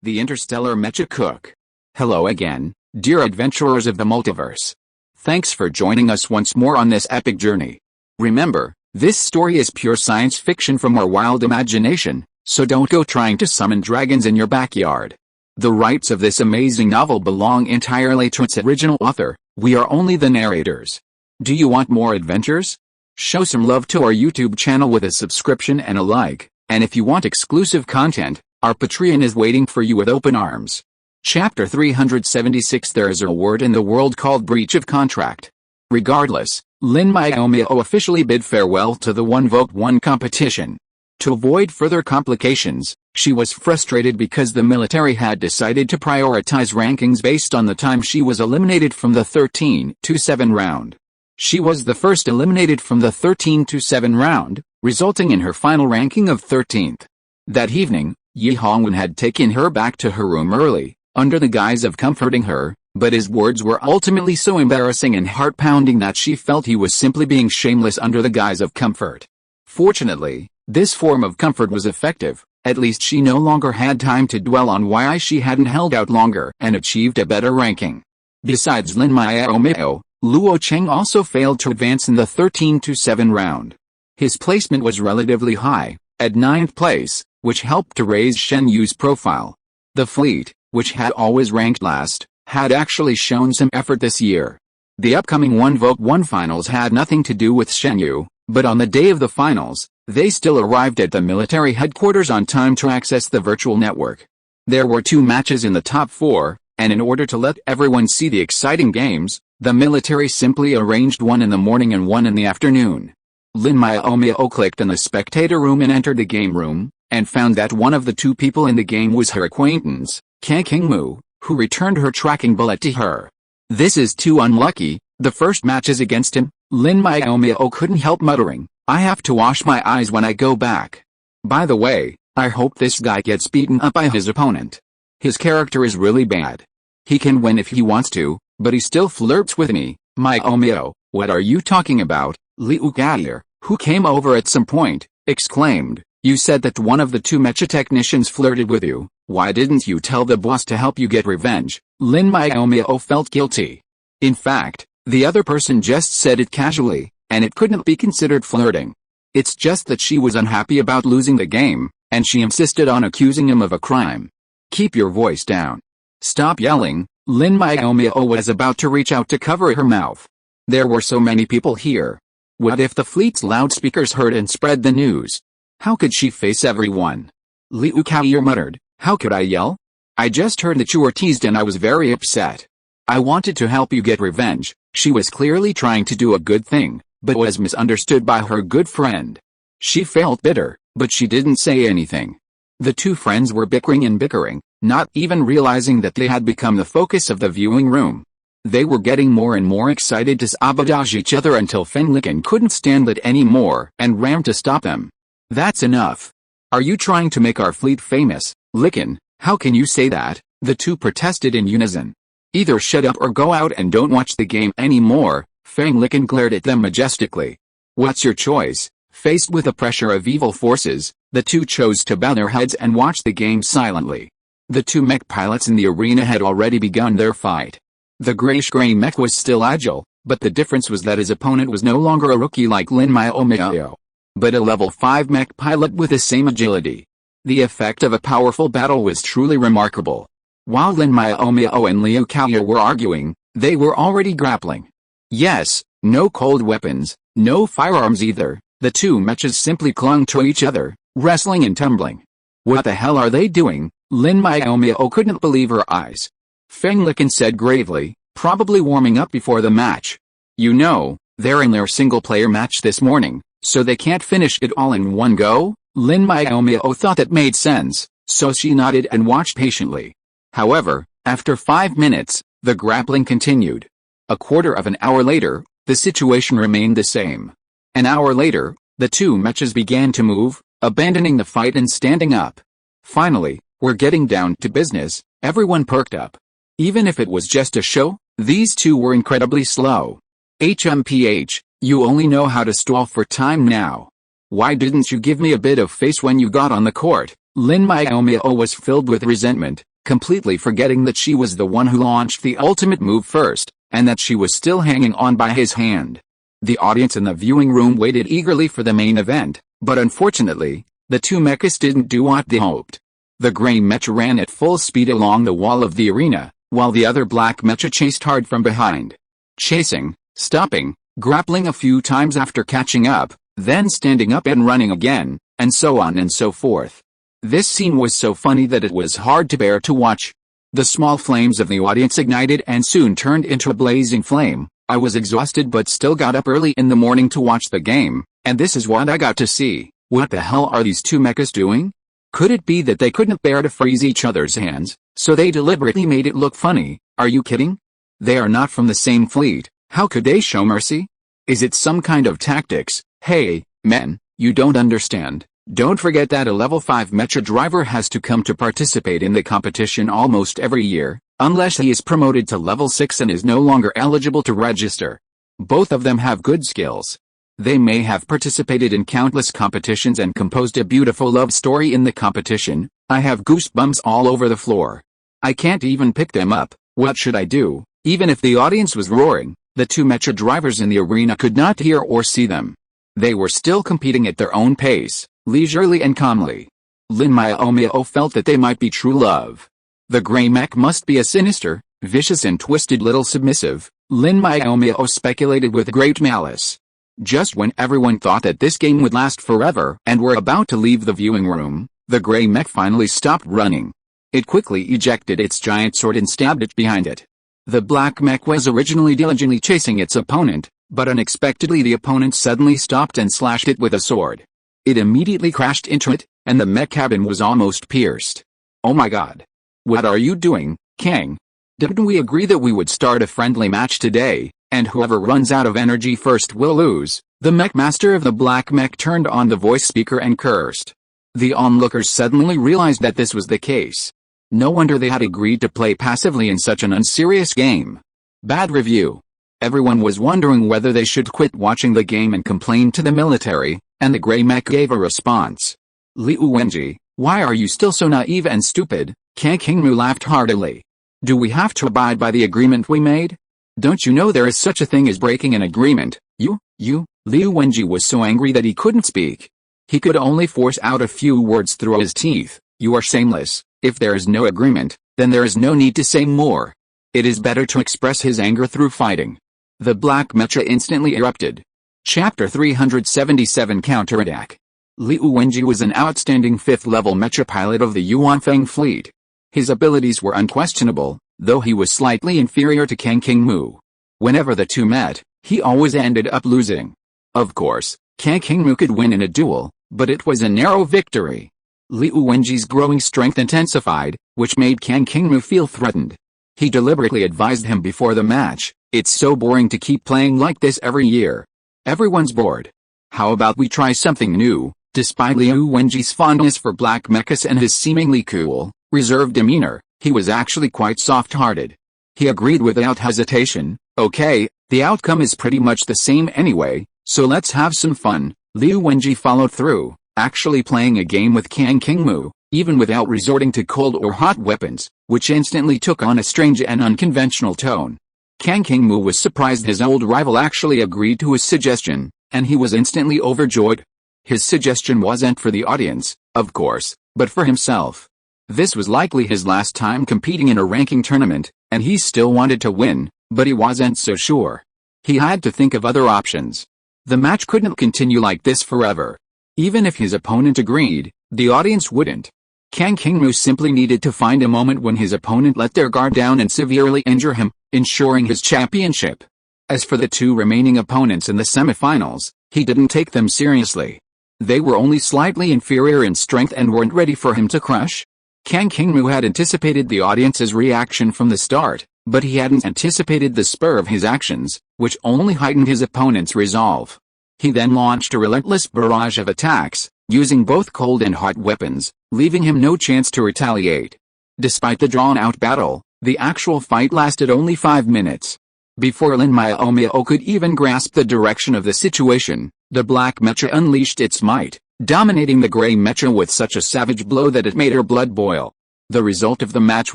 the Interstellar Mecha cook. Hello again, dear adventurers of the multiverse. Thanks for joining us once more on this epic journey. Remember, this story is pure science fiction from our wild imagination, so don't go trying to summon dragons in your backyard. The rights of this amazing novel belong entirely to its original author. We are only the narrators. Do you want more adventures? Show some love to our YouTube channel with a subscription and a like, and if you want exclusive content, our Patreon is waiting for you with open arms. Chapter 376. There is a word in the world called breach of contract. Regardless, Lin Miaomiao officially bid farewell to the One Vote One competition. To avoid further complications, she was frustrated because the military had decided to prioritize rankings based on the time she was eliminated from the 13-7 round. She was the first eliminated from the 13-7 round, resulting in her final ranking of 13th. That evening, Yi Hongwen had taken her back to her room early, under the guise of comforting her, but his words were ultimately so embarrassing and heart-pounding that she felt he was simply being shameless under the guise of comfort. Fortunately, this form of comfort was effective. At least she no longer had time to dwell on why she hadn't held out longer and achieved a better ranking. Besides Lin Miaomiao, Luo Cheng also failed to advance in the 13-7 round. His placement was relatively high, at 9th place, which helped to raise Shen Yu's profile. The fleet, which had always ranked last, had actually shown some effort this year. The upcoming One Vote One finals had nothing to do with Shen Yu, but on the day of the finals, they still arrived at the military headquarters on time to access the virtual network. There were 2 matches in the top 4, and in order to let everyone see the exciting games, the military simply arranged one in the morning and one in the afternoon. Lin Miaomiao clicked in the spectator room and entered the game room, and found that one of the 2 people in the game was her acquaintance, Kang Qingmu, who returned her tracking bullet to her. This is too unlucky, the first match is against him. Lin Miaomiao couldn't help muttering, I have to wash my eyes when I go back. By the way, I hope this guy gets beaten up by his opponent. His character is really bad. He can win if he wants to, but he still flirts with me. Miaomiao, what are you talking about? Liu Gaier, who came over at some point, exclaimed, you said that one of the 2 mecha technicians flirted with you. Why didn't you tell the boss to help you get revenge? Lin Miaomiao felt guilty. In fact, the other person just said it casually, and it couldn't be considered flirting. It's just that she was unhappy about losing the game, and she insisted on accusing him of a crime. Keep your voice down. Stop yelling. Lin Miaomiao was about to reach out to cover her mouth. There were so many people here. What if the fleet's loudspeakers heard and spread the news? How could she face everyone? Liu Gaier muttered, how could I yell? I just heard that you were teased and I was very upset. I wanted to help you get revenge. She was clearly trying to do a good thing, but was misunderstood by her good friend. She felt bitter, but she didn't say anything. The 2 friends were bickering, not even realizing that they had become the focus of the viewing room. They were getting more and more excited to sabotage each other until Feng Liken couldn't stand it anymore and ran to stop them. That's enough. Are you trying to make our fleet famous, Liken? How can you say that? The 2 protested in unison. Either shut up or go out and don't watch the game anymore. Feng Liken glared at them majestically. What's your choice? Faced with the pressure of evil forces, the 2 chose to bow their heads and watch the game silently. The 2 mech pilots in the arena had already begun their fight. The grayish-gray mech was still agile, but the difference was that his opponent was no longer a rookie like Lin Miaomiao, but a level 5 mech pilot with the same agility. The effect of a powerful battle was truly remarkable. While Lin Miaomiao and Liu Gaier were arguing, they were already grappling. Yes, no cold weapons, no firearms either. The 2 mechas simply clung to each other, wrestling and tumbling. What the hell are they doing? Lin Miaomiao couldn't believe her eyes. Feng Liken said gravely, probably warming up before the match. You know, they're in their single-player match this morning, so they can't finish it all in one go? Lin Miaomiao thought that made sense, so she nodded and watched patiently. However, after 5 minutes, the grappling continued. A quarter of an hour later, the situation remained the same. An hour later, the 2 mechas began to move, abandoning the fight and standing up. Finally, we're getting down to business, everyone perked up. Even if it was just a show, these 2 were incredibly slow. HMPH, you only know how to stall for time now. Why didn't you give me a bit of face when you got on the court? Lin Miaomiao was filled with resentment. completely forgetting that she was the one who launched the ultimate move first, and that she was still hanging on by his hand. The audience in the viewing room waited eagerly for the main event, but unfortunately, the two mechas didn't do what they hoped. The gray mecha ran at full speed along the wall of the arena, while the other black mecha chased hard from behind. Chasing, stopping, grappling a few times after catching up, then standing up and running again, and so on and so forth. This scene was so funny that it was hard to bear to watch. The small flames of the audience ignited and soon turned into a blazing flame. I was exhausted but still got up early in the morning to watch the game, and this is what I got to see. What the hell are these two mechas doing? Could it be that they couldn't bear to freeze each other's hands, so they deliberately made it look funny? Are you kidding? They are not from the same fleet, how could they show mercy? Is it some kind of tactics? Hey, men, you don't understand. Don't forget that a level 5 mecha driver has to come to participate in the competition almost every year, unless he is promoted to level 6 and is no longer eligible to register. Both of them have good skills. They may have participated in countless competitions and composed a beautiful love story in the competition. I have goosebumps all over the floor. I can't even pick them up. What should I do? Even if the audience was roaring, the two mecha drivers in the arena could not hear or see them. They were still competing at their own pace, leisurely and calmly. Lin Miaomiao felt that they might be true love. The gray mech must be a sinister, vicious and twisted little submissive, Lin Miaomiao speculated with great malice. Just when everyone thought that this game would last forever and were about to leave the viewing room, the gray mech finally stopped running. It quickly ejected its giant sword and stabbed it behind it. The black mech was originally diligently chasing its opponent, but unexpectedly the opponent suddenly stopped and slashed it with a sword. It immediately crashed into it, and the mech cabin was almost pierced. Oh my god. What are you doing, Kang? Didn't we agree that we would start a friendly match today, and whoever runs out of energy first will lose? The mech master of the black mech turned on the voice speaker and cursed. The onlookers suddenly realized that this was the case. No wonder they had agreed to play passively in such an unserious game. Bad review. Everyone was wondering whether they should quit watching the game and complain to the military, and the gray mech gave a response. Liu Wenji, why are you still so naive and stupid? Kang Kingmu laughed heartily. Do we have to abide by the agreement we made? Don't you know there is such a thing as breaking an agreement? You, Liu Wenji was so angry that he couldn't speak. He could only force out a few words through his teeth. You are shameless. If there is no agreement, then there is no need to say more. It is better to express his anger through fighting. The black mecha instantly erupted. Chapter 377 Counterattack. Liu Wenji was an outstanding 5th level mecha pilot of the Yuanfeng fleet. His abilities were unquestionable, though he was slightly inferior to Kang Kingmu. Whenever the two met, he always ended up losing. Of course, Kang Kingmu could win in a duel, but it was a narrow victory. Liu Wenji's growing strength intensified, which made Kang Kingmu feel threatened. He deliberately advised him before the match, it's so boring to keep playing like this every year. Everyone's bored. How about we try something new? Despite Liu Wenji's fondness for black mechas and his seemingly cool, reserved demeanor, he was actually quite soft-hearted. He agreed without hesitation. Okay, the outcome is pretty much the same anyway, so let's have some fun. Liu Wenji followed through, actually playing a game with Kang Kingmu, even without resorting to cold or hot weapons, which instantly took on a strange and unconventional tone. Kang Kingmu was surprised his old rival actually agreed to his suggestion, and he was instantly overjoyed. His suggestion wasn't for the audience, of course, but for himself. This was likely his last time competing in a ranking tournament, and he still wanted to win, but he wasn't so sure. He had to think of other options. The match couldn't continue like this forever. Even if his opponent agreed, the audience wouldn't. Kang Kingmu simply needed to find a moment when his opponent let their guard down and severely injure him, ensuring his championship. As for the two remaining opponents in the semifinals, he didn't take them seriously. They were only slightly inferior in strength and weren't ready for him to crush. Kang Kingmu had anticipated the audience's reaction from the start, but he hadn't anticipated the spur of his actions, which only heightened his opponent's resolve. He then launched a relentless barrage of attacks, using both cold and hot weapons, leaving him no chance to retaliate. Despite the drawn-out battle, the actual fight lasted only 5 minutes. Before Lin Miaomiao could even grasp the direction of the situation, the black mecha unleashed its might, dominating the gray mecha with such a savage blow that it made her blood boil. The result of the match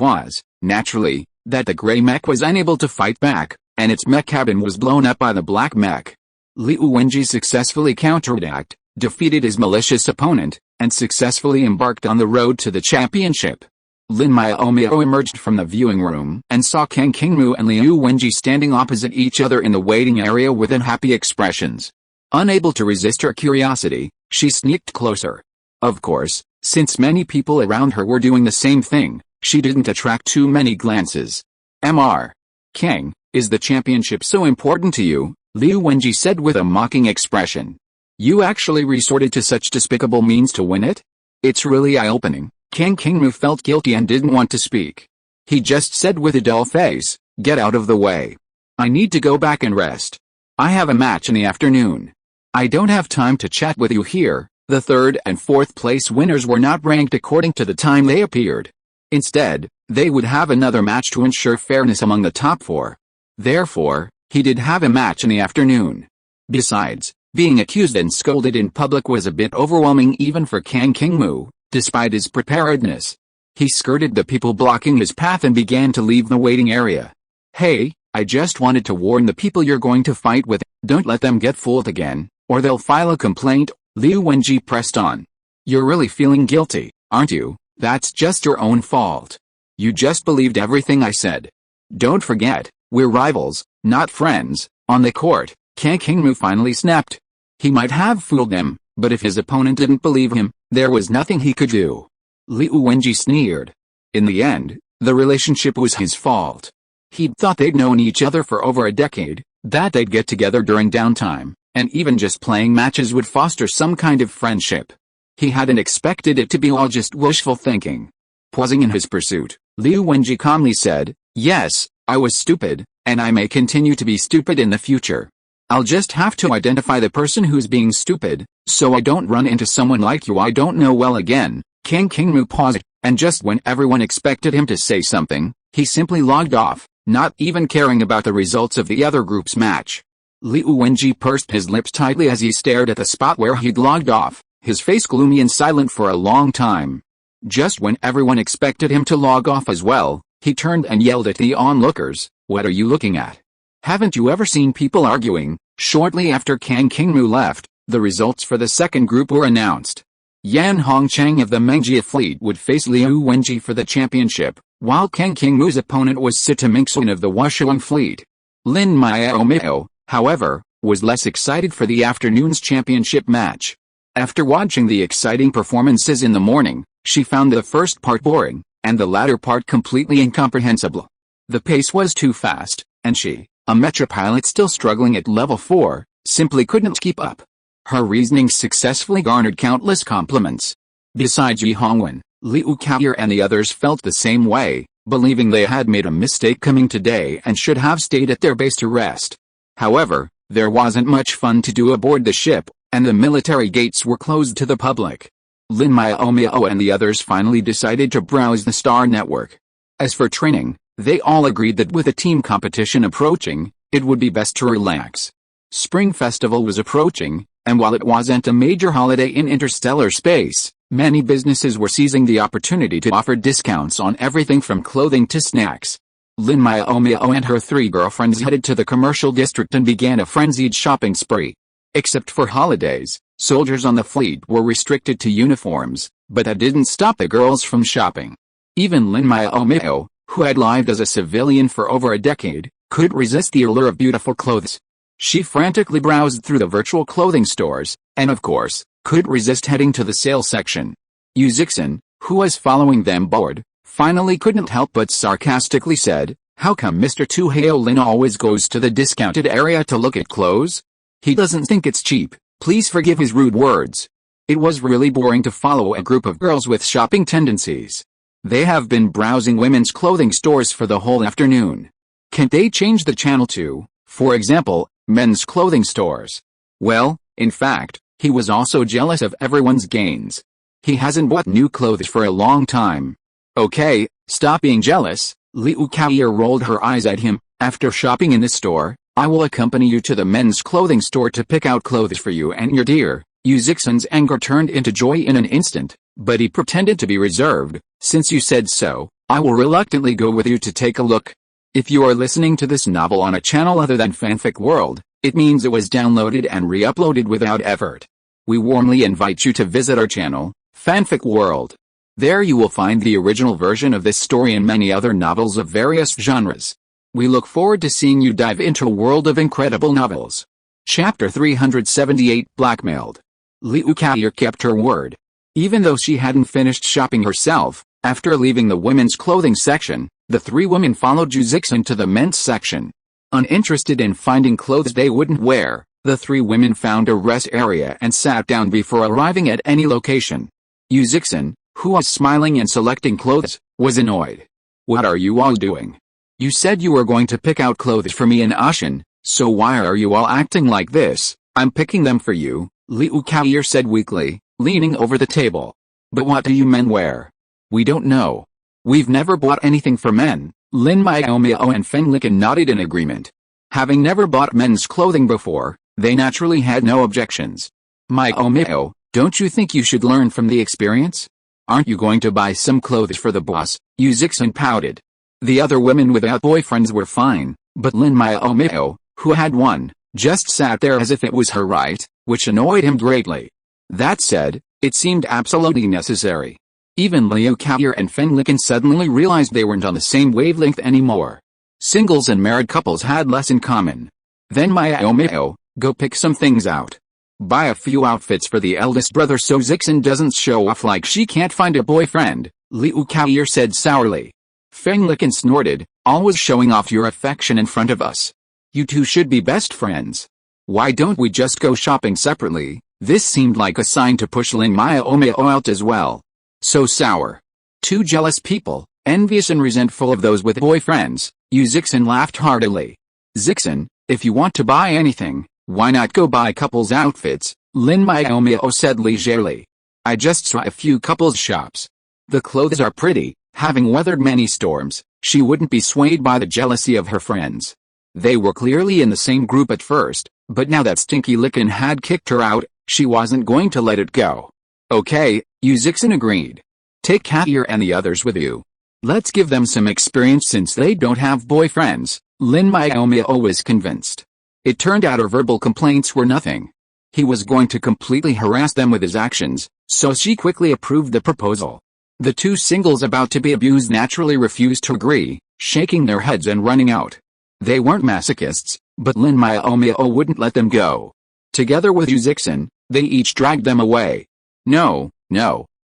was, naturally, that the gray mech was unable to fight back, and its mech cabin was blown up by the black mech. Liu Wenji successfully counterattacked, defeated his malicious opponent, and successfully embarked on the road to the championship. Lin Miaomiao emerged from the viewing room and saw Kang Qingmu and Liu Wenji standing opposite each other in the waiting area with unhappy expressions. Unable to resist her curiosity, she sneaked closer. Of course, since many people around her were doing the same thing, she didn't attract too many glances. Mr. Kang, is the championship so important to you? Liu Wenji said with a mocking expression. You actually resorted to such despicable means to win it? It's really eye-opening. Kang Qingmu felt guilty and didn't want to speak. He just said with a dull face, get out of the way. I need to go back and rest. I have a match in the afternoon. I don't have time to chat with you here. The third and fourth place winners were not ranked according to the time they appeared. Instead, they would have another match to ensure fairness among the top four. Therefore, he did have a match in the afternoon. Besides, being accused and scolded in public was a bit overwhelming even for Kang Qingmu, despite his preparedness. He skirted the people blocking his path and began to leave the waiting area. Hey, I just wanted to warn the people you're going to fight with, don't let them get fooled again, or they'll file a complaint. Liu Wenji pressed on. You're really feeling guilty, aren't you? That's just your own fault. You just believed everything I said. Don't forget, we're rivals, not friends. On the court, Kang Qingmu finally snapped. He might have fooled them, but if his opponent didn't believe him, there was nothing he could do. Liu Wenji sneered. In the end, the relationship was his fault. He'd thought they'd known each other for over a decade, that they'd get together during downtime, and even just playing matches would foster some kind of friendship. He hadn't expected it to be all just wishful thinking. Pausing in his pursuit, Liu Wenji calmly said, yes, I was stupid, and I may continue to be stupid in the future. I'll just have to identify the person who's being stupid, so I don't run into someone like you I don't know well again. Kang Qingmu paused, and just when everyone expected him to say something, he simply logged off, not even caring about the results of the other group's match. Liu Wenji pursed his lips tightly as he stared at the spot where he'd logged off, his face gloomy and silent for a long time. Just when everyone expected him to log off as well, he turned and yelled at the onlookers, what are you looking at? Haven't you ever seen people arguing? Shortly after Kang Qingmu left, the results for the second group were announced. Yan Hongchang of the Mengjia fleet would face Liu Wenji for the championship, while Kang Qingmu's opponent was Sita Mingxun of the Wushuang fleet. Lin Miaomiao, however, was less excited for the afternoon's championship match. After watching the exciting performances in the morning, she found the first part boring, and the latter part completely incomprehensible. The pace was too fast, and she, a mecha pilot still struggling at level 4, simply couldn't keep up. Her reasoning successfully garnered countless compliments. Besides Yi Hongwen, Liu Kaoyer and the others felt the same way, believing they had made a mistake coming today and should have stayed at their base to rest. However, there wasn't much fun to do aboard the ship, and the military gates were closed to the public. Lin Miaomiao and the others finally decided to browse the Star Network. As for training, they all agreed that with a team competition approaching, it would be best to relax. Spring Festival was approaching, and while it wasn't a major holiday in interstellar space, many businesses were seizing the opportunity to offer discounts on everything from clothing to snacks. Lin Miaomiao and her 3 girlfriends headed to the commercial district and began a frenzied shopping spree. Except for holidays, soldiers on the fleet were restricted to uniforms, but that didn't stop the girls from shopping. Even Lin Miaomiao, who had lived as a civilian for over a decade, couldn't resist the allure of beautiful clothes. She frantically browsed through the virtual clothing stores, and of course, couldn't resist heading to the sale section. Yu Zixin, who was following them bored, finally couldn't help but sarcastically said, how come Mr. Tu Hao Lin always goes to the discounted area to look at clothes? He doesn't think it's cheap, please forgive his rude words. It was really boring to follow a group of girls with shopping tendencies. They have been browsing women's clothing stores for the whole afternoon. Can't they change the channel to, for example, men's clothing stores? Well, in fact, he was also jealous of everyone's gains. He hasn't bought new clothes for a long time. Okay, stop being jealous. Liu Kaoyer rolled her eyes at him. After shopping in this store, I will accompany you to the men's clothing store to pick out clothes for you and your dear. Yu Zixin's anger turned into joy in an instant, but he pretended to be reserved. Since you said so, I will reluctantly go with you to take a look. If you are listening to this novel on a channel other than Fanfic World, it means it was downloaded and re-uploaded without effort. We warmly invite you to visit our channel, Fanfic World. There you will find the original version of this story and many other novels of various genres. We look forward to seeing you dive into a world of incredible novels. Chapter 378 Blackmailed. Liu Kai'er kept her word. Even though she hadn't finished shopping herself, after leaving the women's clothing section, the three women followed Yu Zixin to the men's section. Uninterested in finding clothes they wouldn't wear, the three women found a rest area and sat down before arriving at any location. Yu Zixin, who was smiling and selecting clothes, was annoyed. What are you all doing? You said you were going to pick out clothes for me and Ashin, so why are you all acting like this? I'm picking them for you, Liu Kai'er said weakly, leaning over the table. But what do you men wear? We don't know. We've never bought anything for men. Lin Miaomiao and Feng Likin nodded in agreement. Having never bought men's clothing before, they naturally had no objections. Miaomiao, don't you think you should learn from the experience? Aren't you going to buy some clothes for the boss? Yu Zixin pouted. The other women without boyfriends were fine, but Lin Miaomiao, who had one, just sat there as if it was her right, which annoyed him greatly. That said, it seemed absolutely necessary. Even Liu Kai'er and Feng Likin suddenly realized they weren't on the same wavelength anymore. Singles and married couples had less in common. Then Miaomiao, go pick some things out. Buy a few outfits for the eldest brother so Zixin doesn't show off like she can't find a boyfriend, Liu Kai'er said sourly. Feng Likin snorted, always showing off your affection in front of us. You two should be best friends. Why don't we just go shopping separately? This seemed like a sign to push Lin Miaomiao out as well. So sour. Two jealous people, envious and resentful of those with boyfriends, Yu Zixin laughed heartily. Zixin, if you want to buy anything, why not go buy couples outfits? Lin Miaomiao said leisurely. I just saw a few couples shops. The clothes are pretty. Having weathered many storms, she wouldn't be swayed by the jealousy of her friends. They were clearly in the same group at first, but now that Stinky Licken had kicked her out, she wasn't going to let it go. Okay, Yu Zixin agreed. Take Kai'er and the others with you. Let's give them some experience since they don't have boyfriends, Lin Miaomiao was convinced. It turned out her verbal complaints were nothing. He was going to completely harass them with his actions, so she quickly approved the proposal. The two singles about to be abused naturally refused to agree, shaking their heads and running out. They weren't masochists, but Lin Miaomiao wouldn't let them go. Together with Yu Zixin, they each dragged them away. No,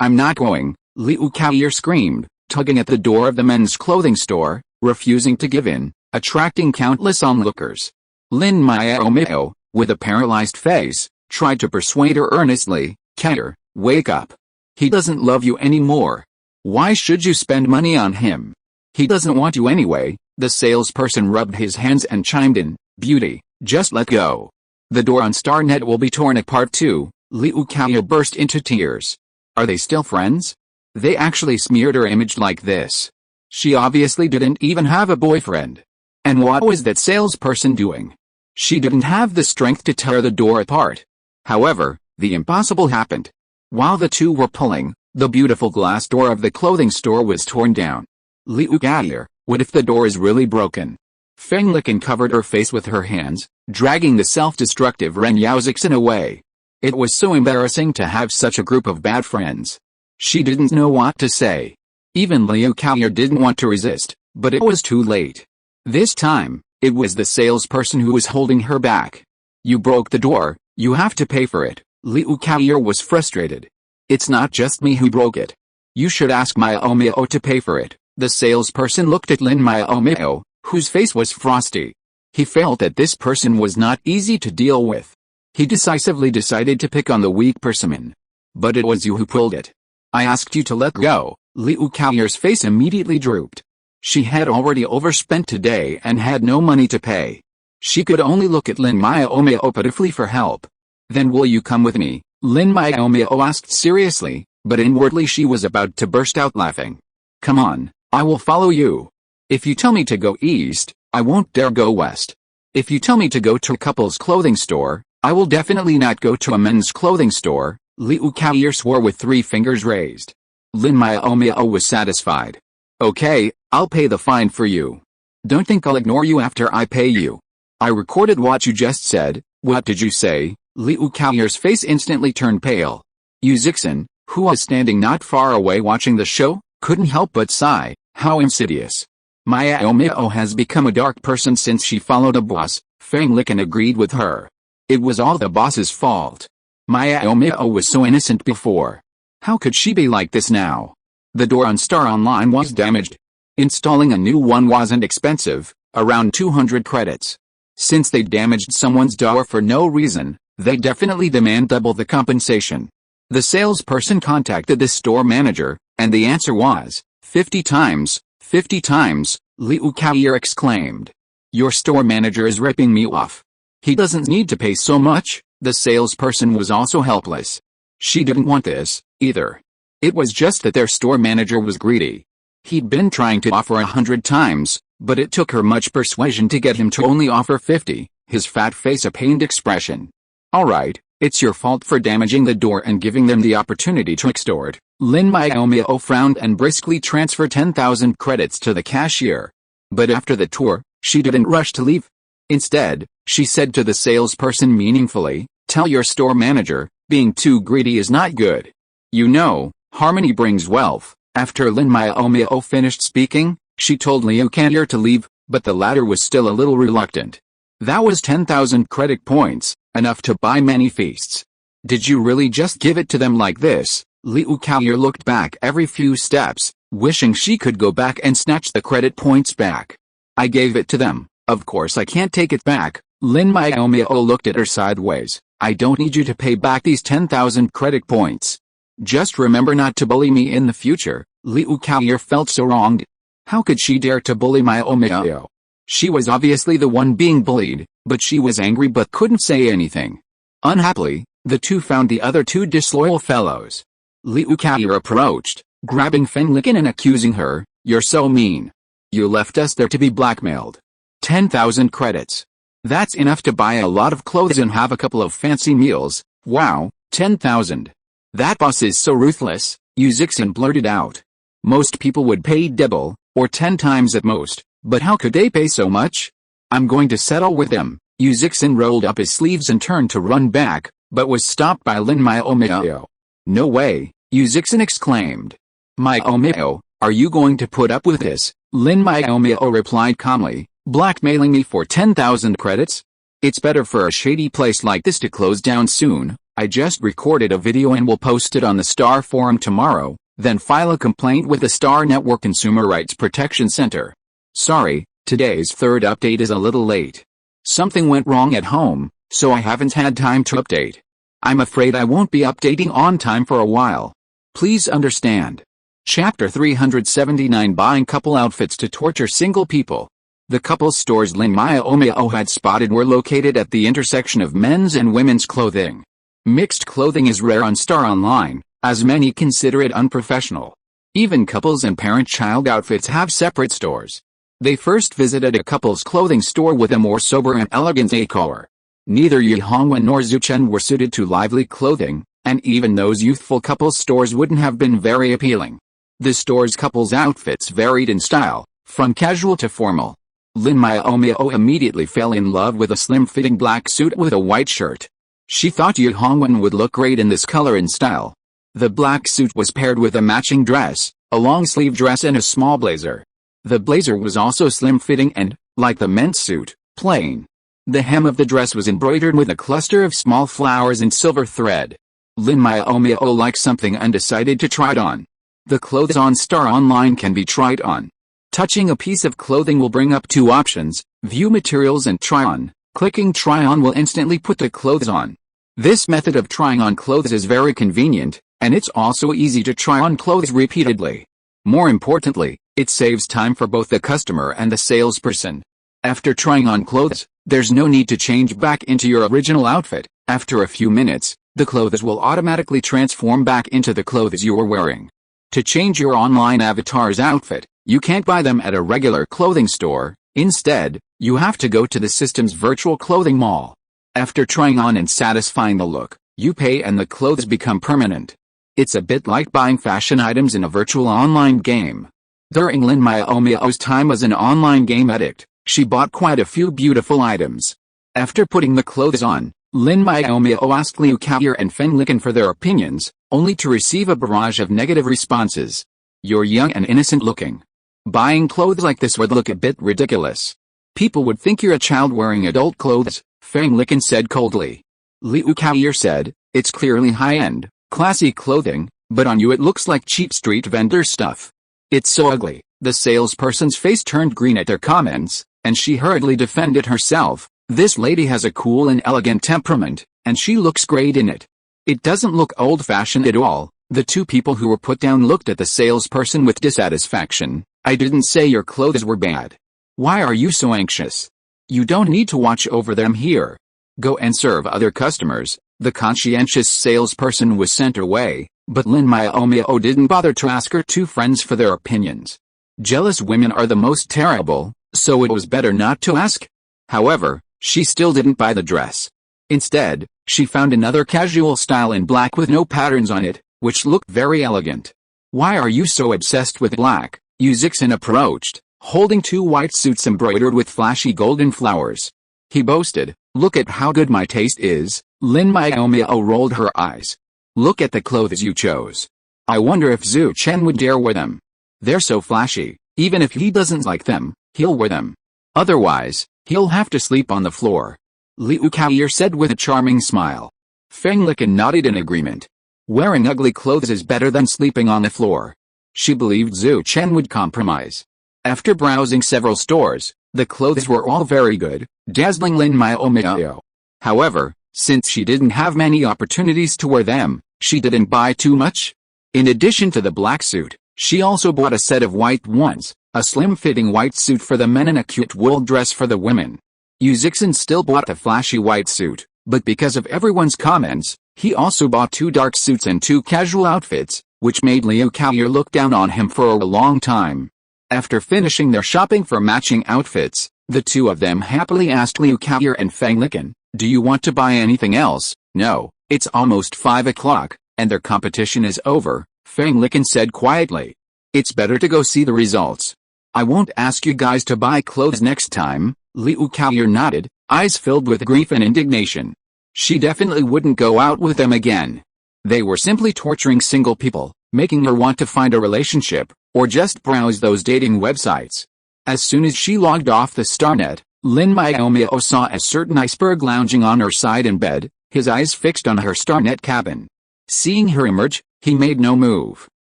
I'm not going, Liu Kai'er screamed, tugging at the door of the men's clothing store, refusing to give in, attracting countless onlookers. Lin Miaomiao, with a paralyzed face, tried to persuade her earnestly, Kai'er, wake up. He doesn't love you anymore. Why should you spend money on him? He doesn't want you anyway. The salesperson rubbed his hands and chimed in, beauty, just let go. The door on StarNet will be torn apart too. Liu Kai'er burst into tears. Are they still friends? They actually smeared her image like this. She obviously didn't even have a boyfriend. And what was that salesperson doing? She didn't have the strength to tear the door apart. However, the impossible happened. While the two were pulling, the beautiful glass door of the clothing store was torn down. Liu Kai'er, what if the door is really broken? Feng Licken covered her face with her hands, dragging the self-destructive Ren Yao Zixin away. It was so embarrassing to have such a group of bad friends. She didn't know what to say. Even Liu Kai'er didn't want to resist, but it was too late. This time, it was the salesperson who was holding her back. You broke the door, you have to pay for it. Liu Kai'er was frustrated. It's not just me who broke it. You should ask Miaomiao to pay for it. The salesperson looked at Lin Miaomiao, whose face was frosty. He felt that this person was not easy to deal with. He decisively decided to pick on the weak person. But it was you who pulled it. I asked you to let go. Liu Kai'er's face immediately drooped. She had already overspent today and had no money to pay. She could only look at Lin Miaomiao pitifully for help. Then will you come with me? Lin Miaomiao asked seriously, but inwardly she was about to burst out laughing. Come on, I will follow you. If you tell me to go east, I won't dare go west. If you tell me to go to a couple's clothing store, I will definitely not go to a men's clothing store, Liu Kaoyer swore with 3 fingers raised. Lin Miaomiao was satisfied. Okay, I'll pay the fine for you. Don't think I'll ignore you after I pay you. I recorded what you just said. What did you say? Liu Kaoyer's face instantly turned pale. Yu Zixin, who was standing not far away watching the show, couldn't help but sigh. How insidious. Miaomiao has become a dark person since she followed a boss. Fang Licken agreed with her. It was all the boss's fault. Miaomiao was so innocent before. How could she be like this now? The door on Star Online was damaged. Installing a new one wasn't expensive, around 200 credits. Since they damaged someone's door for no reason, they definitely demand double the compensation. The salesperson contacted the store manager, and the answer was, 50 times, 50 times, Liu Kaoyer exclaimed. Your store manager is ripping me off. He doesn't need to pay so much. The salesperson was also helpless. She didn't want this, either. It was just that their store manager was greedy. He'd been trying to offer 100 times, but it took her much persuasion to get him to only offer 50, his fat face a pained expression. Alright, it's your fault for damaging the door and giving them the opportunity to extort. Lin Miaomiao frowned and briskly transferred 10,000 credits to the cashier. But after the tour, she didn't rush to leave. Instead, she said to the salesperson meaningfully, tell your store manager, being too greedy is not good. You know, harmony brings wealth. After Lin Miaomiao finished speaking, she told Liu Kaoyer to leave, but the latter was still a little reluctant. That was 10,000 credit points, enough to buy many feasts. Did you really just give it to them like this? Liu Kaoyer looked back every few steps, wishing she could go back and snatch the credit points back. I gave it to them, of course I can't take it back. Lin Miaomiao looked at her sideways. I don't need you to pay back these 10,000 credit points. Just remember not to bully me in the future. Liu Kaoyer felt so wronged. How could she dare to bully Miaomiao? She was obviously the one being bullied, but she was angry but couldn't say anything. Unhappily, the two found the other 2 disloyal fellows. Liu Kaoyer approached, grabbing Feng Licken and accusing her, you're so mean. You left us there to be blackmailed. 10,000 credits. That's enough to buy a lot of clothes and have a couple of fancy meals. Wow, 10,000. That boss is so ruthless, Yu Zixin blurted out. Most people would pay double, or 10 times at most, but how could they pay so much? I'm going to settle with them. Yu Zixin rolled up his sleeves and turned to run back, but was stopped by Lin Miaomiao. No way, Yu Zixin exclaimed. Miaomiao, are you going to put up with this? Lin Miaomiao replied calmly. Blackmailing me for 10,000 credits? It's better for a shady place like this to close down soon. I just recorded a video and will post it on the Star Forum tomorrow, then file a complaint with the Star Network Consumer Rights Protection Center. Sorry, today's 3rd update is a little late. Something went wrong at home, so I haven't had time to update. I'm afraid I won't be updating on time for a while. Please understand. Chapter 379 Buying Couple Outfits to Torture Single People. The couple stores Lin Miaomiao had spotted were located at the intersection of men's and women's clothing. Mixed clothing is rare on Star Online, as many consider it unprofessional. Even couples and parent-child outfits have separate stores. They first visited a couple's clothing store with a more sober and elegant decor. Neither Yu Hongwen nor Zhu Chen were suited to lively clothing, and even those youthful couples' stores wouldn't have been very appealing. The store's couples' outfits varied in style, from casual to formal. Lin Miaomiao immediately fell in love with a slim-fitting black suit with a white shirt. She thought Yu Hongwen would look great in this color and style. The black suit was paired with a matching dress, a long-sleeve dress and a small blazer. The blazer was also slim-fitting and, like the men's suit, plain. The hem of the dress was embroidered with a cluster of small flowers and silver thread. Lin Miaomiao liked something and decided to try it on. The clothes on Star Online can be tried on. Touching a piece of clothing will bring up 2 options, view materials and try on. Clicking try on will instantly put the clothes on. This method of trying on clothes is very convenient, and it's also easy to try on clothes repeatedly. More importantly, it saves time for both the customer and the salesperson. After trying on clothes, there's no need to change back into your original outfit. After a few minutes, the clothes will automatically transform back into the clothes you were wearing. To change your online avatar's outfit, you can't buy them at a regular clothing store. Instead, you have to go to the system's virtual clothing mall. After trying on and satisfying the look, You pay and the clothes become permanent. It's a bit like buying fashion items in a virtual online game. During Lin Miaomiao's time as an online game addict, she bought quite a few beautiful items. After putting the clothes on, Lin Miaomiao asked Liu Caoyer and Feng Liken for their opinions, only to receive a barrage of negative responses. You're young and innocent looking. Buying clothes like this would look a bit ridiculous. People would think you're a child wearing adult clothes, Feng Liken said coldly. Liu Caoyer said, it's clearly high-end, classy clothing, but on you it looks like cheap street vendor stuff. It's so ugly. The salesperson's face turned green at their comments, and she hurriedly defended herself. This lady has a cool and elegant temperament, and she looks great in it. It doesn't look old-fashioned at all. The two people who were put down looked at the salesperson with dissatisfaction. I didn't say your clothes were bad. Why are you so anxious? You don't need to watch over them here. Go and serve other customers. The conscientious salesperson was sent away, but Lin Miaomiao didn't bother to ask her two friends for their opinions. Jealous women are the most terrible, so it was better not to ask. However, she still didn't buy the dress. Instead, she found another casual style in black with no patterns on it, which looked very elegant. Why are you so obsessed with black? Yu Zixin approached, holding two white suits embroidered with flashy golden flowers. He boasted, look at how good my taste is. Lin Miaomiao rolled her eyes. Look at the clothes you chose. I wonder if Zhu Chen would dare wear them. They're so flashy, even if he doesn't like them, he'll wear them. Otherwise, he'll have to sleep on the floor. Liu Caoyer said with a charming smile. Feng Liken nodded in agreement. Wearing ugly clothes is better than sleeping on the floor. She believed Zhu Chen would compromise. After browsing several stores, the clothes were all very good, dazzling Lin Miaomiao. However, since she didn't have many opportunities to wear them, she didn't buy too much. In addition to the black suit, she also bought a set of white ones, a slim-fitting white suit for the men and a cute wool dress for the women. Yu Zixin still bought the flashy white suit, but because of everyone's comments, he also bought two dark suits and two casual outfits, which made Liu Caoyer look down on him for a long time. After finishing their shopping for matching outfits, the two of them happily asked Liu Caoyer and Feng Liken, do you want to buy anything else? No, it's almost 5 o'clock, and their competition is over, Feng Liken said quietly. It's better to go see the results. I won't ask you guys to buy clothes next time. Liu Caoyer nodded, eyes filled with grief and indignation. She definitely wouldn't go out with them again. They were simply torturing single people, making her want to find a relationship, or just browse those dating websites. As soon as she logged off the Starnet, Lin Miaomiao saw a certain iceberg lounging on her side in bed, his eyes fixed on her Starnet cabin. Seeing her emerge, he made no move.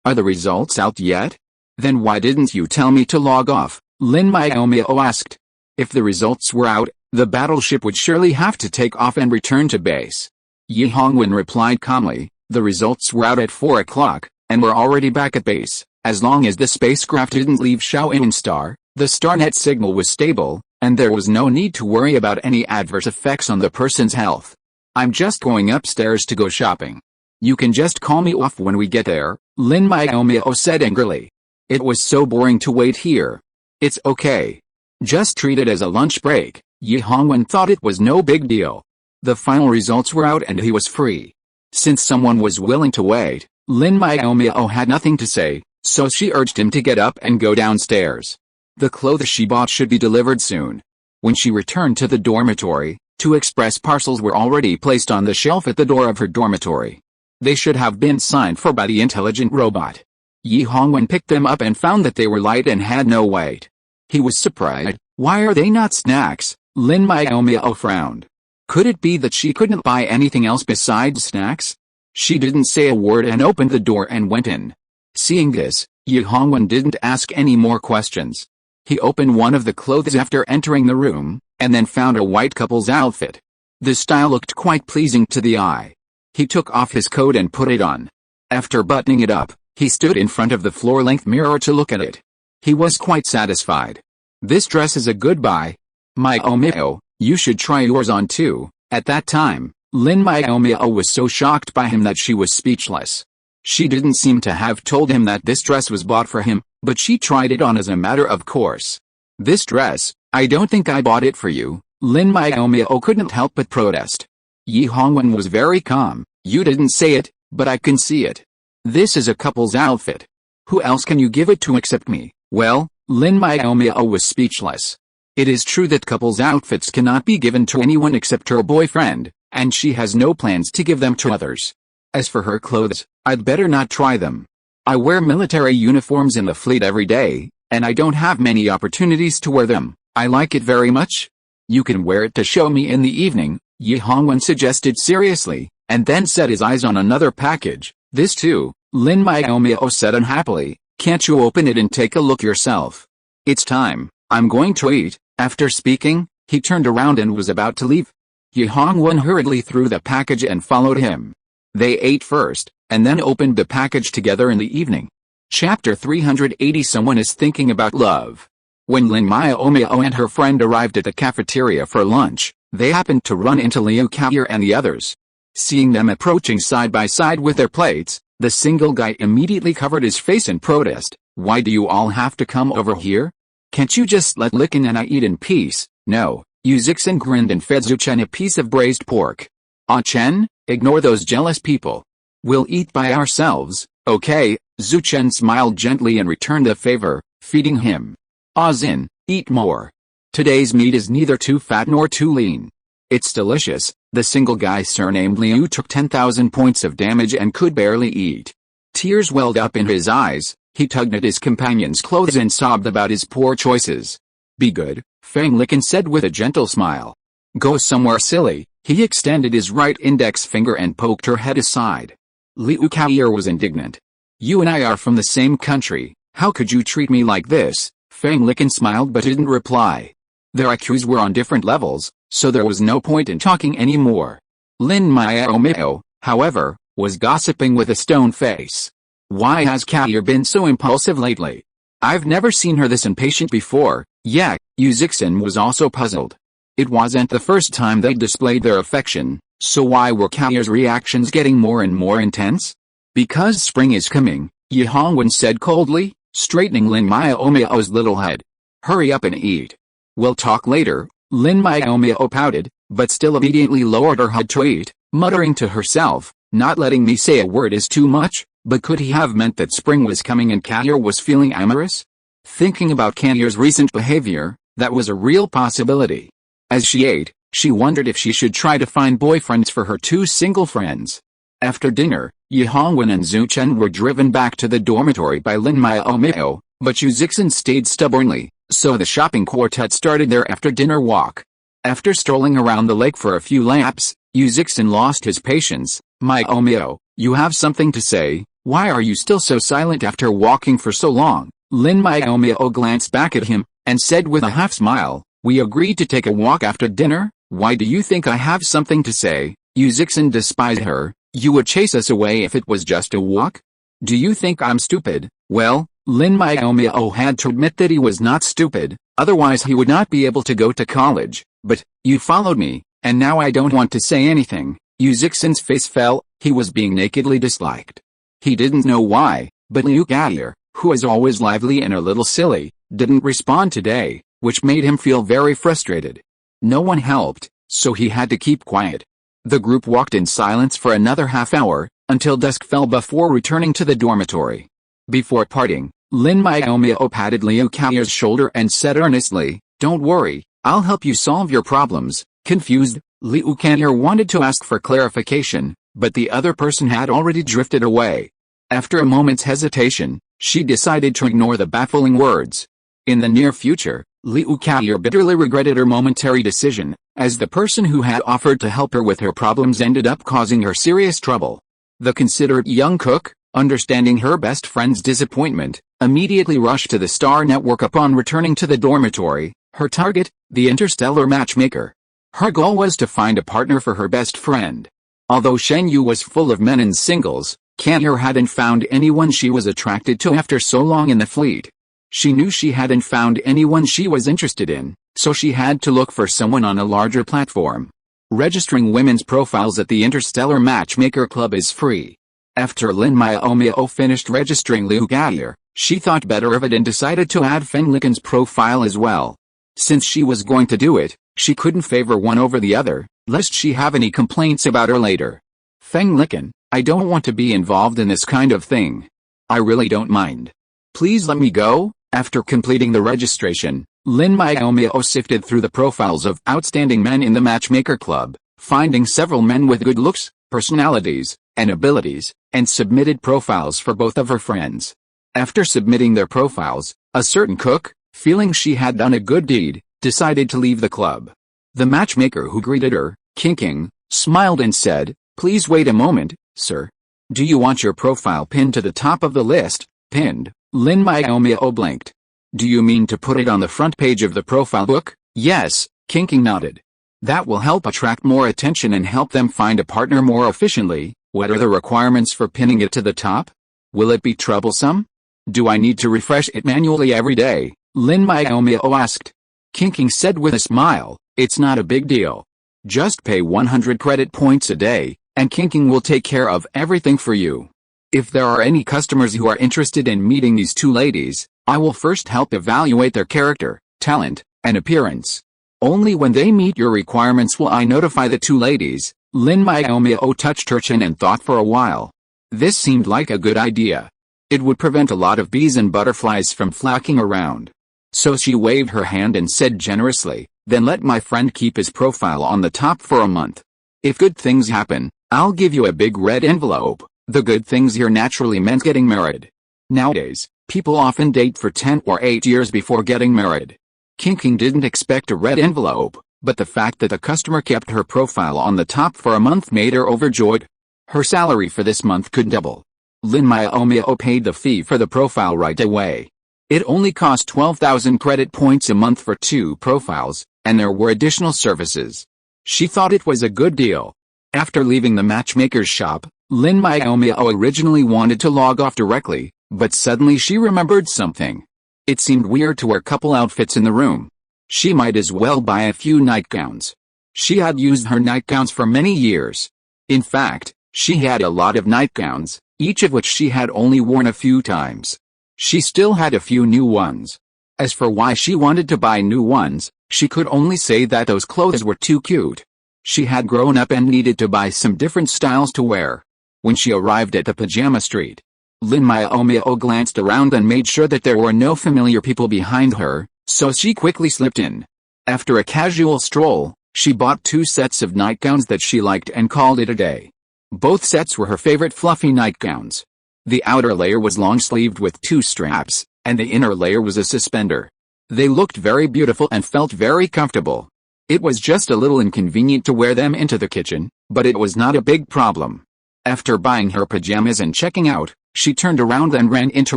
Are the results out yet? Then why didn't you tell me to log off? Lin Miaomiao asked. If the results were out, the battleship would surely have to take off and return to base. Yi Hongwen replied calmly, the results were out at 4 o'clock, and we're already back at base. As long as the spacecraft didn't leave Shaoyin Star, the Starnet signal was stable, and there was no need to worry about any adverse effects on the person's health. I'm just going upstairs to go shopping. You can just call me off when we get there, Lin Miaomiao said angrily. It was so boring to wait here. It's okay. Just treat it as a lunch break. Yi Hongwen thought it was no big deal. The final results were out and he was free. Since someone was willing to wait, Lin Miaomiao had nothing to say, so she urged him to get up and go downstairs. The clothes she bought should be delivered soon. When she returned to the dormitory, 2 express parcels were already placed on the shelf at the door of her dormitory. They should have been signed for by the intelligent robot. Yi Hongwen picked them up and found that they were light and had no weight. He was surprised. Why are they not snacks? Lin Miaomiao frowned. Could it be that she couldn't buy anything else besides snacks? She didn't say a word and opened the door and went in. Seeing this, Yi Hongwen didn't ask any more questions. He opened one of the clothes after entering the room, and then found a white couple's outfit. The style looked quite pleasing to the eye. He took off his coat and put it on. After buttoning it up, he stood in front of the floor-length mirror to look at it. He was quite satisfied. This dress is a good buy. Miaomiao, you should try yours on too. At that time, Lin Miaomiao was so shocked by him that she was speechless. She didn't seem to have told him that this dress was bought for him, but she tried it on as a matter of course. This dress, I don't think I bought it for you. Lin Miaomiao couldn't help but protest. Yi Hongwen was very calm. You didn't say it, but I can see it. This is a couple's outfit. Who else can you give it to except me? Well, Lin Miaomiao was speechless. It is true that couple's outfits cannot be given to anyone except her boyfriend, and she has no plans to give them to others. As for her clothes, I'd better not try them. I wear military uniforms in the fleet every day, and I don't have many opportunities to wear them. I like it very much. You can wear it to show me in the evening, Yi Hongwen suggested seriously, and then set his eyes on another package. This too, Lin Miaomiao said unhappily. Can't you open it and take a look yourself? It's time. I'm going to eat. After speaking, he turned around and was about to leave. Yi Hongwen hurriedly threw the package and followed him. They ate first, and then opened the package together in the evening. Chapter 380. Someone is thinking about love. When Lin Miaomiao and her friend arrived at the cafeteria for lunch, they happened to run into Liu Kaoyu and the others. Seeing them approaching side by side with their plates, the single guy immediately covered his face in protest. Why do you all have to come over here? Can't you just let Licken and I eat in peace? No. Yu Zixin grinned and fed Zhu Chen a piece of braised pork. Ah Chen, ignore those jealous people. We'll eat by ourselves, okay? Zhu Chen smiled gently and returned the favor, feeding him. Ah Zin, eat more. Today's meat is neither too fat nor too lean. It's delicious. The single guy surnamed Liu took 10,000 points of damage and could barely eat. Tears welled up in his eyes. He tugged at his companion's clothes and sobbed about his poor choices. Be good, Fang Licken said with a gentle smile. Go somewhere silly. He extended his right index finger and poked her head aside. Liu Kaoyu was indignant. You and I are from the same country. How could you treat me like this? Fang Licken smiled but didn't reply. Their IQs were on different levels, so there was no point in talking anymore. Lin Miaomiao, however, was gossiping with a stone face. Why has Kaoyu been so impulsive lately? I've never seen her this impatient before. Yeah, Yu Zixin was also puzzled. It wasn't the first time they displayed their affection, so why were Kaoyu's reactions getting more and more intense? Because spring is coming, Yi Hongwen said coldly, straightening Lin Miaomiao's little head. Hurry up and eat. We'll talk later. Lin Miaomiao pouted, but still obediently lowered her head to eat, muttering to herself, not letting me say a word is too much, but could he have meant that spring was coming and Kaoyu was feeling amorous? Thinking about Kaoyu's recent behavior, that was a real possibility. As she ate, she wondered if she should try to find boyfriends for her two single friends. After dinner, Yi Hongwen and Zhu Chen were driven back to the dormitory by Lin Miaomiao, but Yu Zixin stayed stubbornly. So the shopping quartet started their after-dinner walk. After strolling around the lake for a few laps, Yu Zixin lost his patience. Miaomiao, you have something to say? Why are you still so silent after walking for so long? Lin Miaomiao glanced back at him, and said with a half-smile, we agreed to take a walk after dinner? Why do you think I have something to say? Yu Zixin despised her. You would chase us away if it was just a walk? Do you think I'm stupid? Well, Lin Miaomiao had to admit that he was not stupid, otherwise he would not be able to go to college. But, you followed me, and now I don't want to say anything. Yu Zixin's face fell. He was being nakedly disliked. He didn't know why, but Liu Kaoyu, who is always lively and a little silly, didn't respond today, which made him feel very frustrated. No one helped, so he had to keep quiet. The group walked in silence for another half hour, until dusk fell before returning to the dormitory. Before parting, Lin Miaomiao patted Liu Kaoyu's shoulder and said earnestly, don't worry, I'll help you solve your problems. Confused, Liu Kaoyu wanted to ask for clarification, but the other person had already drifted away. After a moment's hesitation, she decided to ignore the baffling words. In the near future, Liu Kaoyu bitterly regretted her momentary decision, as the person who had offered to help her with her problems ended up causing her serious trouble. The considerate young cook, understanding her best friend's disappointment, immediately rushed to the Star Network upon returning to the dormitory. Her target, the Interstellar Matchmaker. Her goal was to find a partner for her best friend. Although Shen Yu was full of men and singles, Kaoyu hadn't found anyone she was attracted to after so long in the fleet. She knew she hadn't found anyone she was interested in, so she had to look for someone on a larger platform. Registering women's profiles at the Interstellar Matchmaker Club is free. After Lin Miaomiao finished registering Liu Kaoyu, she thought better of it and decided to add Feng Licken's profile as well. Since she was going to do it, she couldn't favor one over the other. lest she have any complaints about her later. Feng Licken, I don't want to be involved in this kind of thing. I really don't mind. Please let me go. After completing the registration, Lin Miaomiao sifted through the profiles of outstanding men in the matchmaker club, finding several men with good looks, personalities, and abilities, and submitted profiles for both of her friends. After submitting their profiles, a certain cook, feeling she had done a good deed, decided to leave the club. The matchmaker who greeted her, King, smiled and said, "Please wait a moment, sir. Do you want your profile pinned to the top of the list?" Pinned. Lin Miaomiao blinked. "Do you mean to put it on the front page of the profile book?" "Yes," King nodded. "That will help attract more attention and help them find a partner more efficiently." "What are the requirements for pinning it to the top? Will it be troublesome? Do I need to refresh it manually every day?" Lin Miaomiao asked. King said with a smile, "It's not a big deal. Just pay 100 credit points a day, and King will take care of everything for you. If there are any customers who are interested in meeting these two ladies, I will first help evaluate their character, talent, and appearance. Only when they meet your requirements will I notify the two ladies." Lin Miaomiao touched her chin and thought for a while. This seemed like a good idea. It would prevent a lot of bees and butterflies from flocking around. So she waved her hand and said generously, "Then let my friend keep his profile on the top for a month. If good things happen, I'll give you a big red envelope." The good things here naturally meant getting married. Nowadays, people often date for 10 or 8 years before getting married. King didn't expect a red envelope, but the fact that the customer kept her profile on the top for a month made her overjoyed. Her salary for this month could double. Lin Miaomiao paid the fee for the profile right away. It only cost 12,000 credit points a month for 2 profiles, and there were additional services. She thought it was a good deal. After leaving the matchmaker's shop, Lin Miaomiao originally wanted to log off directly, but suddenly she remembered something. It seemed weird to wear couple outfits in the room. She might as well buy a few nightgowns. She had used her nightgowns for many years. In fact, she had a lot of nightgowns, each of which she had only worn a few times. She still had a few new ones. As for why she wanted to buy new ones, she could only say that those clothes were too cute. She had grown up and needed to buy some different styles to wear. When she arrived at the pajama street, Lin Miaomiao glanced around and made sure that there were no familiar people behind her, so she quickly slipped in. After a casual stroll, she bought 2 sets of nightgowns that she liked and called it a day. Both sets were her favorite fluffy nightgowns. The outer layer was long-sleeved with 2 straps, and the inner layer was a suspender. They looked very beautiful and felt very comfortable. It was just a little inconvenient to wear them into the kitchen, but it was not a big problem. After buying her pajamas and checking out, she turned around and ran into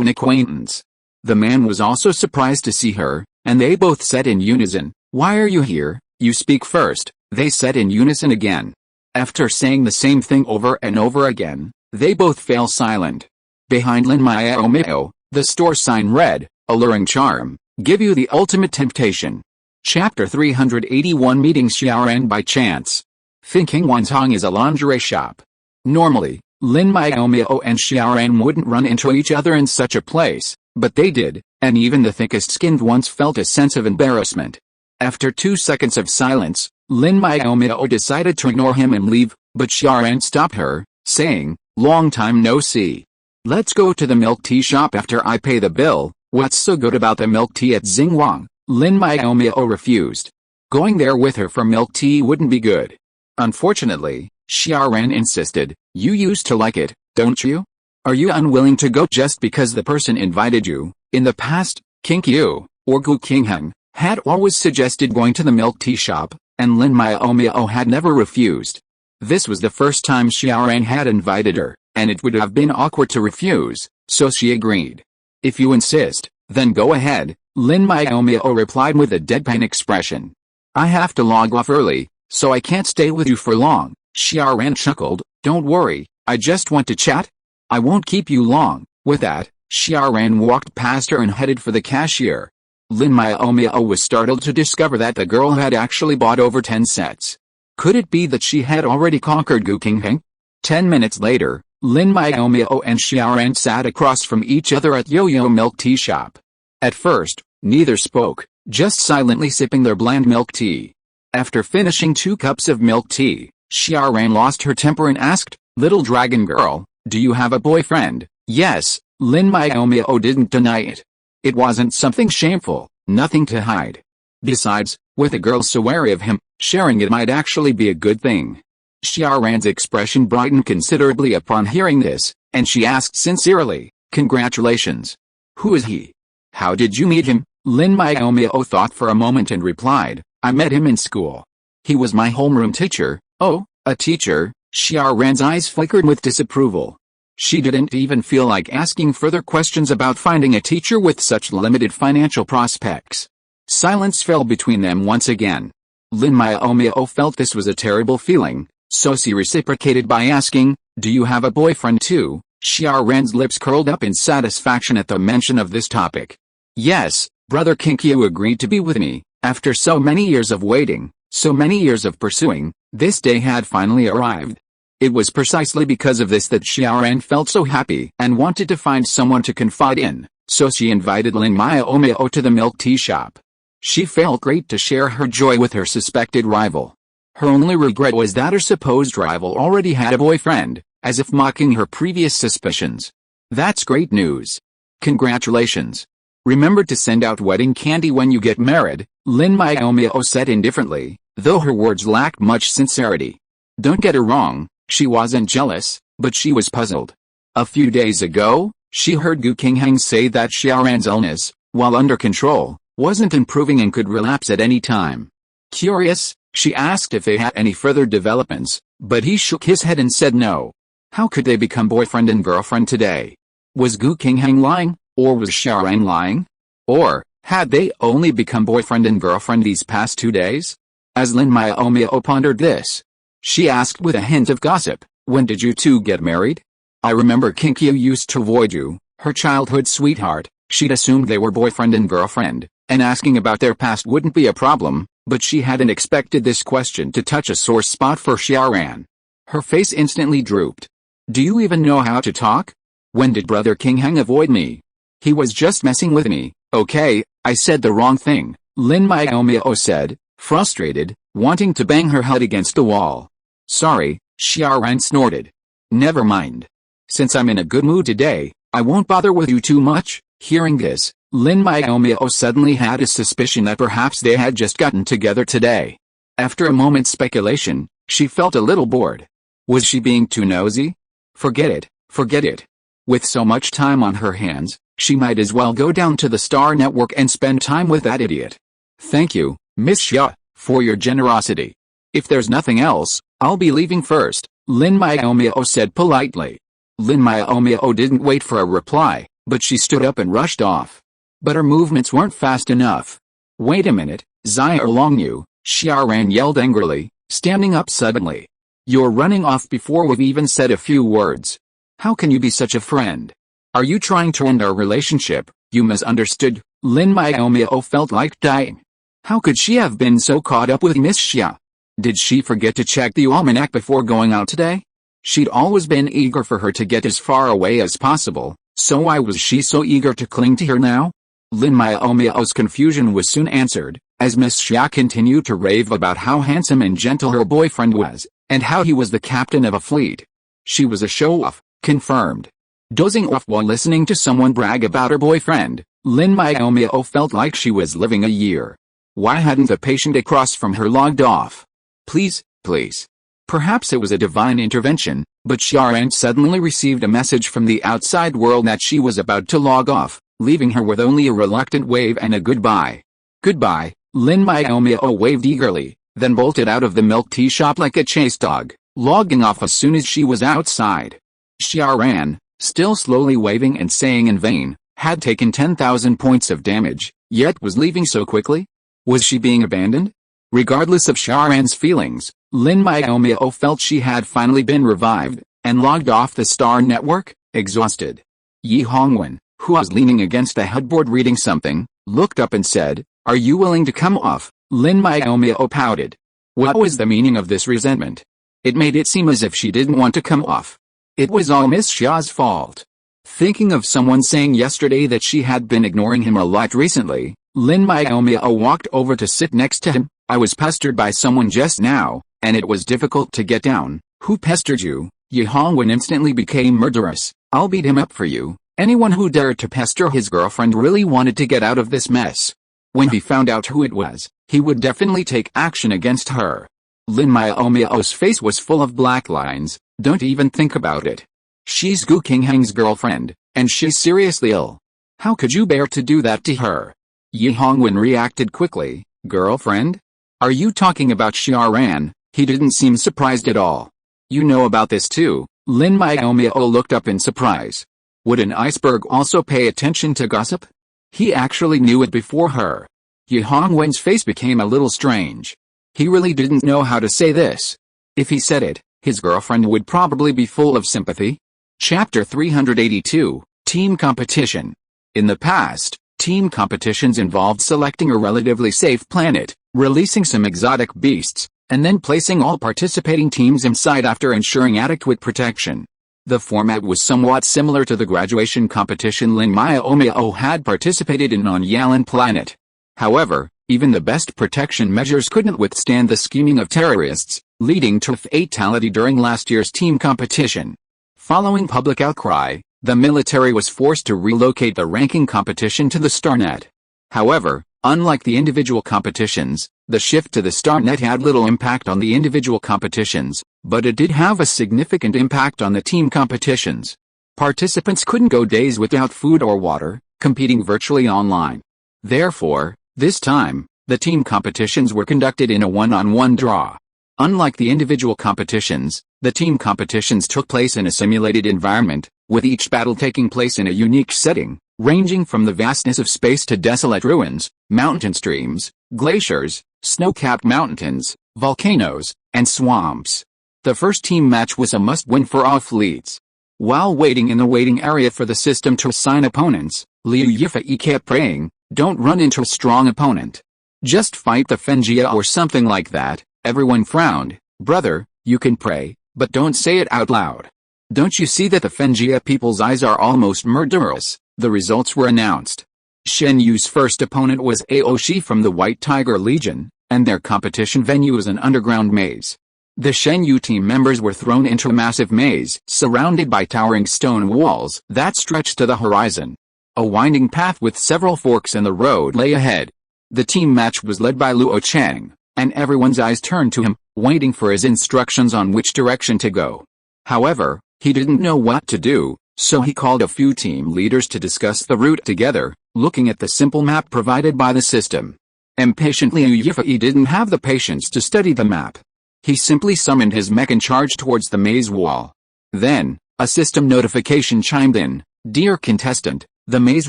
an acquaintance. The man was also surprised to see her, and they both said in unison, "Why are you here? You speak first," they said in unison again. After saying the same thing over and over again, they both fell silent. Behind Lin Miaomiao, the store sign read, "Alluring charm, give you the ultimate temptation." Chapter 381 Meeting Xiaoran by chance. Thinking Wantong is a lingerie shop. Normally, Lin Miaomiao and Xiaoran wouldn't run into each other in such a place, but they did, and even the thickest-skinned ones felt a sense of embarrassment. After 2 seconds of silence, Lin Miaomiao decided to ignore him and leave, but Xiaoran stopped her, saying, "Long time no see. Let's go to the milk tea shop after I pay the bill." "What's so good about the milk tea at Xinguang?" Lin Miaomiao refused. Going there with her for milk tea wouldn't be good. Unfortunately, Xiaoran insisted, "You used to like it, don't you? Are you unwilling to go just because the person invited you?" In the past, King Yu, or Gu Qingheng, had always suggested going to the milk tea shop, and Lin Miaomiao had never refused. This was the first time Xiaoran had invited her, and it would have been awkward to refuse, so she agreed. "If you insist, then go ahead," Lin Miaomiao replied with a deadpan expression. "I have to log off early, so I can't stay with you for long." Xiaoran chuckled, "Don't worry, I just want to chat. I won't keep you long." With that, Xiaoran walked past her and headed for the cashier. Lin Miaomiao was startled to discover that the girl had actually bought over 10 sets. Could it be that she had already conquered Gu Qingheng? 10 minutes later, Lin Miaomiao and Xiaoran sat across from each other at Yo-Yo Milk Tea Shop. At first, neither spoke, just silently sipping their bland milk tea. After finishing 2 cups of milk tea, Xiaoran lost her temper and asked, "Little dragon girl, do you have a boyfriend?" Yes, Lin Miaomiao didn't deny it. It wasn't something shameful, nothing to hide. Besides, with a girl so wary of him, sharing it might actually be a good thing. Xiaoran's expression brightened considerably upon hearing this, and she asked sincerely, "Congratulations. Who is he? How did you meet him?" Lin Miaomiao thought for a moment and replied, "I met him in school. He was my homeroom teacher." "Oh, a teacher?" Xiaoran's eyes flickered with disapproval. She didn't even feel like asking further questions about finding a teacher with such limited financial prospects. Silence fell between them once again. Lin Miaomiao felt this was a terrible feeling, so she reciprocated by asking, "Do you have a boyfriend too?" Xiaoran's lips curled up in satisfaction at the mention of this topic. "Yes, Brother Kinkyu agreed to be with me. After so many years of waiting, so many years of pursuing, this day had finally arrived." It was precisely because of this that Xiaoran felt so happy and wanted to find someone to confide in, so she invited Lin Miaomiao to the milk tea shop. She felt great to share her joy with her suspected rival. Her only regret was that her supposed rival already had a boyfriend, as if mocking her previous suspicions. "That's great news. Congratulations. Remember to send out wedding candy when you get married," Lin Miaomiao said indifferently, though her words lacked much sincerity. Don't get her wrong, she wasn't jealous, but she was puzzled. A few days ago, she heard Gu Qinghang say that Xiaoran's illness, while under control, wasn't improving and could relapse at any time. Curious, she asked if they had any further developments, but he shook his head and said no. How could they become boyfriend and girlfriend today? Was Gu Qinghang lying, or was Xiaoran lying? Or, had they only become boyfriend and girlfriend these past 2 days? As Lin Miaomiao pondered this, she asked with a hint of gossip, "When did you two get married?" "I remember Kinkyu used to avoid you, her childhood sweetheart." She'd assumed they were boyfriend and girlfriend, and asking about their past wouldn't be a problem, but she hadn't expected this question to touch a sore spot for Xiaoran. Her face instantly drooped. "Do you even know how to talk? When did Brother Qinghang avoid me? He was just messing with me." "Okay, I said the wrong thing," Lin Miaomiao said, frustrated, wanting to bang her head against the wall. "Sorry," Xiaoran snorted. "Never mind. Since I'm in a good mood today, I won't bother with you too much." Hearing this, Lin Miaomiao suddenly had a suspicion that perhaps they had just gotten together today. After a moment's speculation, she felt a little bored. Was she being too nosy? Forget it, forget it. With so much time on her hands, she might as well go down to the Star Network and spend time with that idiot. "Thank you, Miss Xia, for your generosity. If there's nothing else, I'll be leaving first," Lin Miaomiao said politely. Lin Miaomiao didn't wait for a reply, but she stood up and rushed off. But her movements weren't fast enough. "Wait a minute, Xia Longyu," Xiaoran yelled angrily, standing up suddenly. "You're running off before we've even said a few words. How can you be such a friend? Are you trying to end our relationship?" "You misunderstood." Lin Miaomiao felt like dying. How could she have been so caught up with Miss Xia? Did she forget to check the almanac before going out today? She'd always been eager for her to get as far away as possible, so why was she so eager to cling to her now? Lin Miaomiao's confusion was soon answered, as Miss Xia continued to rave about how handsome and gentle her boyfriend was, and how he was the captain of a fleet. She was a show-off, confirmed. Dozing off while listening to someone brag about her boyfriend, Lin Miaomiao felt like she was living a year. Why hadn't the patient across from her logged off? Please, please. Perhaps it was a divine intervention, but Xiaoran suddenly received a message from the outside world that she was about to log off, leaving her with only a reluctant wave and a goodbye. "Goodbye," Lin Miaomiao waved eagerly, then bolted out of the milk tea shop like a chase dog, logging off as soon as she was outside. Xiaoran, still slowly waving and saying in vain, had taken 10,000 points of damage, yet was leaving so quickly? Was she being abandoned? Regardless of Xiaoran's feelings, Lin Miaomiao felt she had finally been revived, and logged off the Star Network, exhausted. Yi Hongwen, who was leaning against the headboard reading something, looked up and said, "Are you willing to come off?" Lin Miaomiao pouted. What was the meaning of this resentment? It made it seem as if she didn't want to come off. It was all Miss Xia's fault. Thinking of someone saying yesterday that she had been ignoring him a lot recently, Lin Miaomiao walked over to sit next to him, I was pestered by someone just now, and it was difficult to get down. Who pestered you? Ye Hongwen instantly became murderous. I'll beat him up for you. Anyone who dared to pester his girlfriend really wanted to get out of this mess. When he found out who it was, he would definitely take action against her. Lin Miaomiao's face was full of black lines. Don't even think about it. She's Gu Qingheng's girlfriend, and she's seriously ill. How could you bear to do that to her? Ye Hongwen reacted quickly. Girlfriend? Are you talking about Xiaoran? He didn't seem surprised at all. You know about this too. Lin Miaomiao looked up in surprise. Would an iceberg also pay attention to gossip? He actually knew it before her. Ye Hongwen's face became a little strange. He really didn't know how to say this. If he said it, his girlfriend would probably be full of sympathy. Chapter 382, Team Competition. In the past, team competitions involved selecting a relatively safe planet, releasing some exotic beasts, and then placing all participating teams inside after ensuring adequate protection. The format was somewhat similar to the graduation competition Lin Miaomiao had participated in on Yalan planet. However, even the best protection measures couldn't withstand the scheming of terrorists, leading to a fatality during last year's team competition. Following public outcry, the military was forced to relocate the ranking competition to the StarNet. However, unlike the individual competitions, the shift to the StarNet had little impact on the individual competitions, but it did have a significant impact on the team competitions. Participants couldn't go days without food or water, competing virtually online. Therefore, this time, the team competitions were conducted in a one-on-one draw. Unlike the individual competitions, the team competitions took place in a simulated environment, with each battle taking place in a unique setting, ranging from the vastness of space to desolate ruins, mountain streams, glaciers, snow-capped mountains, volcanoes, and swamps. The first team match was a must-win for all fleets. While waiting in the waiting area for the system to assign opponents, Liu Yifei kept praying, don't run into a strong opponent. Just fight the Fengjia or something like that. Everyone frowned. Brother, you can pray, but don't say it out loud. Don't you see that the Fengjia people's eyes are almost murderous? The results were announced. Shen Yu's first opponent was Aoshi from the White Tiger Legion, and their competition venue was an underground maze. The Shen Yu team members were thrown into a massive maze, surrounded by towering stone walls that stretched to the horizon. A winding path with several forks in the road lay ahead. The team match was led by Luo Chang, and everyone's eyes turned to him, waiting for his instructions on which direction to go. However, he didn't know what to do, so he called a few team leaders to discuss the route together, looking at the simple map provided by the system. Impatiently, Liu Yifei didn't have the patience to study the map. He simply summoned his mech and charged towards the maze wall. Then, a system notification chimed in. Dear contestant, the maze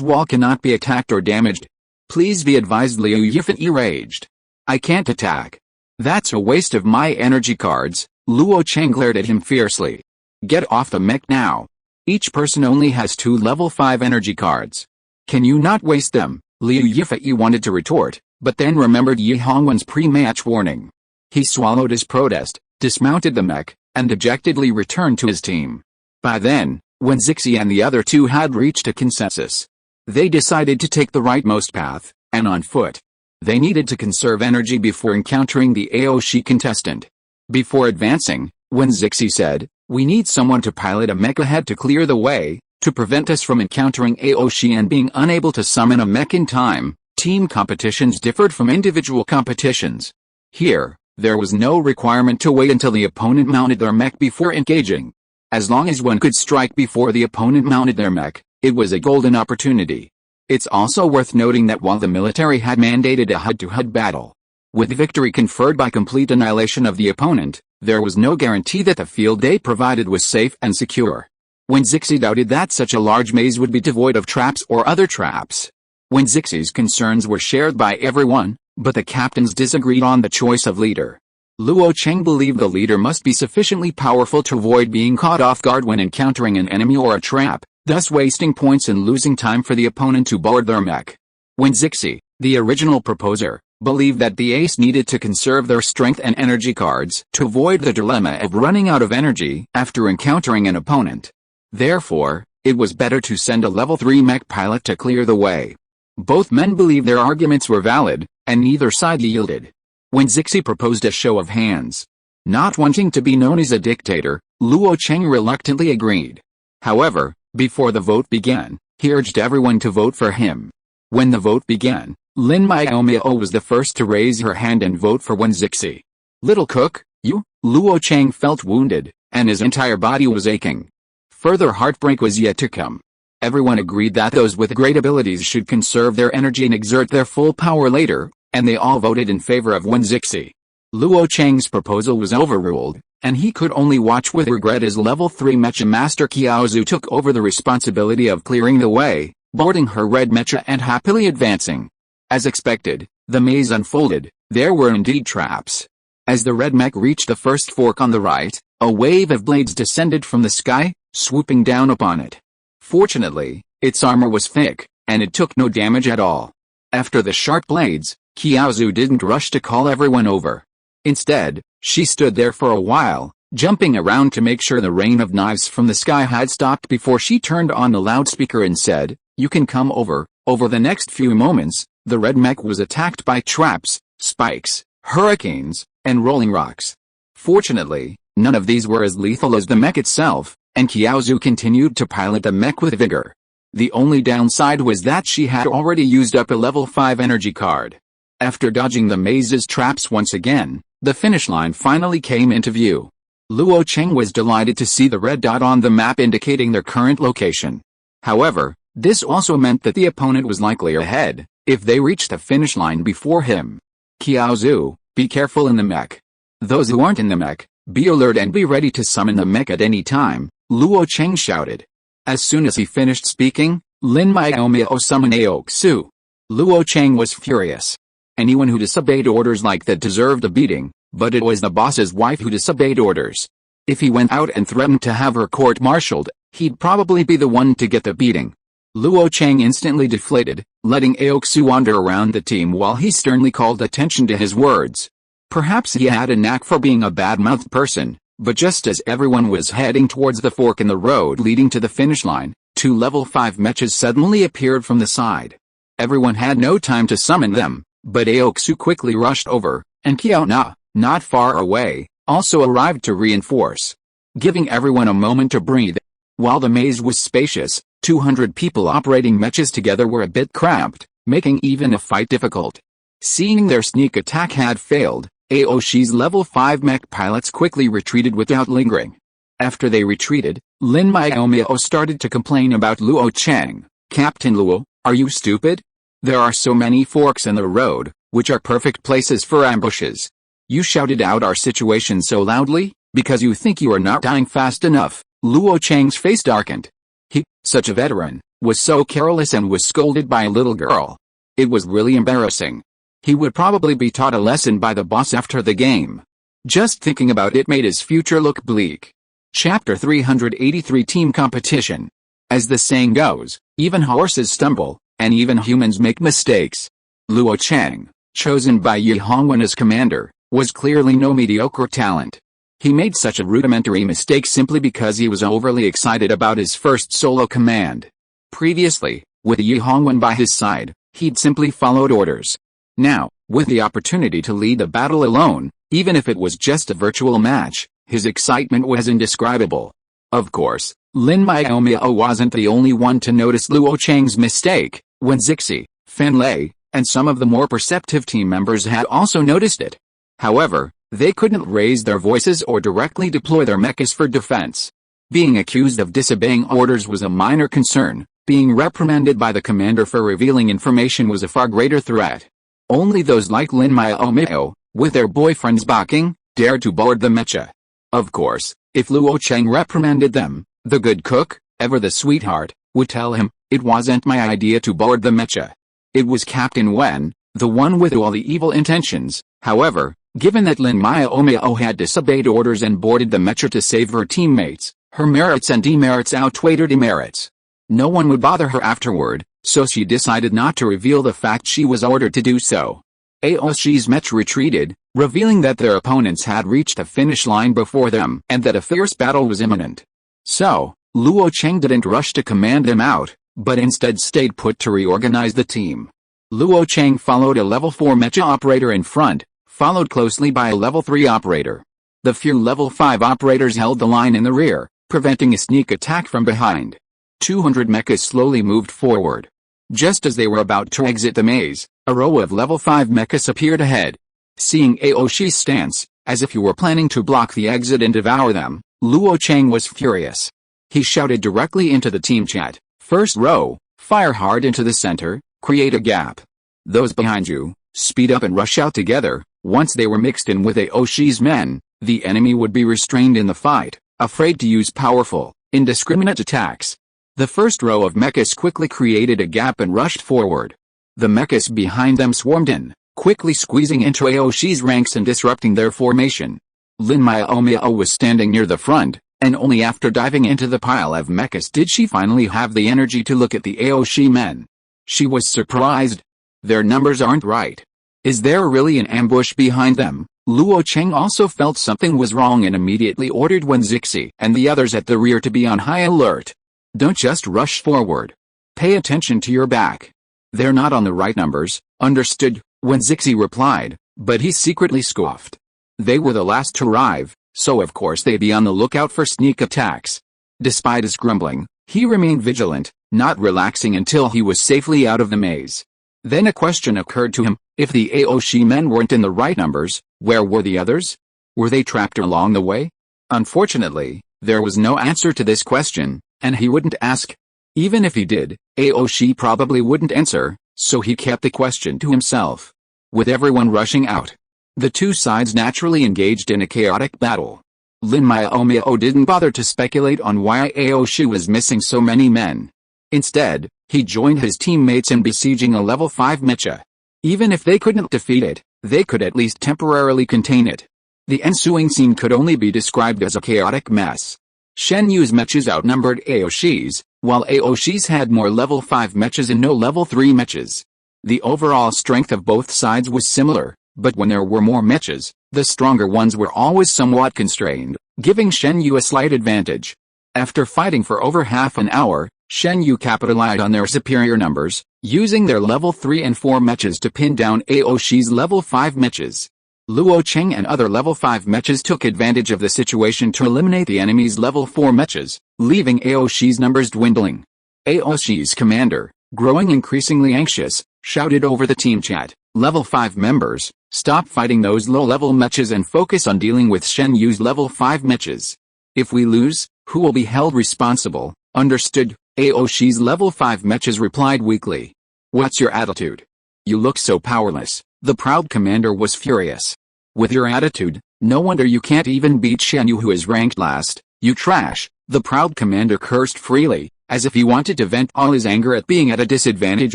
wall cannot be attacked or damaged. Please be advised. Liu Yifei raged. I can't attack. That's a waste of my energy cards. Luo Chang glared at him fiercely. Get off the mech now. Each person only has 2 level 5 energy cards. Can you not waste them? Liu Yifei wanted to retort, but then remembered Ye Hongwen's pre-match warning. He swallowed his protest, dismounted the mech, and dejectedly returned to his team. By then, when Zixi and the other two had reached a consensus, they decided to take the rightmost path, and on foot. They needed to conserve energy before encountering the Aoshi contestant. Before advancing, when Zixi said, we need someone to pilot a mech ahead to clear the way, to prevent us from encountering Aoshi and being unable to summon a mech in time, team competitions differed from individual competitions. Here, there was no requirement to wait until the opponent mounted their mech before engaging. As long as one could strike before the opponent mounted their mech, it was a golden opportunity. It's also worth noting that while the military had mandated a HUD-to-HUD battle, with victory conferred by complete annihilation of the opponent, there was no guarantee that the field they provided was safe and secure. When Zixi doubted that such a large maze would be devoid of traps or other traps. When Zixi's concerns were shared by everyone, but the captains disagreed on the choice of leader. Luo Cheng believed the leader must be sufficiently powerful to avoid being caught off guard when encountering an enemy or a trap, thus wasting points and losing time for the opponent to board their mech. When Zixi, the original proposer, believed that the ace needed to conserve their strength and energy cards to avoid the dilemma of running out of energy after encountering an opponent. Therefore, it was better to send a level 3 mech pilot to clear the way. Both men believed their arguments were valid, and neither side yielded. when Zixi proposed a show of hands. Not wanting to be known as a dictator, Luo Cheng reluctantly agreed. However, before the vote began, he urged everyone to vote for him. When the vote began, Lin Miaomiao was the first to raise her hand and vote for Wen Zixi. "Little cook, you?" Luo Cheng felt wounded, and his entire body was aching. Further heartbreak was yet to come. Everyone agreed that those with great abilities should conserve their energy and exert their full power later, and they all voted in favor of Wen Zixi. Luo Cheng's proposal was overruled, and he could only watch with regret as Level 3 Mecha Master Qiaozu took over the responsibility of clearing the way, boarding her red mecha and happily advancing. As expected, the maze unfolded. There were indeed traps. As the red mech reached the first fork on the right, a wave of blades descended from the sky, swooping down upon it. Fortunately, its armor was thick, and it took no damage at all. After the sharp blades, Qiaozu didn't rush to call everyone over. Instead, she stood there for a while, jumping around to make sure the rain of knives from the sky had stopped before she turned on the loudspeaker and said, "You can come over." Over the next few moments, the red mech was attacked by traps, spikes, hurricanes, and rolling rocks. Fortunately, none of these were as lethal as the mech itself, and Qiaozu continued to pilot the mech with vigor. The only downside was that she had already used up a level 5 energy card. After dodging the maze's traps once again, the finish line finally came into view. Luo Cheng was delighted to see the red dot on the map indicating their current location. However, this also meant that the opponent was likely ahead, if they reached the finish line before him. "Qiaozu, be careful in the mech. Those who aren't in the mech, be alert and be ready to summon the mech at any time," Luo Cheng shouted. As soon as he finished speaking, Lin Miaomiao summoned Aoksu. Luo Cheng was furious. Anyone who disobeyed orders like that deserved a beating, but it was the boss's wife who disobeyed orders. If he went out and threatened to have her court-martialed, he'd probably be the one to get the beating. Luo Cheng instantly deflated, letting Aoksu wander around the team while he sternly called attention to his words. Perhaps he had a knack for being a bad-mouthed person, but just as everyone was heading towards the fork in the road leading to the finish line, 2 level 5 mechas suddenly appeared from the side. Everyone had no time to summon them, but Aoksu quickly rushed over, and Qiao Na, not far away, also arrived to reinforce, giving everyone a moment to breathe. While the maze was spacious, 200 people operating mechas together were a bit cramped, making even a fight difficult. Seeing their sneak attack had failed, Aoshi's level 5 mech pilots quickly retreated without lingering. After they retreated, Lin Miaomiao started to complain about Luo Cheng. "Captain Luo, are you stupid? There are so many forks in the road, which are perfect places for ambushes. You shouted out our situation so loudly, because you think you are not dying fast enough." Luo Cheng's face darkened. He, such a veteran, was so careless and was scolded by a little girl. It was really embarrassing. He would probably be taught a lesson by the boss after the game. Just thinking about it made his future look bleak. Chapter 383 Team Competition. As the saying goes, even horses stumble, and even humans make mistakes. Luo Cheng, chosen by Yi Hongwen as commander, was clearly no mediocre talent. He made such a rudimentary mistake simply because he was overly excited about his first solo command. Previously, with Yi Hongwen by his side, he'd simply followed orders. Now, with the opportunity to lead the battle alone, even if it was just a virtual match, his excitement was indescribable. Of course, Lin Miaomiao wasn't the only one to notice Luo Cheng's mistake. Wen Zixi, Fan Lei, and some of the more perceptive team members had also noticed it. However, they couldn't raise their voices or directly deploy their mechas for defense. Being accused of disobeying orders was a minor concern. Being reprimanded by the commander for revealing information was a far greater threat. Only those like Lin Miaomiao, with their boyfriends backing, dared to board the mecha. Of course, if Luo Cheng reprimanded them, the good cook, ever the sweetheart, would tell him, "It wasn't my idea to board the mecha. It was Captain Wen, the one with all the evil intentions." However, given that Lin Miaomiao had disobeyed orders and boarded the mecha to save her teammates, her merits and demerits outweighed her demerits. No one would bother her afterward, so she decided not to reveal the fact she was ordered to do so. Aoshi's mech retreated, revealing that their opponents had reached the finish line before them and that a fierce battle was imminent. So, Luo Cheng didn't rush to command them out, but instead stayed put to reorganize the team. Luo Cheng followed a level 4 mecha operator in front, followed closely by a level 3 operator. The few level 5 operators held the line in the rear, preventing a sneak attack from behind. 200 mechas slowly moved forward. Just as they were about to exit the maze, a row of level 5 mechas appeared ahead. Seeing Aoshi's stance, as if he were planning to block the exit and devour them, Luo Cheng was furious. He shouted directly into the team chat, "First row, fire hard into the center, create a gap. Those behind you, speed up and rush out together." Once they were mixed in with Aoshi's men, the enemy would be restrained in the fight, afraid to use powerful, indiscriminate attacks. The first row of mechas quickly created a gap and rushed forward. The mechas behind them swarmed in, quickly squeezing into Aoshi's ranks and disrupting their formation. Lin Miaomiao was standing near the front, and only after diving into the pile of mechas did she finally have the energy to look at the Aoshi men. She was surprised. Their numbers aren't right. Is there really an ambush behind them? Luo Cheng also felt something was wrong and immediately ordered Wen Zixi and the others at the rear to be on high alert. Don't just rush forward. Pay attention to your back. They're not on the right numbers. Understood, Wen Zixi replied, but he secretly scoffed. They were the last to arrive, so of course they'd be on the lookout for sneak attacks. Despite his grumbling, he remained vigilant, not relaxing until he was safely out of the maze. Then a question occurred to him: if the Aoshi men weren't in the right numbers, where were the others? Were they trapped along the way? Unfortunately, there was no answer to this question, and he wouldn't ask. Even if he did, Aoshi probably wouldn't answer, so he kept the question to himself. With everyone rushing out, the two sides naturally engaged in a chaotic battle. Lin Miaomiao didn't bother to speculate on why Aoshi was missing so many men. Instead, he joined his teammates in besieging a level 5 mecha. Even if they couldn't defeat it, they could at least temporarily contain it. The ensuing scene could only be described as a chaotic mess. Shen Yu's mechas outnumbered Aoshi's, while Aoshi's had more level 5 mechas and no level 3 mechas. The overall strength of both sides was similar, but when there were more mechas, the stronger ones were always somewhat constrained, giving Shen Yu a slight advantage. After fighting for over half an hour, Shen Yu capitalized on their superior numbers, using their level 3 and 4 mechas to pin down Aoshi's level 5 mechas. Luo Cheng and other level 5 mechas took advantage of the situation to eliminate the enemy's level 4 mechas, leaving Aoshi's numbers dwindling. Aoshi's commander, growing increasingly anxious, shouted over the team chat, "Level 5 members, stop fighting those low-level mechas and focus on dealing with Shen Yu's level 5 mechas. If we lose, who will be held responsible?" Understood, Aoshi's level 5 mechas replied weakly. "What's your attitude? You look so powerless." The proud commander was furious. "With your attitude, no wonder you can't even beat Shen Yu, who is ranked last, you trash." The proud commander cursed freely, as if he wanted to vent all his anger at being at a disadvantage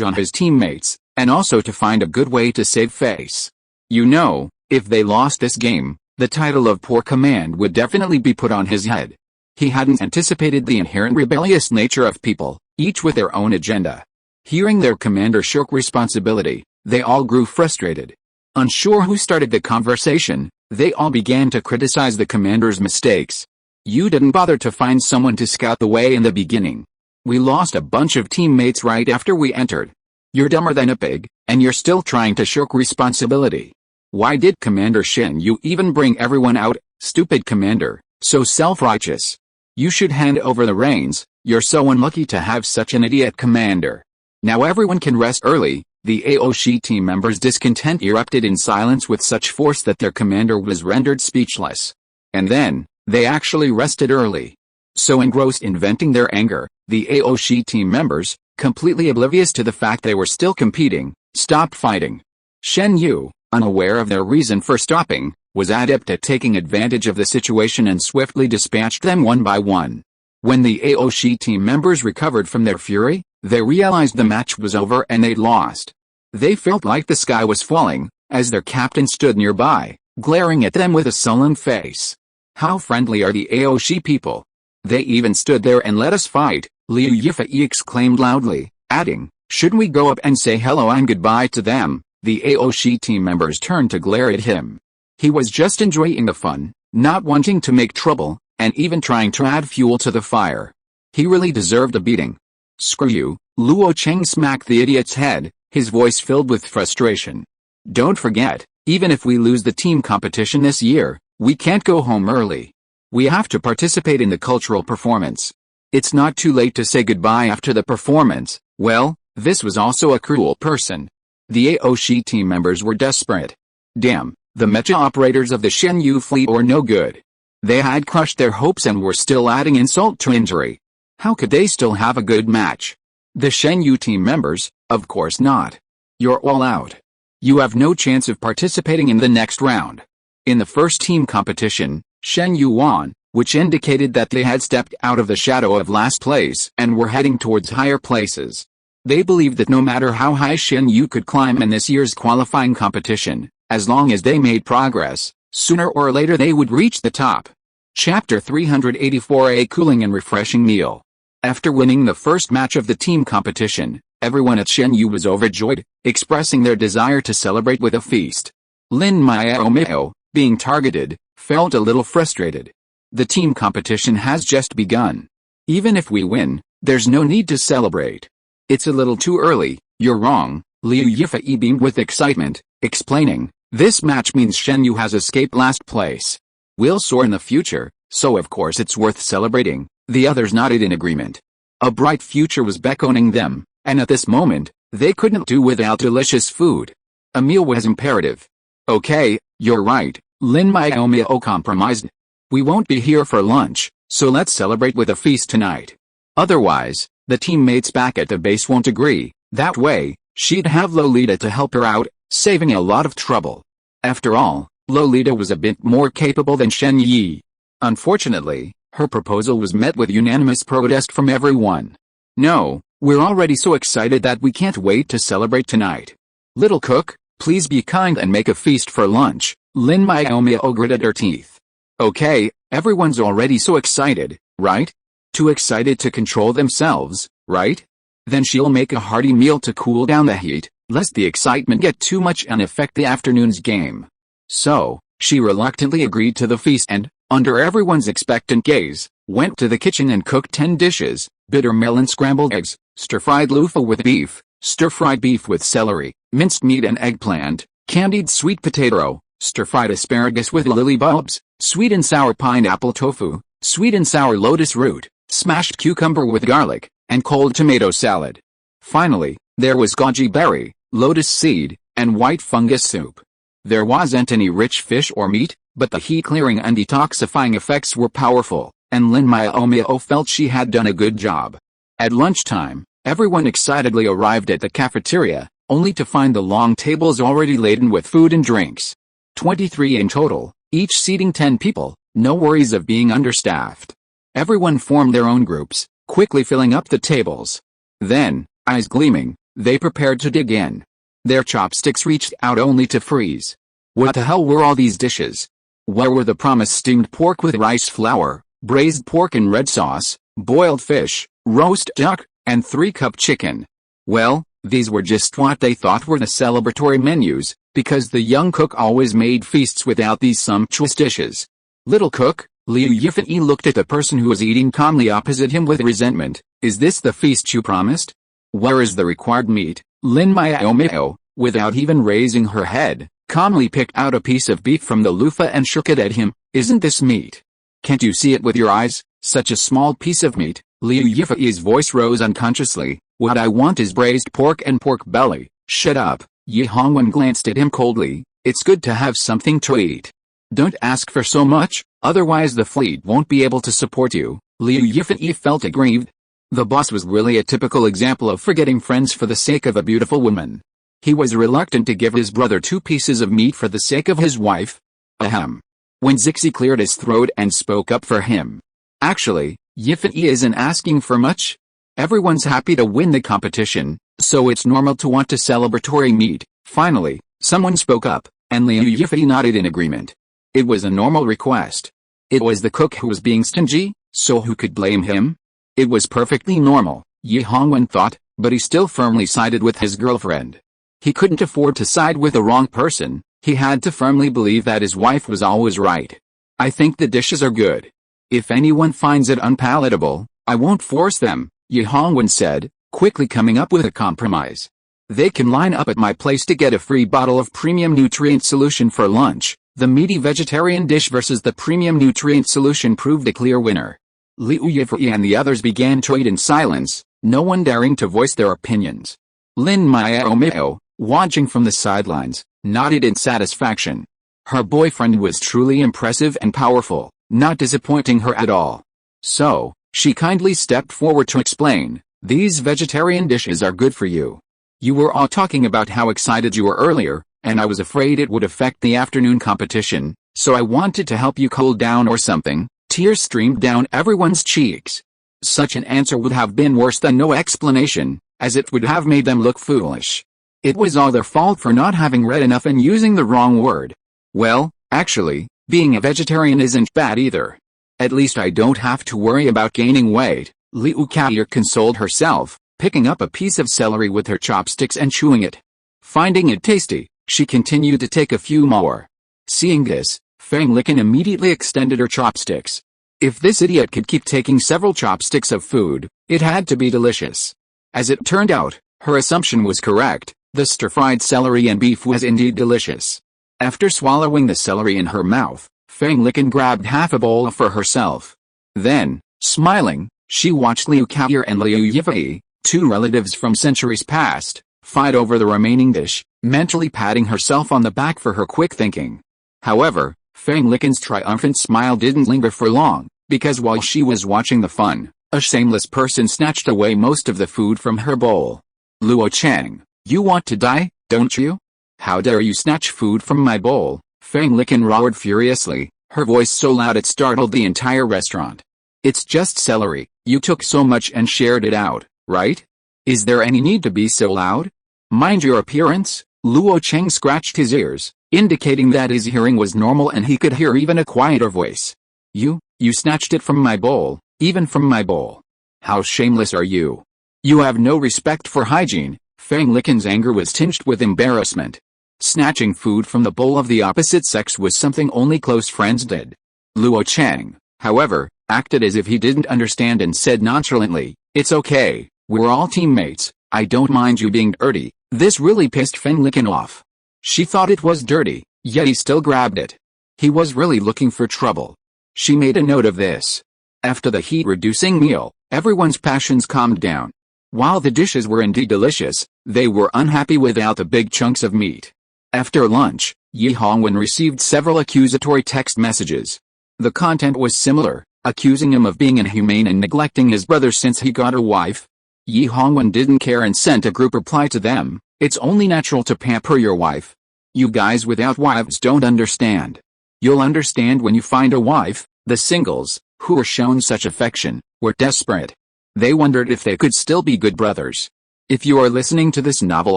on his teammates, and also to find a good way to save face. You know, if they lost this game, the title of poor command would definitely be put on his head. He hadn't anticipated the inherent rebellious nature of people, each with their own agenda. Hearing their commander shirk responsibility, they all grew frustrated. Unsure who started the conversation, they all began to criticize the commander's mistakes. "You didn't bother to find someone to scout the way in the beginning. We lost a bunch of teammates right after we entered. You're dumber than a pig, and you're still trying to shirk responsibility. Why did Commander Shen Yu even bring everyone out? Stupid commander, so self-righteous. You should hand over the reins. You're so unlucky to have such an idiot commander." Now everyone can rest early. The Aoshi team members' discontent erupted in silence with such force that their commander was rendered speechless. And then, they actually rested early. So engrossed in venting their anger, the Aoshi team members, completely oblivious to the fact they were still competing, stopped fighting. Shen Yu, unaware of their reason for stopping, was adept at taking advantage of the situation and swiftly dispatched them one by one. When the Aoshi team members recovered from their fury, they realized the match was over and they'd lost. They felt like the sky was falling, as their captain stood nearby, glaring at them with a sullen face. "How friendly are the Aoshi people? They even stood there and let us fight," Liu Yifei exclaimed loudly, adding, "Shouldn't we go up and say hello and goodbye to them?" The Aoshi team members turned to glare at him. He was just enjoying the fun, not wanting to make trouble, and even trying to add fuel to the fire. He really deserved a beating. "Screw you," Luo Cheng smacked the idiot's head, his voice filled with frustration. "Don't forget, Even if we lose the team competition this year, we can't go home early. We have to participate in the cultural performance. It's not too late to say goodbye after the performance. Well, this was also a cruel person. The Aoshi team members were desperate. Damn, the mecha operators of the Shenyu fleet were no good. They had crushed their hopes and were still adding insult to injury. How could they still have a good match? The Shenyu team members, of course not. You're all out. You have no chance of participating in the next round. In the first team competition, Shenyu won, which indicated that they had stepped out of the shadow of last place and were heading towards higher places. They believed that no matter how high Shenyu could climb in this year's qualifying competition, as long as they made progress, sooner or later they would reach the top. Chapter 384: A cooling and refreshing meal. After winning the first match of the team competition, everyone at Shenyu was overjoyed, expressing their desire to celebrate with a feast. Lin Miaomiao, being targeted, felt a little frustrated. The team competition has just begun. Even if we win, there's no need to celebrate. It's a little too early. You're wrong, Liu Yifei beamed with excitement, explaining, this match means Shenyu has escaped last place. We'll soar in the future, so of course it's worth celebrating. The others nodded in agreement. A bright future was beckoning them, and at this moment, they couldn't do without delicious food. A meal was imperative. Okay, you're right, Lin Miaomiao compromised. We won't be here for lunch, so let's celebrate with a feast tonight. Otherwise, the teammates back at the base won't agree. That way, she'd have Lolita to help her out, saving a lot of trouble. After all, Lolita was a bit more capable than Shen Yi. Unfortunately, her proposal was met with unanimous protest from everyone. No, we're already so excited that we can't wait to celebrate tonight. Little cook, please be kind and make a feast for lunch, Lin Miaomiao gritted her teeth. Okay, everyone's already so excited, right? Too excited to control themselves, right? Then she'll make a hearty meal to cool down the heat, lest the excitement get too much and affect the afternoon's game. So, she reluctantly agreed to the feast and, under everyone's expectant gaze, went to the kitchen and cooked 10 dishes: bitter melon scrambled eggs, stir-fried loofah with beef, stir-fried beef with celery, minced meat and eggplant, candied sweet potato, stir-fried asparagus with lily bulbs, sweet and sour pineapple tofu, sweet and sour lotus root, smashed cucumber with garlic, and cold tomato salad. Finally, there was goji berry, lotus seed, and white fungus soup. There wasn't any rich fish or meat, but the heat-clearing and detoxifying effects were powerful, and Lin Miaomiao felt she had done a good job. At lunchtime, everyone excitedly arrived at the cafeteria, only to find the long tables already laden with food and drinks. 23 in total, each seating 10 people, no worries of being understaffed. Everyone formed their own groups, quickly filling up the tables. Then, eyes gleaming, they prepared to dig in. Their chopsticks reached out only to freeze. What the hell were all these dishes? Where were the promised steamed pork with rice flour, braised pork in red sauce, boiled fish, roast duck, and 3-cup chicken? Well, these were just what they thought were the celebratory menus, because the young cook always made feasts without these sumptuous dishes. Little cook, Liu Yifei looked at the person who was eating calmly opposite him with resentment. Is this the feast you promised? Where is the required meat? Lin Miaomiao, without even raising her head, calmly picked out a piece of beef from the loofah and shook it at him. Isn't this meat? Can't you see it with your eyes? Such a small piece of meat. Liu Yifei's voice rose unconsciously. What I want is braised pork and pork belly. Shut up. Yi Hongwen glanced at him coldly. It's good to have something to eat. Don't ask for so much, otherwise the fleet won't be able to support you. Liu Yifei felt aggrieved. The boss was really a typical example of forgetting friends for the sake of a beautiful woman. He was reluctant to give his brother 2 pieces of meat for the sake of his wife. Ahem. When Zixi cleared his throat and spoke up for him. Actually, Yifei isn't asking for much. Everyone's happy to win the competition, so it's normal to want a celebratory meat. Finally, someone spoke up, and Liu Yifei nodded in agreement. It was a normal request. It was the cook who was being stingy, so who could blame him? It was perfectly normal, Yi Hongwen thought, but he still firmly sided with his girlfriend. He couldn't afford to side with the wrong person. He had to firmly believe that his wife was always right. I think the dishes are good. If anyone finds it unpalatable, I won't force them, Yi Hongwen said, quickly coming up with a compromise. They can line up at my place to get a free bottle of premium nutrient solution for lunch. The meaty vegetarian dish versus the premium nutrient solution proved a clear winner. Liu Yifei and the others began to eat in silence, no one daring to voice their opinions. Lin Miaomiao, watching from the sidelines, nodded in satisfaction. Her boyfriend was truly impressive and powerful, not disappointing her at all. So, she kindly stepped forward to explain, "These vegetarian dishes are good for you. You were all talking about how excited you were earlier, and I was afraid it would affect the afternoon competition, so I wanted to help you cool down or something." Tears streamed down everyone's cheeks. Such an answer would have been worse than no explanation, as it would have made them look foolish. It was all their fault for not having read enough and using the wrong word. Well, actually, being a vegetarian isn't bad either. At least I don't have to worry about gaining weight, Liu Kaoyu consoled herself, picking up a piece of celery with her chopsticks and chewing it. Finding it tasty, she continued to take a few more. Seeing this, Fang Licken immediately extended her chopsticks. If this idiot could keep taking several chopsticks of food, it had to be delicious. As it turned out, her assumption was correct, the stir-fried celery and beef was indeed delicious. After swallowing the celery in her mouth, Fang Licken grabbed half a bowl for herself. Then, smiling, she watched Liu Kaoyu and Liu Yifei, two relatives from centuries past, fight over the remaining dish, mentally patting herself on the back for her quick thinking. However, Fang Licken's triumphant smile didn't linger for long, because while she was watching the fun, a shameless person snatched away most of the food from her bowl. "Luo Chang, you want to die, don't you? How dare you snatch food from my bowl?" Fang Licken roared furiously, her voice so loud it startled the entire restaurant. "It's just celery, you took so much and shared it out, right? Is there any need to be so loud? Mind your appearance." Luo Chang scratched his ears, indicating that his hearing was normal and he could hear even a quieter voice. You snatched it from my bowl, even from my bowl. How shameless are you? You have no respect for hygiene." Fang Licken's anger was tinged with embarrassment. Snatching food from the bowl of the opposite sex was something only close friends did. Luo Chang, however, acted as if he didn't understand and said nonchalantly, "It's okay, we're all teammates, I don't mind you being dirty." This really pissed Fang Licken off. She thought it was dirty, yet he still grabbed it. He was really looking for trouble. She made a note of this. After the heat-reducing meal, everyone's passions calmed down. While the dishes were indeed delicious, they were unhappy without the big chunks of meat. After lunch, Yi Hongwen received several accusatory text messages. The content was similar, accusing him of being inhumane and neglecting his brother since he got a wife. Yi Hongwen didn't care and sent a group reply to them, "It's only natural to pamper your wife. You guys without wives don't understand. You'll understand when you find a wife." The singles, who were shown such affection, were desperate. They wondered if they could still be good brothers. If you are listening to this novel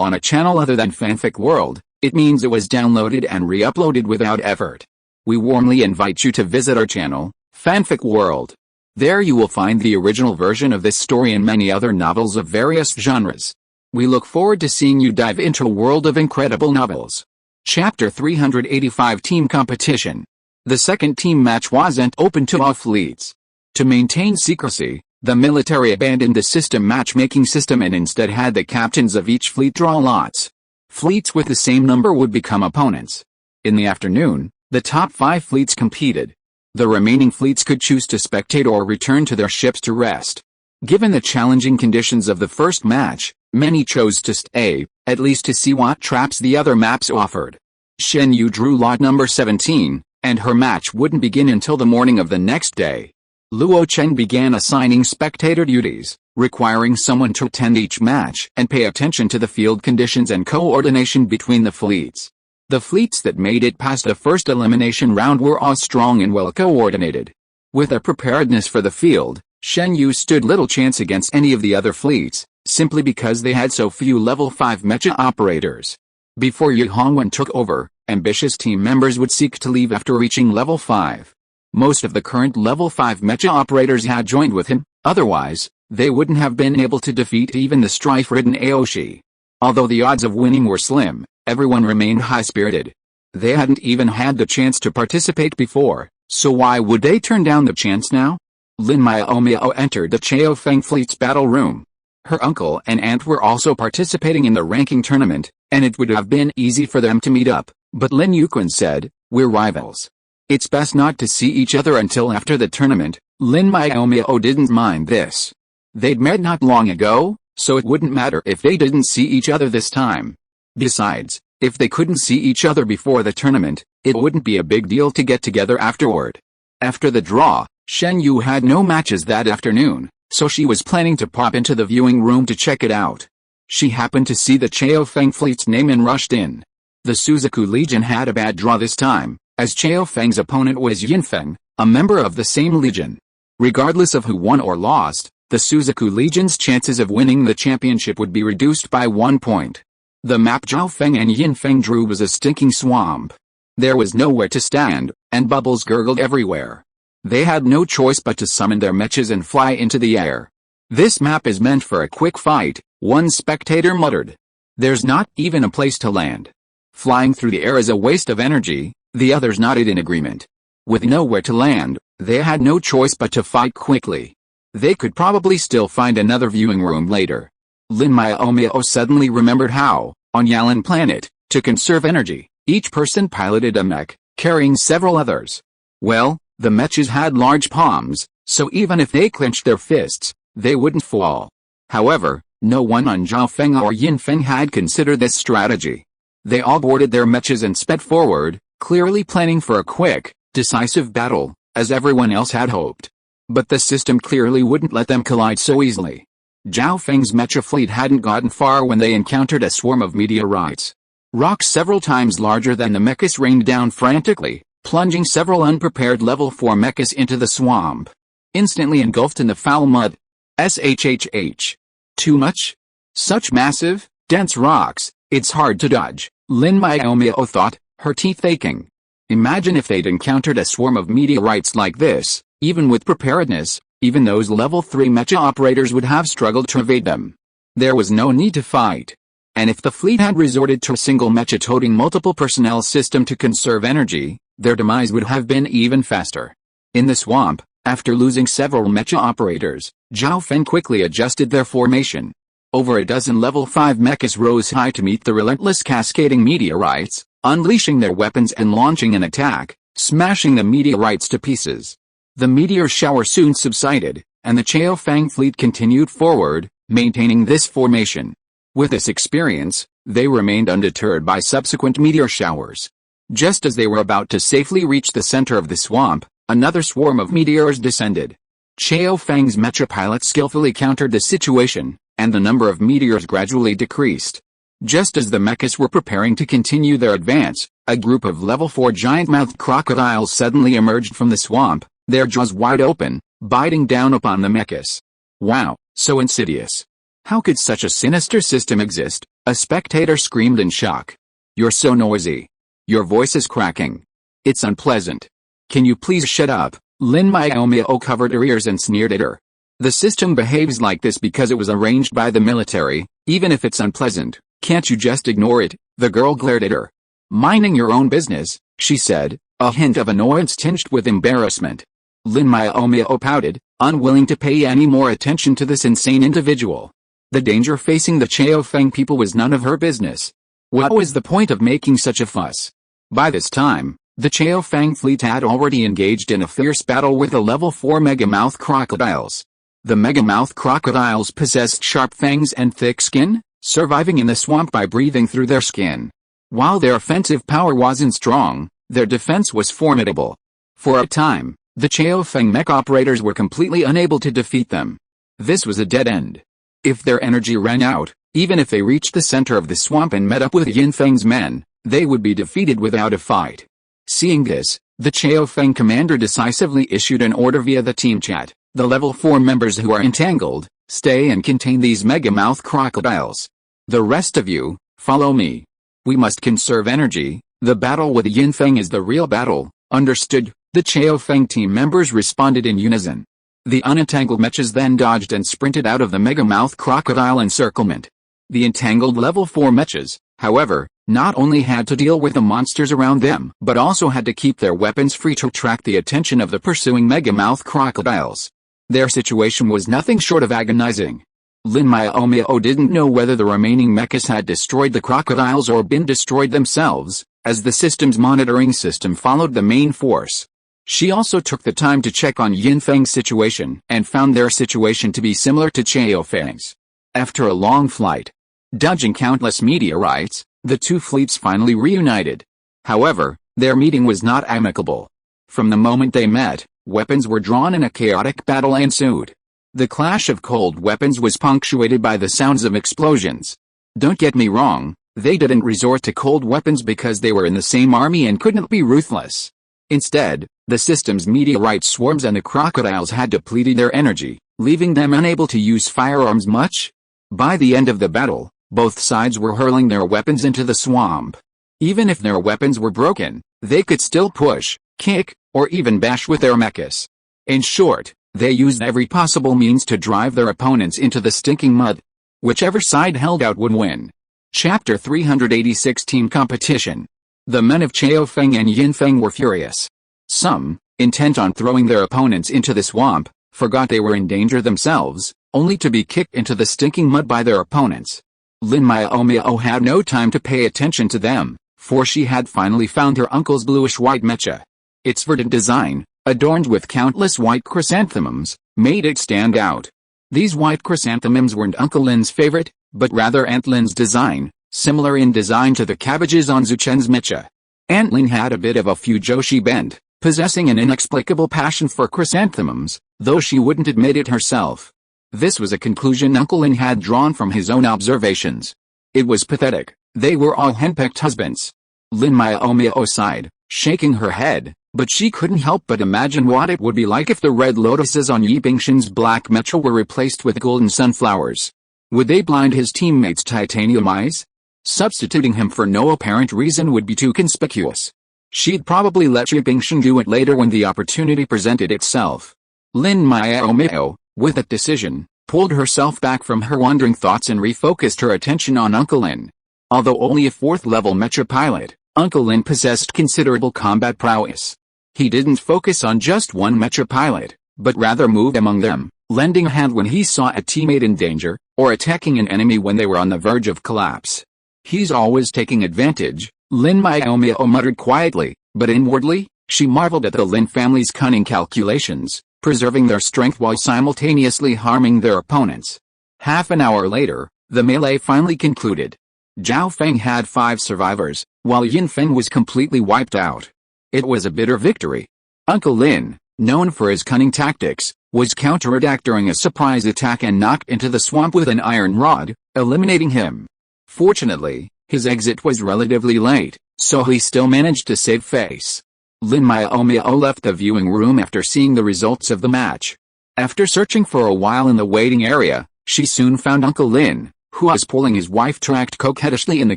on a channel other than Fanfic World, it means it was downloaded and re-uploaded without effort. We warmly invite you to visit our channel, Fanfic World. There you will find the original version of this story and many other novels of various genres. We look forward to seeing you dive into a world of incredible novels. Chapter 385 Team Competition. The second team match wasn't open to all fleets. To maintain secrecy, the military abandoned the system matchmaking system and instead had the captains of each fleet draw lots. Fleets with the same number would become opponents. In the afternoon, the top 5 fleets competed. The remaining fleets could choose to spectate or return to their ships to rest. Given the challenging conditions of the first match, many chose to stay, at least to see what traps the other maps offered. Shen Yu drew lot number 17, and her match wouldn't begin until the morning of the next day. Luo Cheng began assigning spectator duties, requiring someone to attend each match and pay attention to the field conditions and coordination between the fleets. The fleets that made it past the first elimination round were all strong and well coordinated. With a preparedness for the field, Shen Yu stood little chance against any of the other fleets, simply because they had so few level 5 mecha operators. Before Yi Hongwen took over, ambitious team members would seek to leave after reaching level 5. Most of the current level 5 mecha operators had joined with him, otherwise, they wouldn't have been able to defeat even the strife-ridden Aoshi. Although the odds of winning were slim, everyone remained high-spirited. They hadn't even had the chance to participate before, so why would they turn down the chance now? Lin Miaomiao entered the Chao Feng Fleet's battle room. Her uncle and aunt were also participating in the ranking tournament, and it would have been easy for them to meet up, but Lin Yuquan said, "We're rivals. It's best not to see each other until after the tournament." Lin Miaomiao didn't mind this. They'd met not long ago, so it wouldn't matter if they didn't see each other this time. Besides, if they couldn't see each other before the tournament, it wouldn't be a big deal to get together afterward. After the draw, Shen Yu had no matches that afternoon, so she was planning to pop into the viewing room to check it out. She happened to see the Chao Feng fleet's name and rushed in. The Suzaku Legion had a bad draw this time, as Chao Feng's opponent was Yinfeng, a member of the same legion. Regardless of who won or lost, the Suzaku Legion's chances of winning the championship would be reduced by 1 point. The map Zhao Feng and Yinfeng drew was a stinking swamp. There was nowhere to stand, and bubbles gurgled everywhere. They had no choice but to summon their mechas and fly into the air. "This map is meant for a quick fight," one spectator muttered. "There's not even a place to land. Flying through the air is a waste of energy," the others nodded in agreement. With nowhere to land, they had no choice but to fight quickly. They could probably still find another viewing room later. Lin Miaomiao suddenly remembered how, on Yalan Planet, to conserve energy, each person piloted a mech, carrying several others. Well, the mechas had large palms, so even if they clenched their fists, they wouldn't fall. However, no one on Zhao Feng or Yinfeng had considered this strategy. They all boarded their mechas and sped forward, clearly planning for a quick, decisive battle, as everyone else had hoped. But the system clearly wouldn't let them collide so easily. Zhao Feng's mecha fleet hadn't gotten far when they encountered a swarm of meteorites. Rocks several times larger than the mechas rained down frantically, plunging several unprepared level 4 mechas into the swamp. Instantly engulfed in the foul mud. SHHH. Too much? Such massive, dense rocks, it's hard to dodge, Lin Miaomiao thought, her teeth aching. Imagine if they'd encountered a swarm of meteorites like this, even with preparedness, even those level 3 mecha operators would have struggled to evade them. There was no need to fight. And if the fleet had resorted to a single mecha toting multiple personnel system to conserve energy, their demise would have been even faster. In the swamp, after losing several mecha operators, Zhao Feng quickly adjusted their formation. Over a dozen level 5 mechas rose high to meet the relentless cascading meteorites, unleashing their weapons and launching an attack, smashing the meteorites to pieces. The meteor shower soon subsided, and the Chao Feng fleet continued forward, maintaining this formation. With this experience, they remained undeterred by subsequent meteor showers. Just as they were about to safely reach the center of the swamp, another swarm of meteors descended. Chao Feng's mecha pilots skillfully countered the situation, and the number of meteors gradually decreased. Just as the mechas were preparing to continue their advance, a group of level 4 giant-mouthed crocodiles suddenly emerged from the swamp, their jaws wide open, biting down upon the mechas. Wow, so insidious. How could such a sinister system exist? A spectator screamed in shock. You're so noisy. Your voice is cracking. It's unpleasant. Can you please shut up? Lin Miaomiao covered her ears and sneered at her. The system behaves like this because it was arranged by the military, even if it's unpleasant. Can't you just ignore it? The girl glared at her. Minding your own business, she said, a hint of annoyance tinged with embarrassment. Lin Miaomiao pouted, unwilling to pay any more attention to this insane individual. The danger facing the Chao Feng people was none of her business. What was the point of making such a fuss? By this time, the Chao Feng fleet had already engaged in a fierce battle with the level 4 megamouth crocodiles. The megamouth crocodiles possessed sharp fangs and thick skin, surviving in the swamp by breathing through their skin. While their offensive power wasn't strong, their defense was formidable. For a time, the Chao Feng mech operators were completely unable to defeat them. This was a dead end. If their energy ran out, even if they reached the center of the swamp and met up with Yinfeng's men, they would be defeated without a fight. Seeing this, the Chao Feng commander decisively issued an order via the team chat. The level 4 members who are entangled, stay and contain these megamouth crocodiles. The rest of you, follow me. We must conserve energy. The battle with Yinfeng is the real battle. Understood? The Chao Feng team members responded in unison. The unentangled mechas then dodged and sprinted out of the megamouth crocodile encirclement. The entangled level 4 mechas, however, not only had to deal with the monsters around them, but also had to keep their weapons free to attract the attention of the pursuing megamouth crocodiles. Their situation was nothing short of agonizing. Lin Miaomiao didn't know whether the remaining mechas had destroyed the crocodiles or been destroyed themselves, as the system's monitoring system followed the main force. She also took the time to check on Yinfeng's situation and found their situation to be similar to Chaofeng's. After a long flight, dodging countless meteorites, the two fleets finally reunited. However, their meeting was not amicable. From the moment they met, weapons were drawn and a chaotic battle ensued. The clash of cold weapons was punctuated by the sounds of explosions. Don't get me wrong, they didn't resort to cold weapons because they were in the same army and couldn't be ruthless. Instead, the system's meteorite swarms and the crocodiles had depleted their energy, leaving them unable to use firearms much. By the end of the battle, both sides were hurling their weapons into the swamp. Even if their weapons were broken, they could still push, kick, or even bash with their mechas. In short, they used every possible means to drive their opponents into the stinking mud. Whichever side held out would win. Chapter 386 Team Competition. The men of Chaofeng and Yinfeng were furious. Some, intent on throwing their opponents into the swamp, forgot they were in danger themselves, only to be kicked into the stinking mud by their opponents. Lin Miaomiao had no time to pay attention to them, for she had finally found her uncle's bluish-white mecha. Its verdant design, adorned with countless white chrysanthemums, made it stand out. These white chrysanthemums weren't Uncle Lin's favorite, but rather Aunt Lin's design, similar in design to the cabbages on Zuchen's mecha. Aunt Lin had a bit of a fujoshi bent, possessing an inexplicable passion for chrysanthemums, though she wouldn't admit it herself. This was a conclusion Uncle Lin had drawn from his own observations. It was pathetic, they were all henpecked husbands. Lin Miaomiao sighed, shaking her head, but she couldn't help but imagine what it would be like if the red lotuses on Yi Bingshan's black mecha were replaced with golden sunflowers. Would they blind his teammates' titanium eyes? Substituting him for no apparent reason would be too conspicuous. She'd probably let Yi Bingshan do it later when the opportunity presented itself. Lin Miaomiao, with that decision, pulled herself back from her wandering thoughts and refocused her attention on Uncle Lin. Although only a 4th-level mecha pilot, Uncle Lin possessed considerable combat prowess. He didn't focus on just one mecha pilot, but rather moved among them, lending a hand when he saw a teammate in danger, or attacking an enemy when they were on the verge of collapse. He's always taking advantage, Lin Miaomiao muttered quietly, but inwardly, she marveled at the Lin family's cunning calculations, preserving their strength while simultaneously harming their opponents. Half an hour later, the melee finally concluded. Zhao Feng had 5 survivors, while Yinfeng was completely wiped out. It was a bitter victory. Uncle Lin, known for his cunning tactics, was counterattacked during a surprise attack and knocked into the swamp with an iron rod, eliminating him. Fortunately, his exit was relatively late, so he still managed to save face. Lin Miaomiao left the viewing room after seeing the results of the match. After searching for a while in the waiting area, she soon found Uncle Lin, who was pulling his wife to act coquettishly in the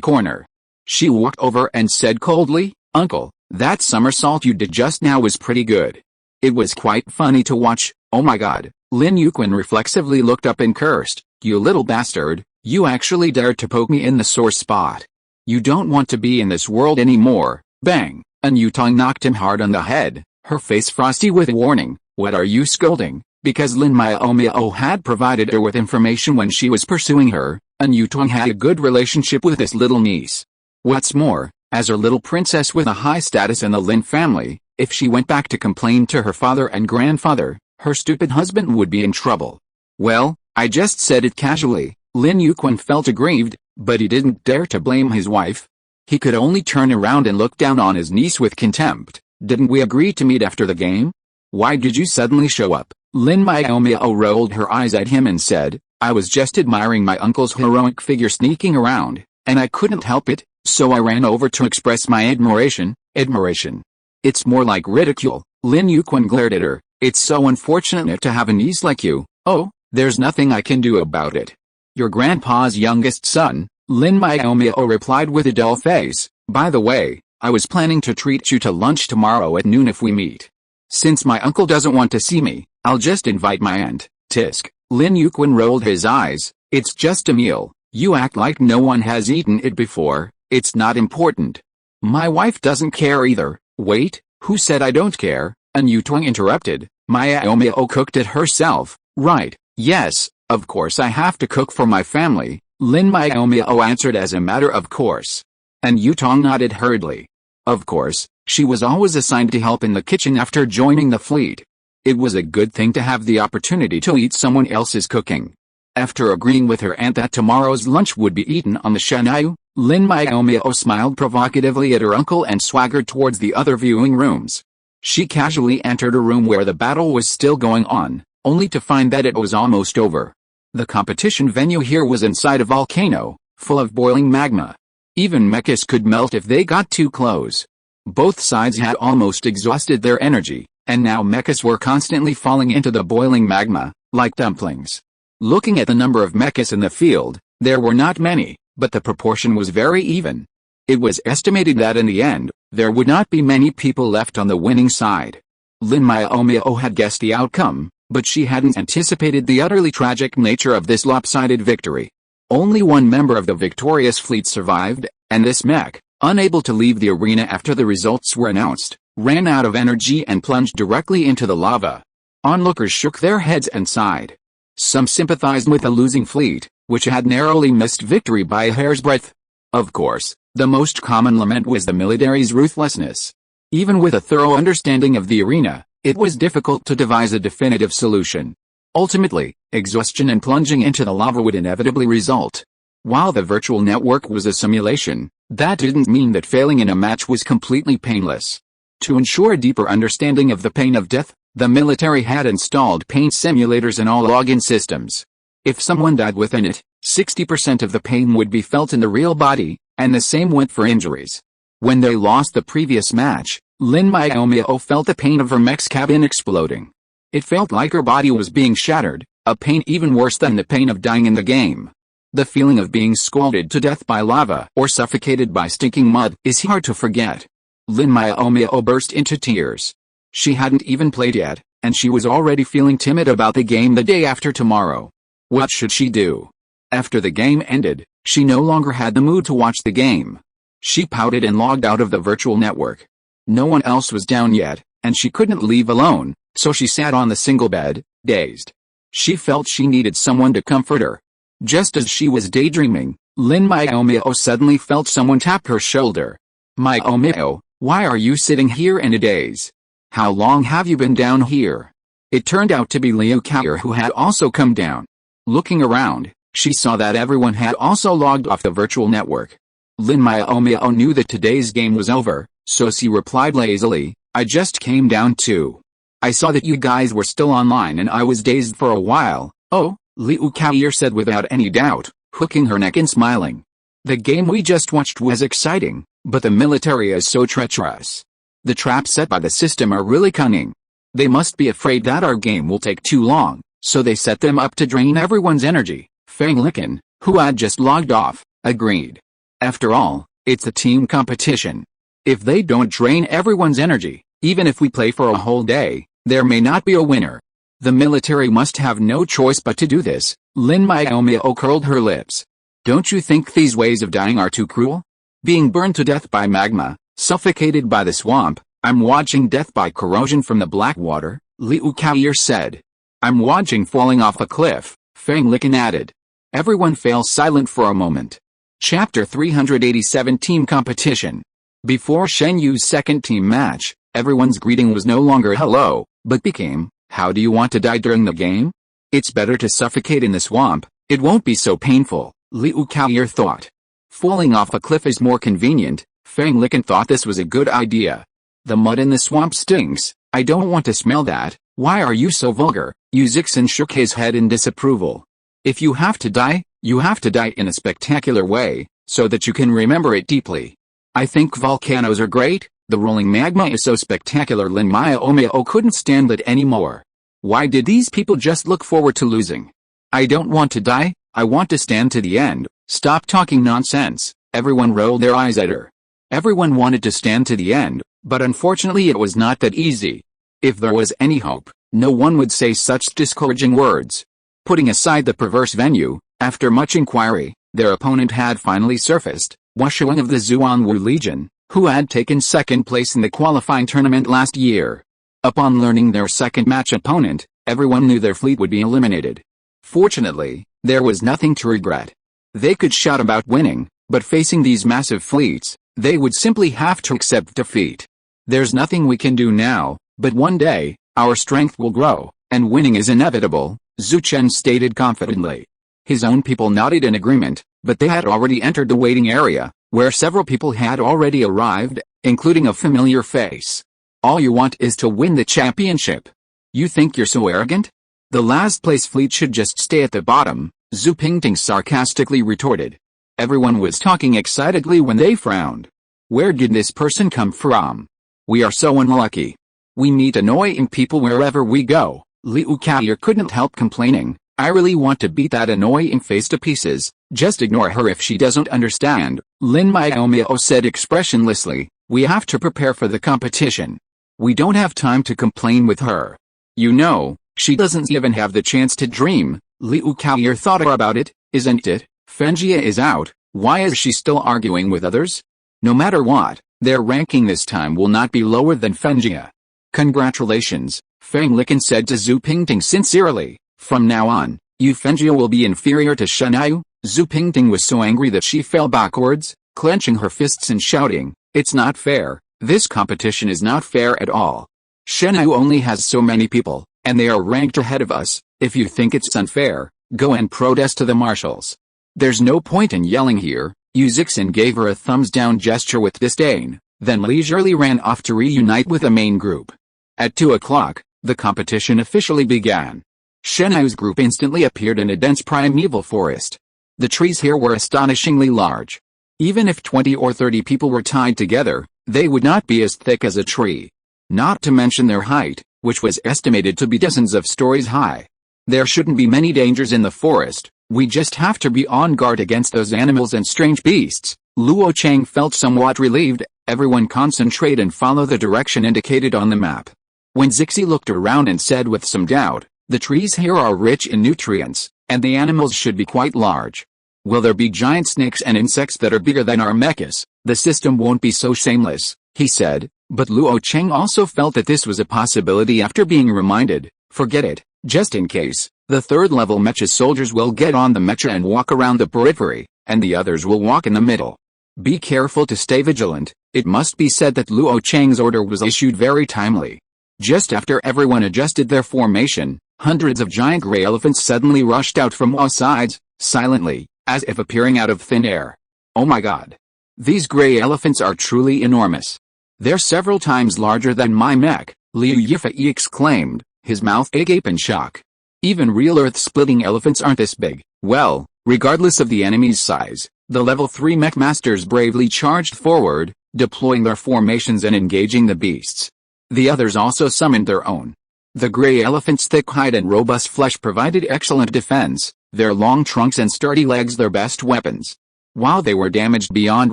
corner. She walked over and said coldly, "Uncle, that somersault you did just now was pretty good. It was quite funny to watch, oh my god." Lin Yuquan reflexively looked up and cursed, "You little bastard, you actually dared to poke me in the sore spot. You don't want to be in this world anymore." Bang! And Yutong knocked him hard on the head, her face frosty with a warning, "What are you scolding?" Because Lin Miaomiao had provided her with information when she was pursuing her, and Yutong had a good relationship with his little niece. What's more, as her little princess with a high status in the Lin family, if she went back to complain to her father and grandfather, her stupid husband would be in trouble. "Well, I just said it casually." Lin Yuquan felt aggrieved, but he didn't dare to blame his wife. He could only turn around and look down on his niece with contempt. "Didn't we agree to meet after the game? Why did you suddenly show up?" Lin Miaomiao rolled her eyes at him and said, "I was just admiring my uncle's heroic figure sneaking around, and I couldn't help it, so I ran over to express my admiration." Admiration? It's more like ridicule. Lin Yuquan glared at her. "It's so unfortunate to have a niece like you." "Oh, there's nothing I can do about it. Your grandpa's youngest son," Lin Miaomiao replied with a dull face. "By the way, I was planning to treat you to lunch tomorrow at noon if we meet. Since my uncle doesn't want to see me, I'll just invite my aunt." Tisk. Lin Yuquan rolled his eyes. "It's just a meal. You act like no one has eaten it before. It's not important." "My wife doesn't care either." "Wait, who said I don't care?" And Yutong interrupted. "Miaomiao cooked it herself, right?" "Yes, Of course I have to cook for my family, Lin Miaomiao answered as a matter of course. And Yutong nodded hurriedly. Of course, she was always assigned to help in the kitchen after joining the fleet. It was a good thing to have the opportunity to eat someone else's cooking. After agreeing with her aunt that tomorrow's lunch would be eaten on the Shanghai, Lin Miaomiao smiled provocatively at her uncle and swaggered towards the other viewing rooms. She casually entered a room where the battle was still going on, only to find that it was almost over. The competition venue here was inside a volcano, full of boiling magma. Even mechas could melt if they got too close. Both sides had almost exhausted their energy, and now mechas were constantly falling into the boiling magma, like dumplings. Looking at the number of mechas in the field, there were not many, but the proportion was very even. It was estimated that in the end, there would not be many people left on the winning side. Lin Miaomiao had guessed the outcome, but she hadn't anticipated the utterly tragic nature of this lopsided victory. Only one member of the victorious fleet survived, and this mech, unable to leave the arena after the results were announced, ran out of energy and plunged directly into the lava. Onlookers shook their heads and sighed. Some sympathized with the losing fleet, which had narrowly missed victory by a hair's breadth. Of course, the most common lament was the military's ruthlessness. Even with a thorough understanding of the arena, it was difficult to devise a definitive solution. Ultimately, exhaustion and plunging into the lava would inevitably result. While the virtual network was a simulation, that didn't mean that failing in a match was completely painless. To ensure a deeper understanding of the pain of death, the military had installed pain simulators in all login systems. If someone died within it, 60% of the pain would be felt in the real body, and the same went for injuries. When they lost the previous match, Lin Miaomiao felt the pain of her mech's cabin exploding. It felt like her body was being shattered, a pain even worse than the pain of dying in the game. The feeling of being scalded to death by lava or suffocated by stinking mud is hard to forget. Lin Miaomiao burst into tears. She hadn't even played yet, and she was already feeling timid about the game the day after tomorrow. What should she do? After the game ended, she no longer had the mood to watch the game. She pouted and logged out of the virtual network. No one else was down yet, and she couldn't leave alone, so she sat on the single bed, dazed. She felt she needed someone to comfort her. Just as she was daydreaming, Lin Miaomiao suddenly felt someone tap her shoulder. Miaomiao, why are you sitting here in a daze? How long have you been down here? It turned out to be Liu Kaoer, who had also come down. Looking around, she saw that everyone had also logged off the virtual network. Lin Miaomiao knew that today's game was over, so she replied lazily, I just came down too. I saw that you guys were still online and I was dazed for a while. Oh, Liu Kaoer said without any doubt, hooking her neck and smiling. The game we just watched was exciting, but the military is so treacherous. The traps set by the system are really cunning. They must be afraid that our game will take too long, so they set them up to drain everyone's energy. Feng Licken, who had just logged off, agreed. After all, it's a team competition. If they don't drain everyone's energy, even if we play for a whole day, there may not be a winner. The military must have no choice but to do this. Lin Miaomiao curled her lips. Don't you think these ways of dying are too cruel? Being burned to death by magma, suffocated by the swamp, I'm watching death by corrosion from the black water, Liu Kaoer said. I'm watching falling off a cliff, Feng Licken added. Everyone fell silent for a moment. Chapter 387 Team Competition. Before Shen Yu's second team match, everyone's greeting was no longer hello, but became, how do you want to die during the game? It's better to suffocate in the swamp, it won't be so painful, Liu Kaoer thought. Falling off a cliff is more convenient, Feng Licken thought this was a good idea. The mud in the swamp stinks, I don't want to smell that, why are you so vulgar? Yu Zixin shook his head in disapproval. If you have to die, you have to die in a spectacular way, so that you can remember it deeply. I think volcanoes are great, the rolling magma is so spectacular. Lin Miaomiao couldn't stand it anymore. Why did these people just look forward to losing? I don't want to die, I want to stand to the end. Stop talking nonsense. Everyone rolled their eyes at her. Everyone wanted to stand to the end, but unfortunately it was not that easy. If there was any hope, no one would say such discouraging words. Putting aside the perverse venue, after much inquiry, their opponent had finally surfaced, Washuang of the Zuanwu Legion, who had taken second place in the qualifying tournament last year. Upon learning their second match opponent, everyone knew their fleet would be eliminated. Fortunately, there was nothing to regret. They could shout about winning, but facing these massive fleets, they would simply have to accept defeat. There's nothing we can do now, but one day, our strength will grow, and winning is inevitable, Zhu Chen stated confidently. His own people nodded in agreement, but they had already entered the waiting area, where several people had already arrived, including a familiar face. All you want is to win the championship. You think you're so arrogant? The last place fleet should just stay at the bottom, Zhu Pingting sarcastically retorted. Everyone was talking excitedly when they frowned. Where did this person come from? We are so unlucky. We meet annoying people wherever we go. Liu Kaoyer couldn't help complaining. I really want to beat that annoying face to pieces. Just ignore her if she doesn't understand, Lin Miaomiao said expressionlessly. We have to prepare for the competition. We don't have time to complain with her. You know, she doesn't even have the chance to dream. Liu Kaoyer thought about it, isn't it? Fengjia is out, why is she still arguing with others? No matter what, their ranking this time will not be lower than Fengjia. Congratulations, Feng Lican said to Zhu Pingting sincerely. From now on, you Fengjia will be inferior to Shenyu. Zhu Pingting was so angry that she fell backwards, clenching her fists and shouting, it's not fair, this competition is not fair at all. Shenyu only has so many people, and they are ranked ahead of us. If you think it's unfair, go and protest to the marshals. There's no point in yelling here. Yu Zixin gave her a thumbs-down gesture with disdain, then leisurely ran off to reunite with the main group. At 2 o'clock, the competition officially began. Shenyu's group instantly appeared in a dense primeval forest. The trees here were astonishingly large. Even if 20 or 30 people were tied together, they would not be as thick as a tree. Not to mention their height, which was estimated to be dozens of stories high. There shouldn't be many dangers in the forest. We just have to be on guard against those animals and strange beasts. Luo Chang felt somewhat relieved. Everyone concentrate and follow the direction indicated on the map. When Zixi looked around and said with some doubt, the trees here are rich in nutrients, and the animals should be quite large. Will there be giant snakes and insects that are bigger than our mechas? The system won't be so shameless, he said, but Luo Cheng also felt that this was a possibility after being reminded. Forget it, just in case, the third-level mecha soldiers will get on the mecha and walk around the periphery, and the others will walk in the middle. Be careful to stay vigilant. It must be said that Luo Cheng's order was issued very timely. Just after everyone adjusted their formation, hundreds of giant gray elephants suddenly rushed out from all sides, silently, as if appearing out of thin air. Oh my god. These gray elephants are truly enormous. They're several times larger than my mech, Liu Yifei exclaimed, his mouth agape in shock. Even real earth-splitting elephants aren't this big. Well, regardless of the enemy's size, the level 3 mech masters bravely charged forward, deploying their formations and engaging the beasts. The others also summoned their own. The gray elephants' thick hide and robust flesh provided excellent defense, their long trunks and sturdy legs their best weapons. While they were damaged beyond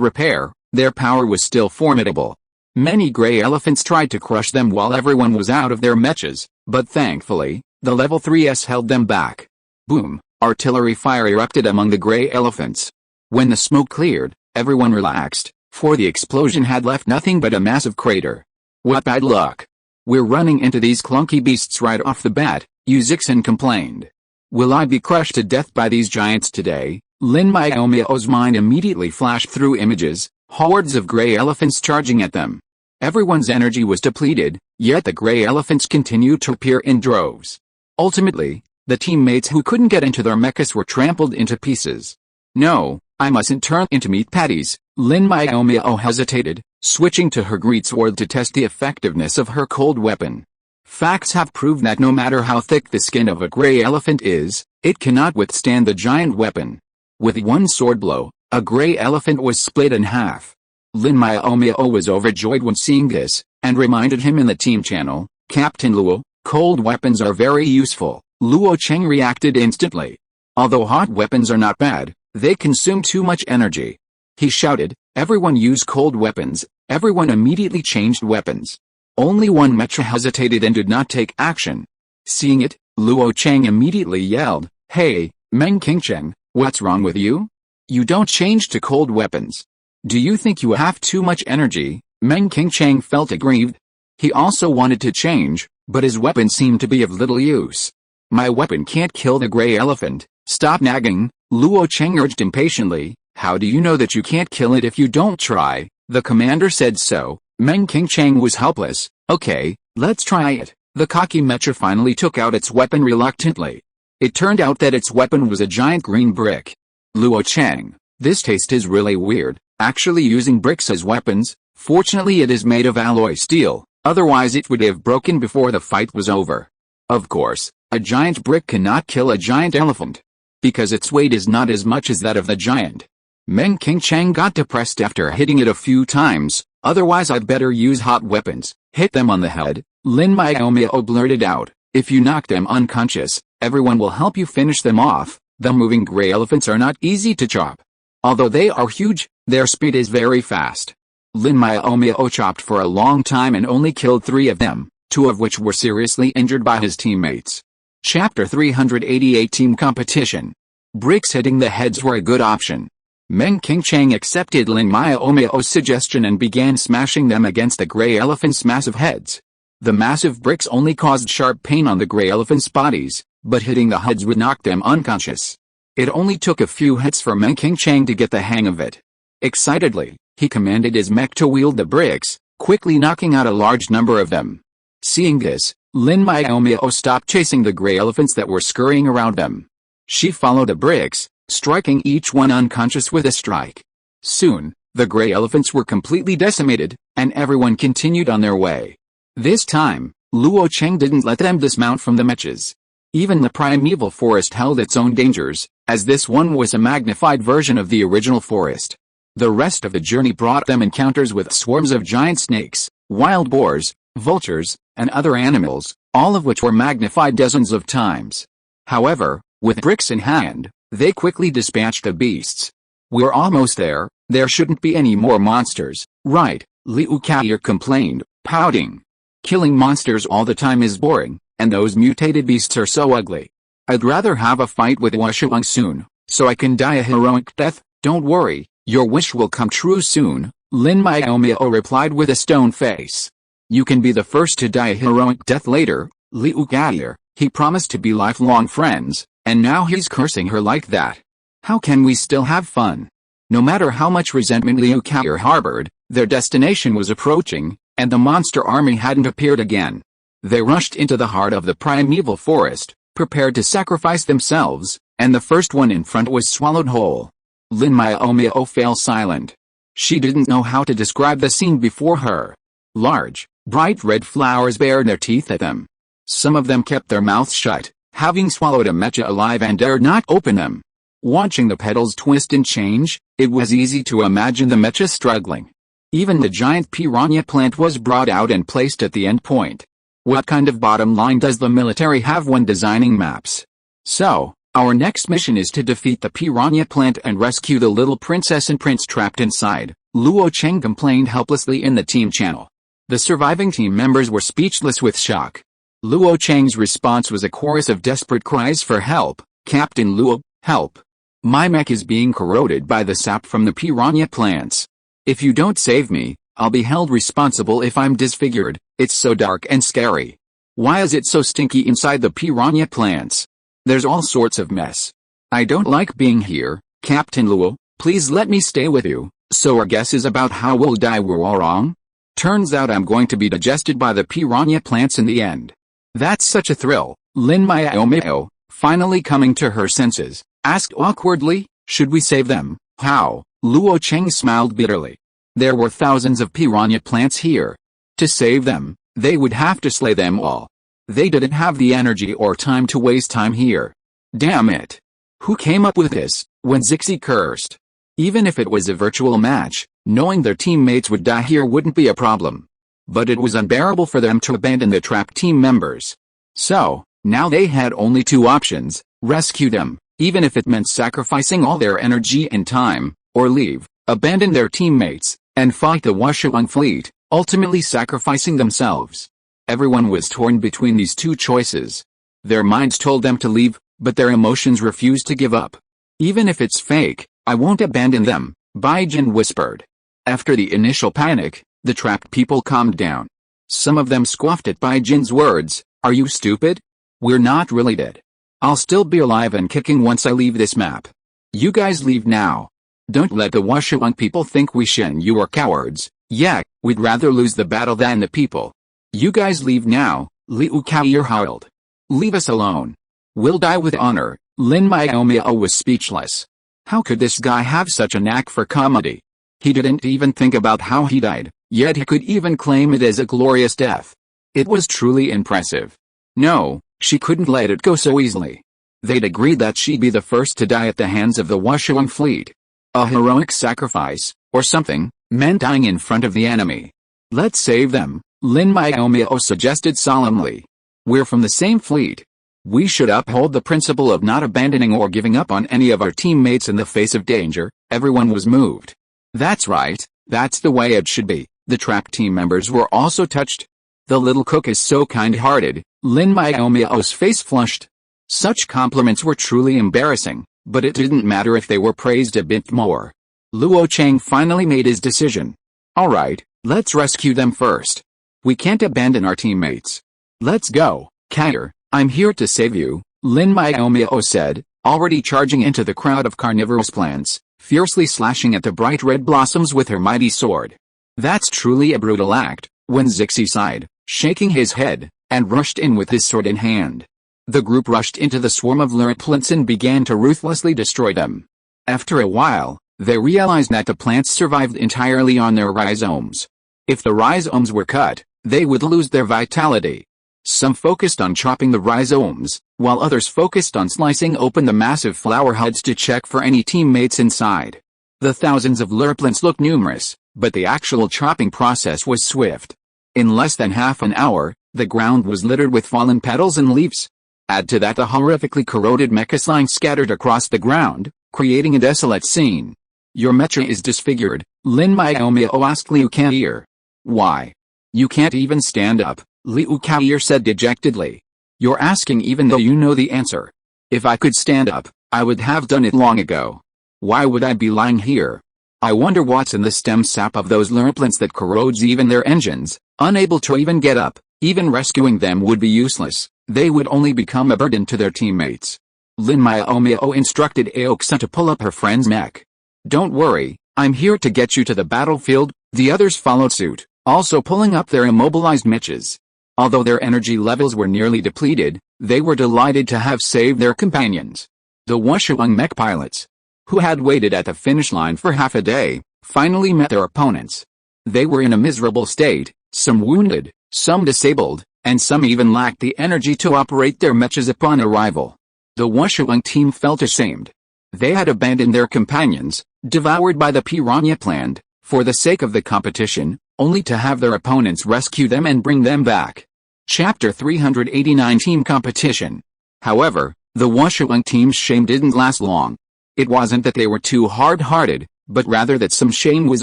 repair, their power was still formidable. Many gray elephants tried to crush them while everyone was out of their mechas, but thankfully, the level 3s held them back. Boom! Artillery fire erupted among the gray elephants. When the smoke cleared, everyone relaxed, for the explosion had left nothing but a massive crater. What bad luck! We're running into these clunky beasts right off the bat, Yu Zixin complained. Will I be crushed to death by these giants today? Lin Miaomiao's mind immediately flashed through images, hordes of gray elephants charging at them. Everyone's energy was depleted, yet the gray elephants continued to appear in droves. Ultimately, the teammates who couldn't get into their mechas were trampled into pieces. No, I mustn't turn into meat patties, Lin Miaomiao hesitated, switching to her greatsword to test the effectiveness of her cold weapon. Facts have proved that no matter how thick the skin of a gray elephant is, it cannot withstand the giant weapon. With one sword blow, a gray elephant was split in half. Lin Miaomiao was overjoyed when seeing this, and reminded him in the team channel, Captain Luo, cold weapons are very useful. Luo Cheng reacted instantly. Although hot weapons are not bad, they consume too much energy. He shouted, everyone use cold weapons. Everyone immediately changed weapons. Only one mecha hesitated and did not take action. Seeing it, Luo Cheng immediately yelled, hey, Meng Qingcheng, what's wrong with you? You don't change to cold weapons. Do you think you have too much energy? Meng Qingcheng felt aggrieved. He also wanted to change, but his weapon seemed to be of little use. My weapon can't kill the gray elephant. Stop nagging, Luo Cheng urged impatiently. How do you know that you can't kill it if you don't try? The commander said so. Meng Qingcheng was helpless. Okay, let's try it. The cocky mecha finally took out its weapon reluctantly. It turned out that its weapon was a giant green brick. Luo Cheng, this taste is really weird, actually using bricks as weapons. Fortunately it is made of alloy steel, otherwise it would have broken before the fight was over. Of course, a giant brick cannot kill a giant elephant, because its weight is not as much as that of the giant. Meng Qingcheng got depressed after hitting it a few times. Otherwise I'd better use hot weapons. Hit them on the head, Lin Miaomiao blurted out. If you knock them unconscious, everyone will help you finish them off. The moving gray elephants are not easy to chop. Although they are huge, their speed is very fast. Lin Miaomiao chopped for a long time and only killed 3 of them, 2 of which were seriously injured by his teammates. Chapter 388 Team Competition. Bricks hitting the heads were a good option. Meng Qingcheng accepted Lin Miaomiao's suggestion and began smashing them against the gray elephant's massive heads. The massive bricks only caused sharp pain on the gray elephant's bodies, but hitting the heads would knock them unconscious. It only took a few hits for Meng Qingcheng to get the hang of it. Excitedly, he commanded his mech to wield the bricks, quickly knocking out a large number of them. Seeing this, Lin Miaomiao stopped chasing the gray elephants that were scurrying around them. She followed the bricks, striking each one unconscious with a strike. Soon, the gray elephants were completely decimated, and everyone continued on their way. This time, Luo Cheng didn't let them dismount from the mechas. Even the primeval forest held its own dangers, as this one was a magnified version of the original forest. The rest of the journey brought them encounters with swarms of giant snakes, wild boars, vultures, and other animals, all of which were magnified dozens of times. However, with bricks in hand, they quickly dispatched the beasts. We're almost there shouldn't be any more monsters, right? Liu Kaier complained, pouting. Killing monsters all the time is boring, and those mutated beasts are so ugly. I'd rather have a fight with Washuang soon, so I can die a heroic death. Don't worry, your wish will come true soon, Lin Miaomiao replied with a stone face. You can be the first to die a heroic death later, Liu Kaier. He promised to be lifelong friends, and now he's cursing her like that. How can we still have fun? No matter how much resentment Liu Kaier harbored, their destination was approaching, and the monster army hadn't appeared again. They rushed into the heart of the primeval forest, prepared to sacrifice themselves, and the first one in front was swallowed whole. Lin Miaomiao fell silent. She didn't know how to describe the scene before her. Large, bright red flowers bared their teeth at them. Some of them kept their mouths shut, having swallowed a mecha alive and dared not open them. Watching the petals twist and change, it was easy to imagine the mecha struggling. Even the giant piranha plant was brought out and placed at the end point. What kind of bottom line does the military have when designing maps? So, our next mission is to defeat the piranha plant and rescue the little princess and prince trapped inside, Luo Cheng complained helplessly in the team channel. The surviving team members were speechless with shock. Luo Cheng's response was a chorus of desperate cries for help. Captain Luo, help! My mech is being corroded by the sap from the piranha plants. If you don't save me, I'll be held responsible if I'm disfigured. It's so dark and scary. Why is it so stinky inside the piranha plants? There's all sorts of mess. I don't like being here. Captain Luo, please let me stay with you. So our guesses about how we'll die were all wrong? Turns out I'm going to be digested by the piranha plants in the end. That's such a thrill. Lin Miaomiao, finally coming to her senses, asked awkwardly, should we save them? How? Luo Cheng smiled bitterly. There were thousands of piranha plants here. To save them, they would have to slay them all. They didn't have the energy or time to waste time here. Damn it. Who came up with this? When Zixi cursed. Even if it was a virtual match, knowing their teammates would die here wouldn't be a problem. But it was unbearable for them to abandon the trapped team members. So, now they had only 2 options, rescue them, even if it meant sacrificing all their energy and time, or leave, abandon their teammates, and fight the Washuang fleet, ultimately sacrificing themselves. Everyone was torn between these 2 choices. Their minds told them to leave, but their emotions refused to give up. Even if it's fake, I won't abandon them, Baijin whispered. After the initial panic, the trapped people calmed down. Some of them scoffed at Baijin's words, are you stupid? We're not really dead. I'll still be alive and kicking once I leave this map. You guys leave now. Don't let the Washuang people think we Shen you are cowards. Yeah, we'd rather lose the battle than the people. You guys leave now, Liu Kaoyer howled. Leave us alone. We'll die with honor. Lin Miaomiao was speechless. How could this guy have such a knack for comedy? He didn't even think about how he died, yet he could even claim it as a glorious death. It was truly impressive. No, she couldn't let it go so easily. They'd agreed that she'd be the first to die at the hands of the Washuang fleet. A heroic sacrifice, or something, meant dying in front of the enemy. Let's save them, Lin Miaomiao suggested solemnly. We're from the same fleet. We should uphold the principle of not abandoning or giving up on any of our teammates in the face of danger. Everyone was moved. That's right, that's the way it should be. The track team members were also touched. The little cook is so kind-hearted. Lin Miaomiao's face flushed. Such compliments were truly embarrassing, but it didn't matter if they were praised a bit more. Luo Chang finally made his decision. Alright, let's rescue them first. We can't abandon our teammates. Let's go, Kaoyer. I'm here to save you, Lin Miaomiao said, already charging into the crowd of carnivorous plants, fiercely slashing at the bright red blossoms with her mighty sword. That's truly a brutal act, Wen Zixi sighed, shaking his head, and rushed in with his sword in hand. The group rushed into the swarm of lurid plants and began to ruthlessly destroy them. After a while, they realized that the plants survived entirely on their rhizomes. If the rhizomes were cut, they would lose their vitality. Some focused on chopping the rhizomes, while others focused on slicing open the massive flower heads to check for any teammates inside. The thousands of lurplants looked numerous, but the actual chopping process was swift. In less than half an hour, the ground was littered with fallen petals and leaves. Add to that the horrifically corroded mechas lying scattered across the ground, creating a desolate scene. Your mecha is disfigured, Lin Miaomiao asked Liu Kaoyer. Why? You can't even stand up, Liu Kaoyer said dejectedly. You're asking even though you know the answer. If I could stand up, I would have done it long ago. Why would I be lying here? I wonder what's in the stem sap of those lurplants that corrodes even their engines, unable to even get up. Even rescuing them would be useless, they would only become a burden to their teammates. Lin Miaomiao instructed Aoxa to pull up her friend's mech. Don't worry, I'm here to get you to the battlefield. The others followed suit, also pulling up their immobilized mechas. Although their energy levels were nearly depleted, they were delighted to have saved their companions. The Washuang mech pilots, who had waited at the finish line for half a day, finally met their opponents. They were in a miserable state, some wounded, some disabled, and some even lacked the energy to operate their mechas upon arrival. The Washuang team felt ashamed. They had abandoned their companions, devoured by the piranha plant, for the sake of the competition, only to have their opponents rescue them and bring them back. Chapter 389 Team Competition. However, the Washuang team's shame didn't last long. It wasn't that they were too hard-hearted, but rather that some shame was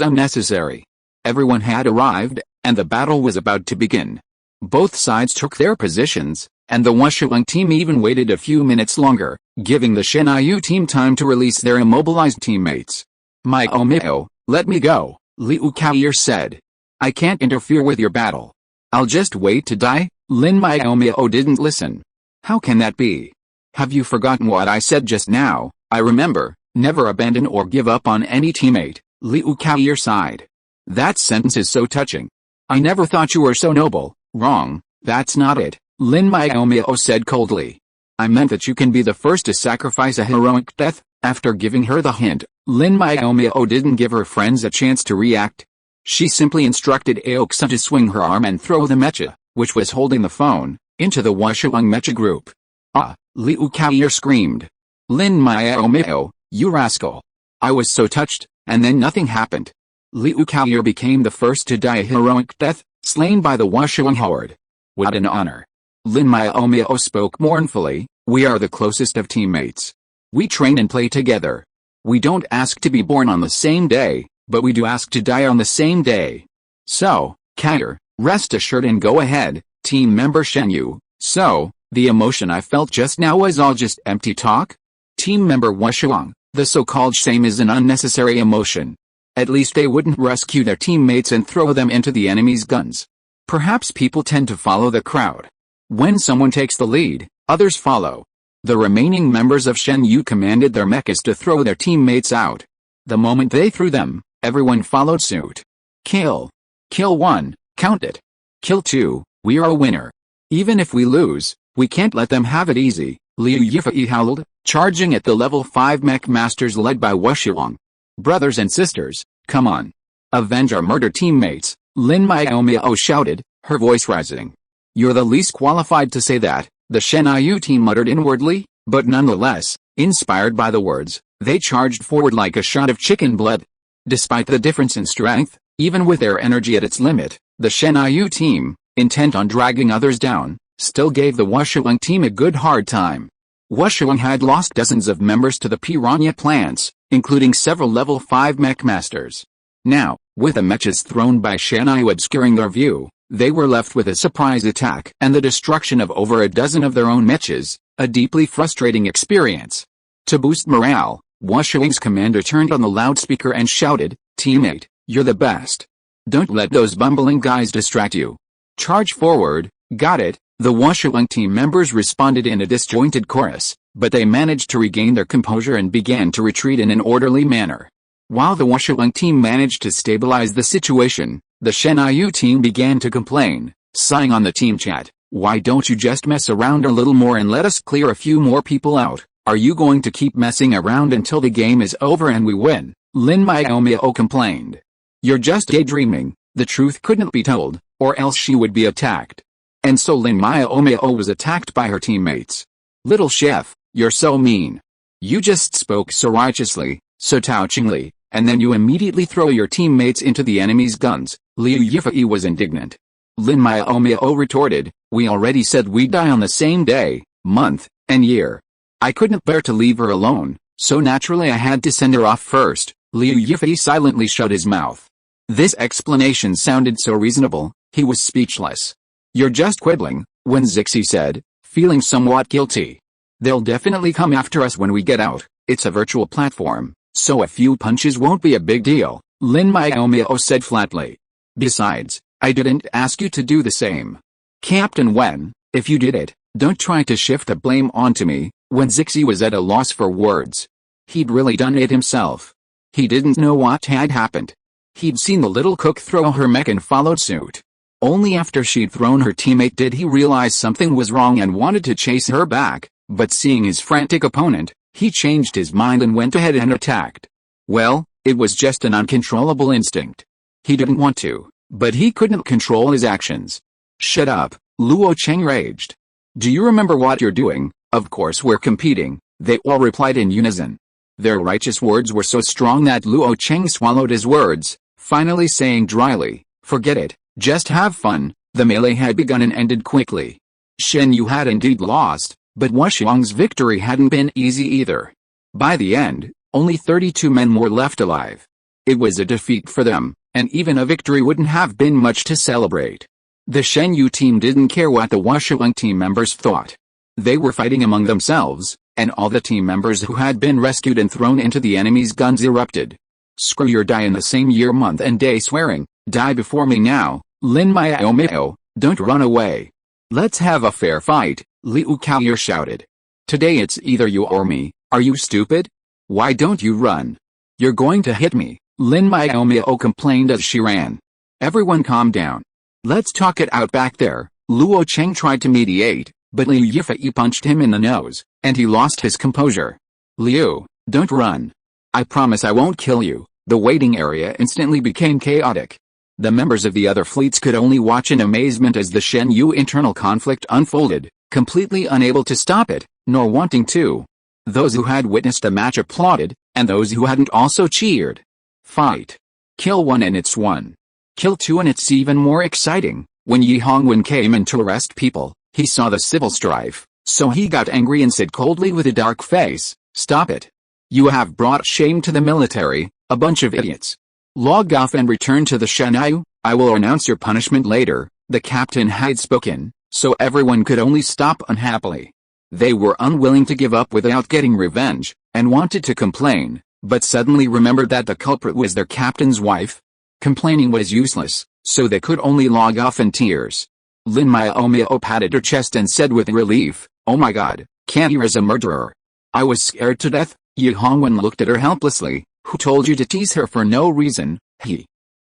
unnecessary. Everyone had arrived, and the battle was about to begin. Both sides took their positions, and the Washuang team even waited a few minutes longer, giving the Shenyu team time to release their immobilized teammates. Miaomiao, let me go, Liu Kaoyer said. I can't interfere with your battle. I'll just wait to die. Lin Miaomiao didn't listen. How can that be? Have you forgotten what I said just now? I remember, never abandon or give up on any teammate, Liu Kaoyer sighed. That sentence is so touching. I never thought you were so noble. Wrong, that's not it, Lin Miaomiao said coldly. I meant that you can be the first to sacrifice a heroic death. After giving her the hint, Lin Miaomiao didn't give her friends a chance to react. She simply instructed Aoxa to swing her arm and throw the mecha, which was holding the phone, into the Washuang mecha group. Ah, Liu Kaoyer screamed. Lin Miaomiao, you rascal. I was so touched, and then nothing happened. Liu Kaoyer became the first to die a heroic death, slain by the Washuang horde. What an honor. Lin Miaomiao spoke mournfully, we are the closest of teammates. We train and play together. We don't ask to be born on the same day, but we do ask to die on the same day. So, Kaoyer, rest assured and go ahead, team member Shenyu. So, the emotion I felt just now was all just empty talk? Team member Washuang, the so-called shame is an unnecessary emotion. At least they wouldn't rescue their teammates and throw them into the enemy's guns. Perhaps people tend to follow the crowd. When someone takes the lead, Others follow. The remaining members of Shen Yu commanded their mechas to throw their teammates out. The moment they threw them, everyone followed suit. Kill. Kill 1, count it. Kill 2, we are a winner. Even if we lose, we can't let them have it easy, Liu Yifei howled, charging at the level 5 mech masters led by Wuxiang. Brothers and sisters, come on. Avenge our murder teammates, Lin Miaomiao shouted, her voice rising. You're the least qualified to say that, the Shen Yu team muttered inwardly, but nonetheless, inspired by the words, they charged forward like a shot of chicken blood. Despite the difference in strength, even with their energy at its limit, the Shen Yu team, intent on dragging others down, still gave the Wuxiang team a good hard time. Wuxiang had lost dozens of members to the piranha plants, including several level 5 mech masters. Now, with the mechas thrown by Shen Yu obscuring their view, they were left with a surprise attack and the destruction of over a dozen of their own mechas, a deeply frustrating experience. To boost morale, Wuxiang's commander turned on the loudspeaker and shouted, "Teammate, you're the best. Don't let those bumbling guys distract you. Charge forward." Got it, the Wuxiang team members responded in a disjointed chorus, but they managed to regain their composure and began to retreat in an orderly manner. While the Wuxiang team managed to stabilize the situation, the Shen Yu team began to complain, sighing on the team chat, "Why don't you just mess around a little more and let us clear a few more people out? Are you going to keep messing around until the game is over and we win?" Lin Miaomiao complained. "You're just daydreaming, the truth couldn't be told, or else she would be attacked." And so Lin Miaomiao was attacked by her teammates. "Little chef, you're so mean. You just spoke so righteously, so touchingly, and then you immediately throw your teammates into the enemy's guns." Liu Yifei was indignant. Lin Miaomiao retorted, "We already said we'd die on the same day, month, and year. I couldn't bear to leave her alone, so naturally I had to send her off first." Liu Yifei silently shut his mouth. This explanation sounded so reasonable, he was speechless. "You're just quibbling," Wen Zixi said, feeling somewhat guilty. "They'll definitely come after us when we get out. It's a virtual platform, so a few punches won't be a big deal," Lin Miaomiao said flatly. "Besides, I didn't ask you to do the same. Captain Wen, if you did it, don't try to shift the blame onto me." Wen Zixi was at a loss for words. He'd really done it himself. He didn't know what had happened. He'd seen the little cook throw her mech and followed suit. Only after she'd thrown her teammate did he realize something was wrong and wanted to chase her back, but seeing his frantic opponent, he changed his mind and went ahead and attacked. Well, it was just an uncontrollable instinct. He didn't want to, but he couldn't control his actions. "Shut up," Luo Cheng raged. "Do you remember what you're doing? Of course we're competing," they all replied in unison. Their righteous words were so strong that Luo Cheng swallowed his words, finally saying dryly, "Forget it, just have fun." The melee had begun and ended quickly. Shen Yu had indeed lost, but Wuxiang's victory hadn't been easy either. By the end, only 32 men were left alive. It was a defeat for them, and even a victory wouldn't have been much to celebrate. The Shen Yu team didn't care what the Wuxiang team members thought. They were fighting among themselves, and all the team members who had been rescued and thrown into the enemy's guns erupted. "Screw your die in the same year, month and day swearing, die before me now, Lin Miaomiao, don't run away. Let's have a fair fight," Liu Kaoyer shouted. "Today it's either you or me, are you stupid? Why don't you run? You're going to hit me," Lin Miaomiao complained as she ran. "Everyone calm down. Let's talk it out back there." Luo Cheng tried to mediate, but Liu Yifei punched him in the nose, and he lost his composure. "Liu, don't run. I promise I won't kill you." The waiting area instantly became chaotic. The members of the other fleets could only watch in amazement as the Shen Yu internal conflict unfolded, completely unable to stop it, nor wanting to. Those who had witnessed the match applauded, and those who hadn't also cheered. Fight. Kill 1 and it's 1. Kill 2 and it's even more exciting. When Yi Hongwen came in to arrest people, he saw the civil strife, so he got angry and said coldly with a dark face, "Stop it. You have brought shame to the military, a bunch of idiots. Log off and return to the Shen Yu. I will announce your punishment later." The captain had spoken, so everyone could only stop unhappily. They were unwilling to give up without getting revenge, and wanted to complain, but suddenly remembered that the culprit was their captain's wife. Complaining was useless, so they could only log off in tears. Lin Miaomiao patted her chest and said with relief, Oh my god, Kanir is a murderer. I was scared to death. Yi Hongwen looked at her helplessly. Who told you to tease her for no reason?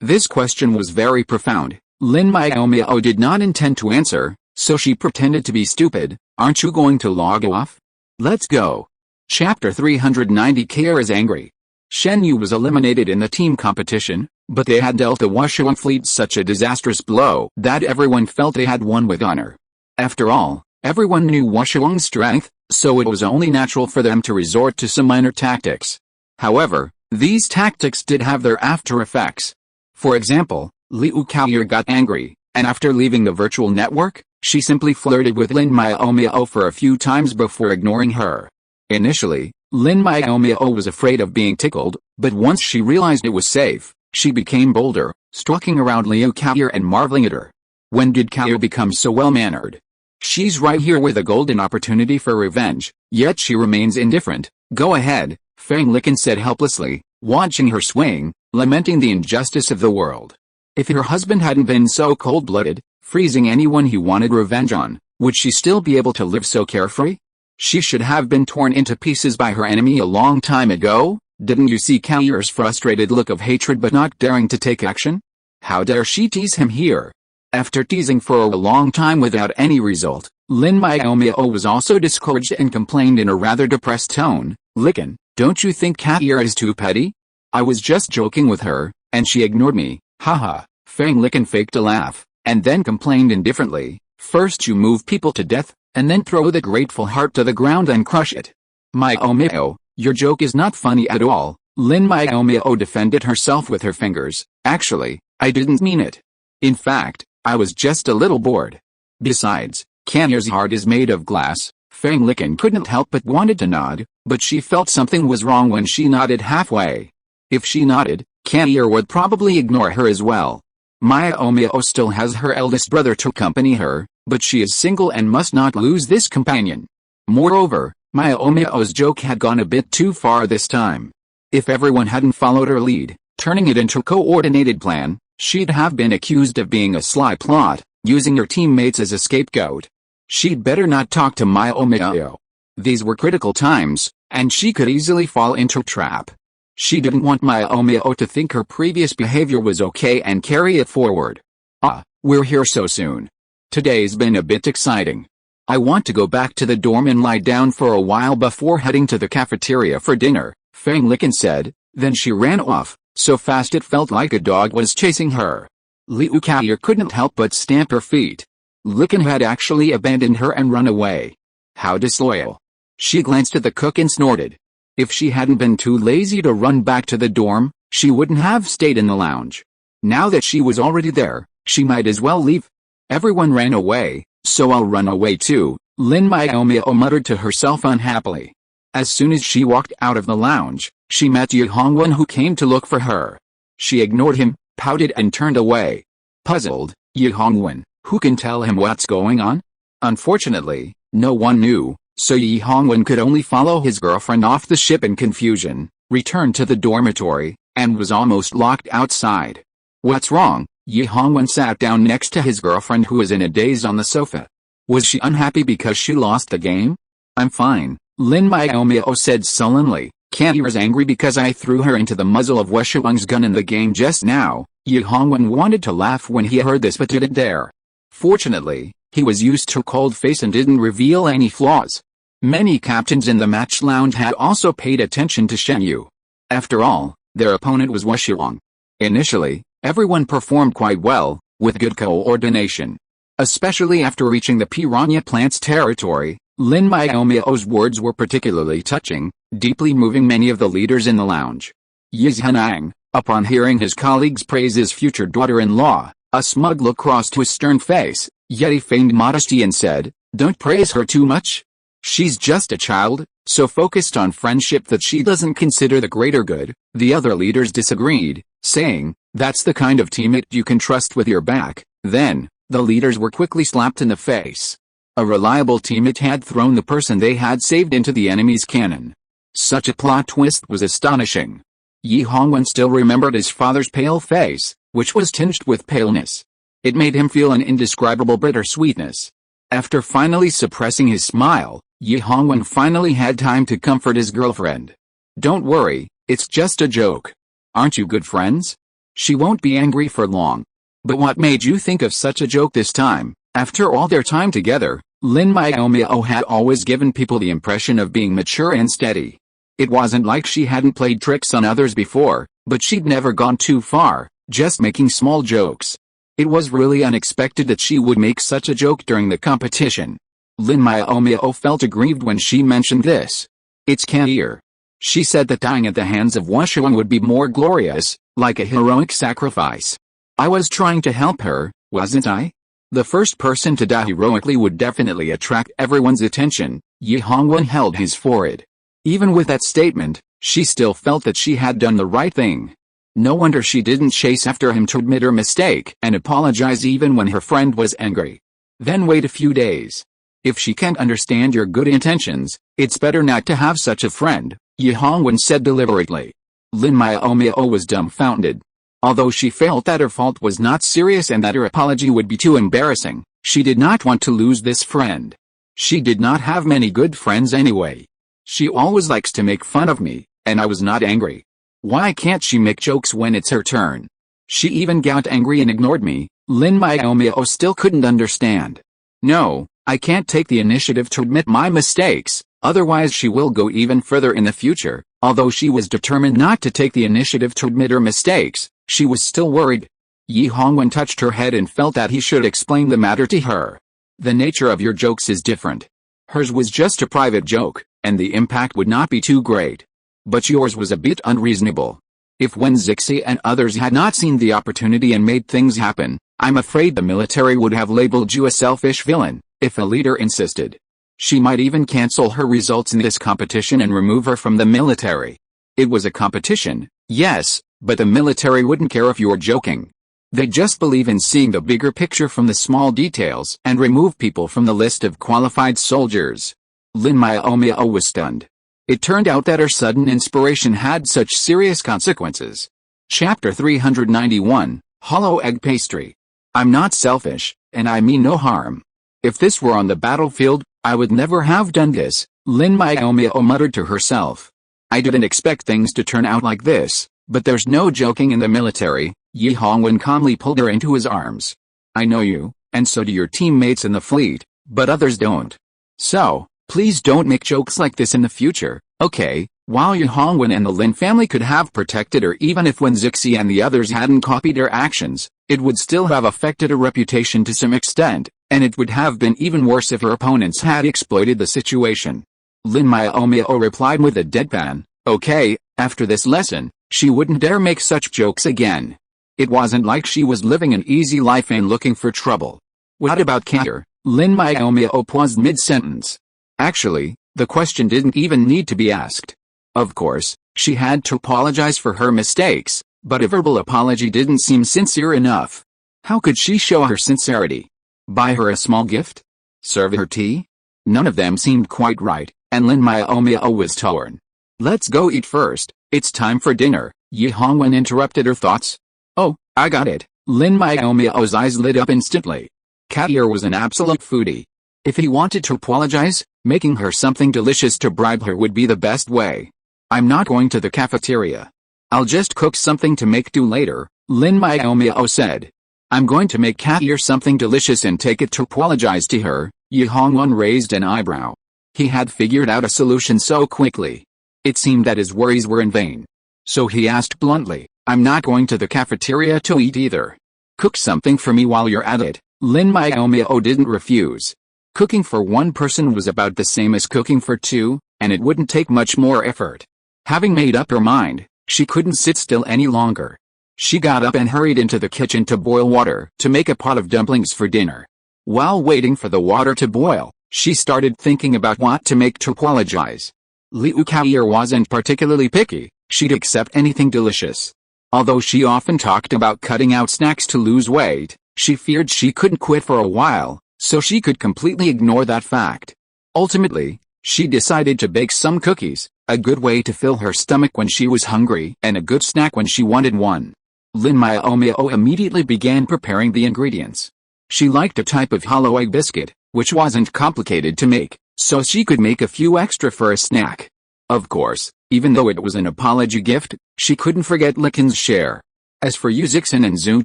This question was very profound. Lin Miaomiao did not intend to answer, so she pretended to be stupid. Aren't you going to log off? Let's go. Chapter 390. Kair is angry. Shen Yu was eliminated in the team competition, but they had dealt the Wushuang fleet such a disastrous blow that everyone felt they had won with honor. After all, everyone knew Wushuang's strength, so it was only natural for them to resort to some minor tactics. However, these tactics did have their after effects. For example, Liu Kaoyer got angry, and after leaving the virtual network, she simply flirted with Lin Miaomiao for a few times before ignoring her. Initially, Lin Miaomiao was afraid of being tickled, but once she realized it was safe, she became bolder, stalking around Liu Kaoyer and marveling at her. When did Kaoyer become so well-mannered? She's right here with a golden opportunity for revenge, yet she remains indifferent. Go ahead, Fang Licken said helplessly, watching her swing, lamenting the injustice of the world. If her husband hadn't been so cold-blooded, freezing anyone he wanted revenge on, would she still be able to live so carefree? She should have been torn into pieces by her enemy a long time ago. Didn't you see Kaoyer's frustrated look of hatred but not daring to take action? How dare she tease him here? After teasing for a long time without any result, Lin Miaomiao was also discouraged and complained in a rather depressed tone. Licken, don't you think Kaoyer is too petty? I was just joking with her, and she ignored me. Haha. Fang Licken faked a laugh, and then complained indifferently. First you move people to death, and then throw the grateful heart to the ground and crush it. Miaomiao, your joke is not funny at all. Lin Miaomiao defended herself with her fingers. Actually, I didn't mean it. In fact, I was just a little bored. Besides, Kanir's heart is made of glass. Fang Licken couldn't help but wanted to nod, but she felt something was wrong when she nodded halfway. If she nodded, Kanir would probably ignore her as well. Miaomiao still has her eldest brother to accompany her, but she is single and must not lose this companion. Moreover, Miaomiao's joke had gone a bit too far this time. If everyone hadn't followed her lead, turning it into a coordinated plan, she'd have been accused of being a sly plot, using her teammates as a scapegoat. She'd better not talk to Miaomiao. These were critical times, and she could easily fall into a trap. She didn't want Miaomiao to think her previous behavior was okay and carry it forward. Ah, we're here so soon. Today's been a bit exciting. I want to go back to the dorm and lie down for a while before heading to the cafeteria for dinner, Fang Licken said, then she ran off, so fast it felt like a dog was chasing her. Liu Kaoyer couldn't help but stamp her feet. Licken had actually abandoned her and run away. How disloyal. She glanced at the cook and snorted. If she hadn't been too lazy to run back to the dorm, she wouldn't have stayed in the lounge. Now that she was already there, she might as well leave. Everyone ran away, so I'll run away too, Lin Miaomiao muttered to herself unhappily. As soon as she walked out of the lounge, she met Yi Hongwen who came to look for her. She ignored him, pouted and turned away. Puzzled, Yi Hongwen, who can tell him what's going on? Unfortunately, no one knew, so Yi Hongwen could only follow his girlfriend off the ship in confusion, returned to the dormitory, and was almost locked outside. What's wrong? Yi Hongwen sat down next to his girlfriend who was in a daze on the sofa. Was she unhappy because she lost the game? I'm fine, Lin Miaomiao said sullenly. Kaoyer is angry because I threw her into the muzzle of Wushuang's gun in the game just now. Yi Hongwen wanted to laugh when he heard this but didn't dare. Fortunately, he was used to her cold face and didn't reveal any flaws. Many captains in the match lounge had also paid attention to Shen Yu. After all, their opponent was Wushuang. Initially, everyone performed quite well, with good coordination. Especially after reaching the piranha plant's territory, Lin Miaomiao's words were particularly touching, deeply moving many of the leaders in the lounge. Yi Zhenang, upon hearing his colleagues praise his future daughter-in-law, a smug look crossed his stern face, yet he feigned modesty and said, "Don't praise her too much. She's just a child, so focused on friendship that she doesn't consider the greater good." The other leaders disagreed, saying, "That's the kind of teammate you can trust with your back." Then, the leaders were quickly slapped in the face. A reliable teammate had thrown the person they had saved into the enemy's cannon. Such a plot twist was astonishing. Yi Hongwen still remembered his father's pale face, which was tinged with paleness. It made him feel an indescribable bittersweetness. After finally suppressing his smile, Yi Hongwen finally had time to comfort his girlfriend. "Don't worry, it's just a joke. Aren't you good friends? She won't be angry for long." "But what made you think of such a joke this time?" After all their time together, Lin Miaomiao had always given people the impression of being mature and steady. It wasn't like she hadn't played tricks on others before, but she'd never gone too far, just making small jokes. It was really unexpected that she would make such a joke during the competition. Lin Miaomiao felt aggrieved when she mentioned this. "It's Kair. She said that dying at the hands of Wushuang would be more glorious, like a heroic sacrifice. I was trying to help her, wasn't I? The first person to die heroically would definitely attract everyone's attention." Yi Hongwen held his forehead. Even with that statement, she still felt that she had done the right thing. No wonder she didn't chase after him to admit her mistake and apologize even when her friend was angry. Then wait a few days. If she can't understand your good intentions, it's better not to have such a friend, Yi Hongwen said deliberately. Lin Miaomiao was dumbfounded. Although she felt that her fault was not serious and that her apology would be too embarrassing, she did not want to lose this friend. She did not have many good friends anyway. She always likes to make fun of me, and I was not angry. Why can't she make jokes when it's her turn? She even got angry and ignored me. Lin Miaomiao still couldn't understand. No, I can't take the initiative to admit my mistakes, otherwise she will go even further in the future. Although she was determined not to take the initiative to admit her mistakes, she was still worried. Yi Hongwen touched her head and felt that he should explain the matter to her. The nature of your jokes is different. Hers was just a private joke, and the impact would not be too great. But yours was a bit unreasonable. If Wen Zixi and others had not seen the opportunity and made things happen, I'm afraid the military would have labeled you a selfish villain, if a leader insisted. She might even cancel her results in this competition and remove her from the military. It was a competition, yes, but the military wouldn't care if you're joking. They just believe in seeing the bigger picture from the small details and remove people from the list of qualified soldiers. Lin Miaomiao was stunned. It turned out that her sudden inspiration had such serious consequences. Chapter 391, Hollow Egg Pastry. I'm not selfish, and I mean no harm. If this were on the battlefield, I would never have done this, Lin Miaomiao muttered to herself. I didn't expect things to turn out like this, but there's no joking in the military. Yi Hongwen calmly pulled her into his arms. I know you, and so do your teammates in the fleet, but others don't. So, please don't make jokes like this in the future, okay? While Yi Hongwen and the Lin family could have protected her even if Wen Zixi and the others hadn't copied her actions, it would still have affected her reputation to some extent, and it would have been even worse if her opponents had exploited the situation. Lin Miaomiao replied with a deadpan, okay, after this lesson, she wouldn't dare make such jokes again. It wasn't like she was living an easy life and looking for trouble. What about Kair? Lin Miaomiao paused mid-sentence. Actually, the question didn't even need to be asked. Of course, she had to apologize for her mistakes, but a verbal apology didn't seem sincere enough. How could she show her sincerity? Buy her a small gift? Serve her tea? None of them seemed quite right, and Lin Miaomiao was torn. Let's go eat first, it's time for dinner, Yi Hongwen interrupted her thoughts. Oh, I got it. Lin Miaomiao's eyes lit up instantly. Kair was an absolute foodie. If he wanted to apologize, making her something delicious to bribe her would be the best way. I'm not going to the cafeteria. I'll just cook something to make do later, Lin Miaomiao said. I'm going to make Kair something delicious and take it to apologize to her. Yi Hongwen raised an eyebrow. He had figured out a solution so quickly. It seemed that his worries were in vain. So he asked bluntly, I'm not going to the cafeteria to eat either. Cook something for me while you're at it. Lin Miaomiao didn't refuse. Cooking for one person was about the same as cooking for two, and it wouldn't take much more effort. Having made up her mind, she couldn't sit still any longer. She got up and hurried into the kitchen to boil water to make a pot of dumplings for dinner. While waiting for the water to boil, she started thinking about what to make to apologize. Liu Kair wasn't particularly picky, she'd accept anything delicious. Although she often talked about cutting out snacks to lose weight, she feared she couldn't quit for a while, so she could completely ignore that fact. Ultimately, she decided to bake some cookies, a good way to fill her stomach when she was hungry and a good snack when she wanted one. Lin Miaomiao immediately began preparing the ingredients. She liked a type of hollow egg biscuit, which wasn't complicated to make, so she could make a few extra for a snack. Of course, even though it was an apology gift, she couldn't forget Liken's share. As for Yu Zixin and Zhu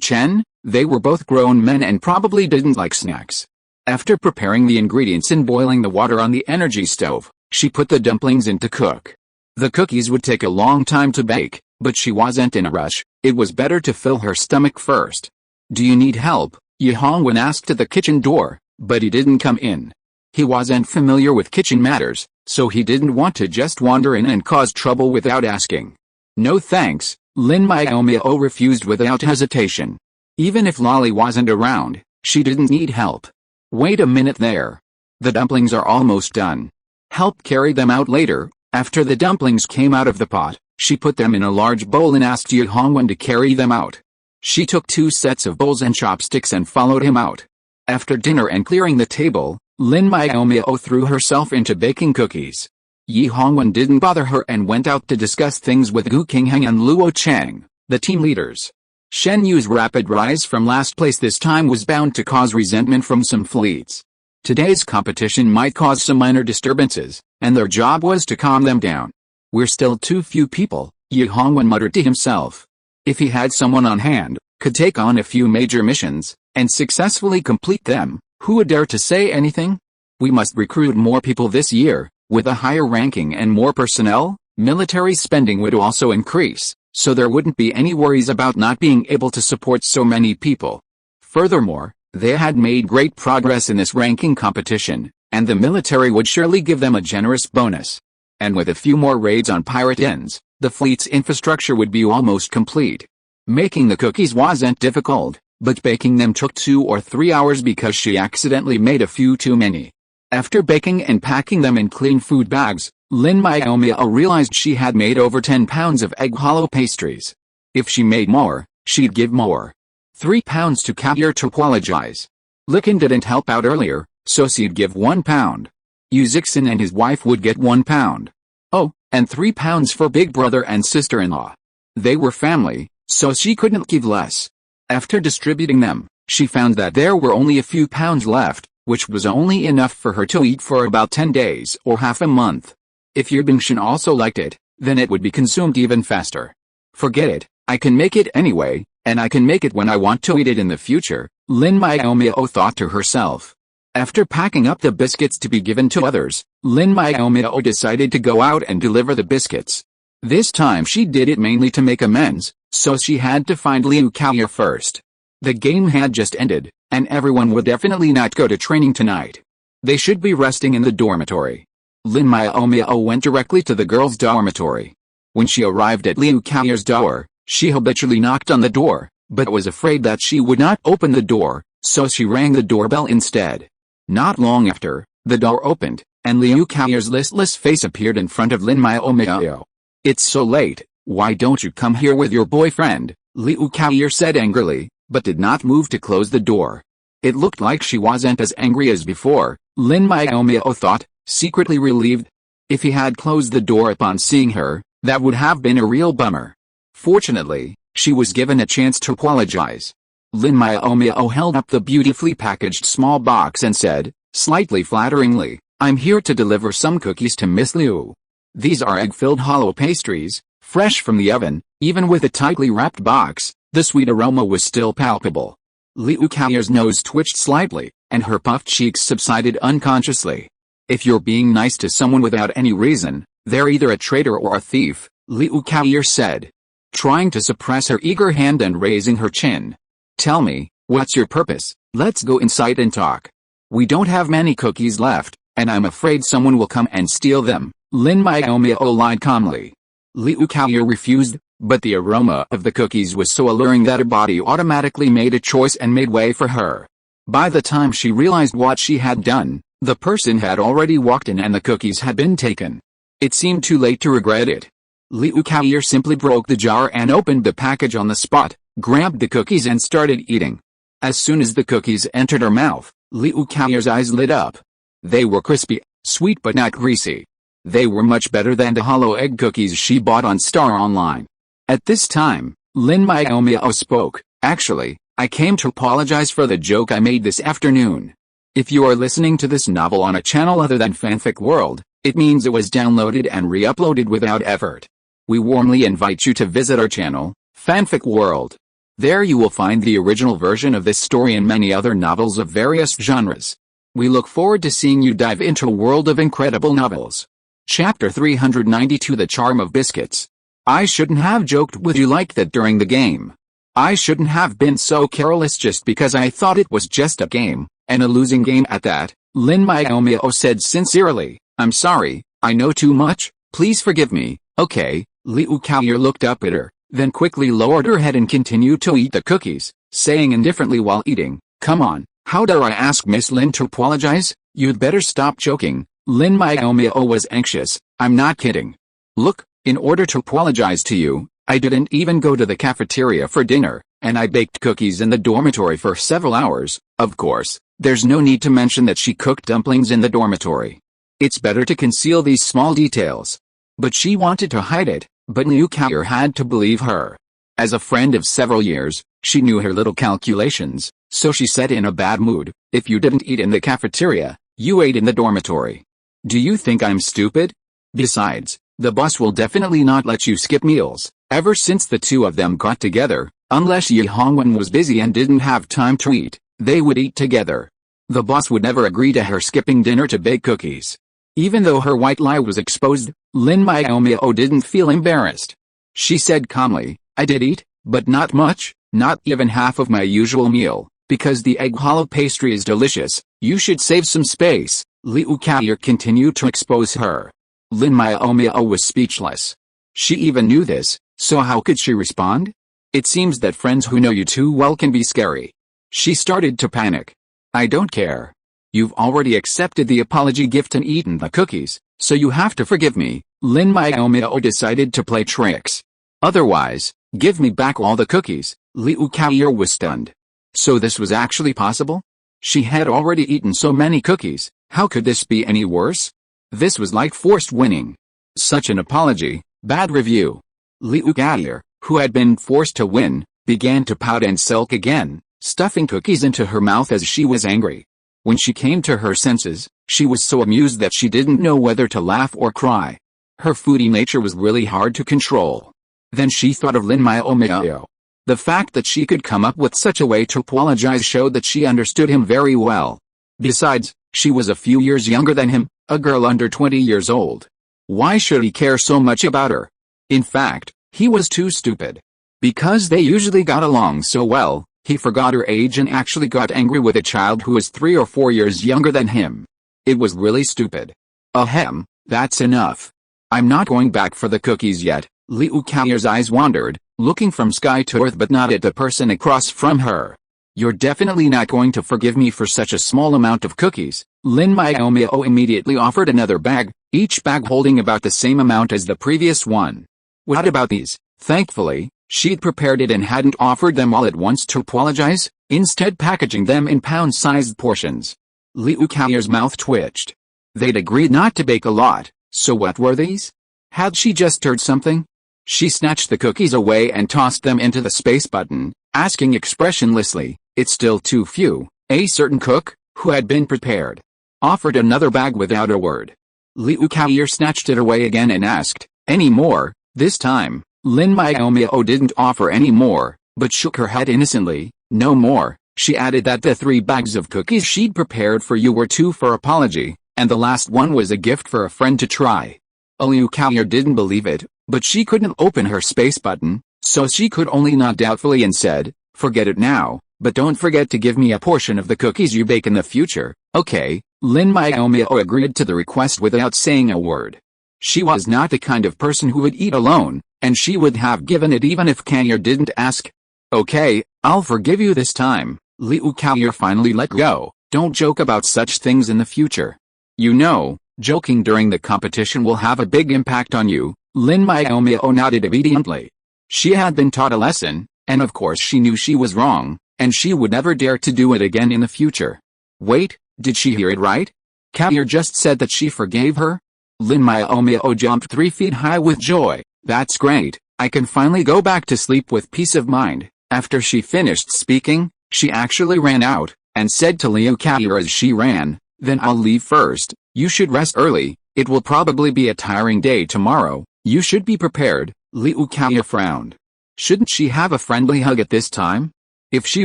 Chen, they were both grown men and probably didn't like snacks. After preparing the ingredients and boiling the water on the energy stove, she put the dumplings in to cook. The cookies would take a long time to bake, but she wasn't in a rush. It was better to fill her stomach first. "Do you need help?" Yi Hongwen asked at the kitchen door, but he didn't come in. He wasn't familiar with kitchen matters, so he didn't want to just wander in and cause trouble without asking. "No thanks," Lin Miaomiao refused without hesitation. Even if Lolly wasn't around, she didn't need help. "Wait a minute there. The dumplings are almost done. Help carry them out later." After the dumplings came out of the pot, she put them in a large bowl and asked Yi Hongwen to carry them out. She took 2 sets of bowls and chopsticks and followed him out. After dinner and clearing the table, Lin Miaomiao threw herself into baking cookies. Yi Hongwen didn't bother her and went out to discuss things with Gu Qingheng and Luo Chang, the team leaders. Shen Yu's rapid rise from last place this time was bound to cause resentment from some fleets. Today's competition might cause some minor disturbances, and their job was to calm them down. "We're still too few people," Yi Hongwen muttered to himself. If he had someone on hand, could take on a few major missions, and successfully complete them, who would dare to say anything? "We must recruit more people this year. With a higher ranking and more personnel, military spending would also increase, so there wouldn't be any worries about not being able to support so many people." Furthermore, they had made great progress in this ranking competition, and the military would surely give them a generous bonus. And with a few more raids on pirate ends, the fleet's infrastructure would be almost complete. Making the cookies wasn't difficult, but baking them took 2 or 3 hours because she accidentally made a few too many. After baking and packing them in clean food bags, Lin Miaomiao realized she had made over 10 pounds of egg hollow pastries. If she made more, she'd give more. 3 pounds to Kadir to apologize. Liken didn't help out earlier, so she'd give 1 pound. Yu Zixin and his wife would get 1 pound. Oh, and 3 pounds for big brother and sister-in-law. They were family, so she couldn't give less. After distributing them, she found that there were only a few pounds left, which was only enough for her to eat for about 10 days or half a month. If Yubingshan also liked it, then it would be consumed even faster. "Forget it, I can make it anyway, and I can make it when I want to eat it in the future," Lin Miaomiao thought to herself. After packing up the biscuits to be given to others, Lin Miaomiao decided to go out and deliver the biscuits. This time she did it mainly to make amends, so she had to find Liu Kaoya first. The game had just ended, and everyone would definitely not go to training tonight. They should be resting in the dormitory. Lin Miaomiao went directly to the girls' dormitory. When she arrived at Liu Kaoya's door, she habitually knocked on the door, but was afraid that she would not open the door, so she rang the doorbell instead. Not long after, the door opened, and Liu Kaoya's listless face appeared in front of Lin Miaomiao. "It's so late, why don't you come here with your boyfriend?" Liu Kaoya said angrily, but did not move to close the door. It looked like she wasn't as angry as before, Lin Miaomiao thought, secretly relieved. If he had closed the door upon seeing her, that would have been a real bummer. Fortunately, she was given a chance to apologize. Lin Miaomiao held up the beautifully packaged small box and said, slightly flatteringly, "I'm here to deliver some cookies to Miss Liu. These are egg-filled hollow pastries, fresh from the oven." Even with a tightly wrapped box, the sweet aroma was still palpable. Liu Kaoya's nose twitched slightly, and her puffed cheeks subsided unconsciously. "If you're being nice to someone without any reason, they're either a traitor or a thief," Liu Kaoya said, trying to suppress her eager hand and raising her chin. "Tell me, what's your purpose? Let's go inside and talk. We don't have many cookies left, and I'm afraid someone will come and steal them," Lin Miaomiao lied calmly. Liu Kaoya refused, but the aroma of the cookies was so alluring that her body automatically made a choice and made way for her. By the time she realized what she had done, the person had already walked in and the cookies had been taken. It seemed too late to regret it. Liu Kaoya simply broke the jar and opened the package on the spot, grabbed the cookies and started eating. As soon as the cookies entered her mouth, Liu Kaoya's eyes lit up. They were crispy, sweet but not greasy. They were much better than the hollow egg cookies she bought on Star Online. At this time, Lin Miaomiao spoke. "Actually, I came to apologize for the joke I made this afternoon. If you are listening to this novel on a channel other than Fanfic World, it means it was downloaded and re-uploaded without effort. We warmly invite you to visit our channel, Fanfic World. There you will find the original version of this story and many other novels of various genres. We look forward to seeing you dive into a world of incredible novels. Chapter 392 The Charm of Biscuits. I shouldn't have joked with you like that during the game. I shouldn't have been so careless just because I thought it was just a game, and a losing game at that, Lin Miaomiao said sincerely. I'm sorry, I know too much, please forgive me, okay. Liu Kaoyer looked up at her, then quickly lowered her head and continued to eat the cookies, saying indifferently while eating, come on, how dare I ask Miss Lin to apologize? You'd better stop joking. Lin Miaomiao was anxious. I'm not kidding. Look, in order to apologize to you, I didn't even go to the cafeteria for dinner, and I baked cookies in the dormitory for several hours. Of course, there's no need to mention that she cooked dumplings in the dormitory. It's better to conceal these small details. But she wanted to hide it, but Liu Kaoyer had to believe her. As a friend of several years, she knew her little calculations, so she said in a bad mood, if you didn't eat in the cafeteria, you ate in the dormitory. Do you think I'm stupid? Besides, the boss will definitely not let you skip meals. Ever since the two of them got together, unless Yi Hongwen was busy and didn't have time to eat, they would eat together. The boss would never agree to her skipping dinner to bake cookies. Even though her white lie was exposed, Lin Miaomiao didn't feel embarrassed. She said calmly, I did eat, but not much, not even half of my usual meal, because the egg hollow pastry is delicious, you should save some space. Liu Kaoyer continued to expose her. Lin Miaomiao was speechless. She even knew this, so how could she respond? It seems that friends who know you too well can be scary. She started to panic. I don't care. You've already accepted the apology gift and eaten the cookies, so you have to forgive me. Lin Miaomiao decided to play tricks. Otherwise, give me back all the cookies. Liu Kaoyer was stunned. So this was actually possible? She had already eaten so many cookies, how could this be any worse? This was like forced winning. Such an apology, bad review. Liu Kaoyer, who had been forced to win, began to pout and sulk again, stuffing cookies into her mouth as she was angry. When she came to her senses, she was so amused that she didn't know whether to laugh or cry. Her foodie nature was really hard to control. Then she thought of Lin Miaomiao. The fact that she could come up with such a way to apologize showed that she understood him very well. Besides, she was a few years younger than him, a girl under 20 years old. Why should he care so much about her? In fact, he was too stupid. Because they usually got along so well, he forgot her age and actually got angry with a child who was 3 or 4 years younger than him. It was really stupid. Ahem, that's enough. I'm not going back for the cookies yet. Liu Kaoyer's eyes wandered, looking from sky to earth but not at the person across from her. You're definitely not going to forgive me for such a small amount of cookies. Lin Miaomiao immediately offered another bag, each bag holding about the same amount as the previous one. What about these? Thankfully, she'd prepared it and hadn't offered them all at once to apologize, instead packaging them in pound-sized portions. Liu Kaoyer's mouth twitched. They'd agreed not to bake a lot, so what were these? Had she just heard something? She snatched the cookies away and tossed them into the space button, asking expressionlessly, it's still too few. A certain cook, who had been prepared, offered another bag without a word. Liu Kaoyer snatched it away again and asked, any more? This time, Lin Miaomiao didn't offer any more, but shook her head innocently. No more. She added that the 3 bags of cookies she'd prepared for you were 2 for apology, and the last one was a gift for a friend to try. Liu Kaoyer didn't believe it, but she couldn't open her space button, so she could only nod doubtfully and said, forget it now, but don't forget to give me a portion of the cookies you bake in the future. Okay. Lin Miaomiao agreed to the request without saying a word. She was not the kind of person who would eat alone, and she would have given it even if Kaoyer didn't ask. Okay, I'll forgive you this time. Liu Kaoyer finally let go. Don't joke about such things in the future. You know, joking during the competition will have a big impact on you. Lin Miaomiao nodded obediently. She had been taught a lesson, and of course she knew she was wrong, and she would never dare to do it again in the future. Wait, did she hear it right? Kaoyer just said that she forgave her? Lin Miaomiao jumped 3 feet high with joy. That's great, I can finally go back to sleep with peace of mind. After she finished speaking, she actually ran out, and said to Liu Kaier as she ran, "Then I'll leave first. You should rest early, it will probably be a tiring day tomorrow, you should be prepared." Liu Kaier frowned. Shouldn't she have a friendly hug at this time? If she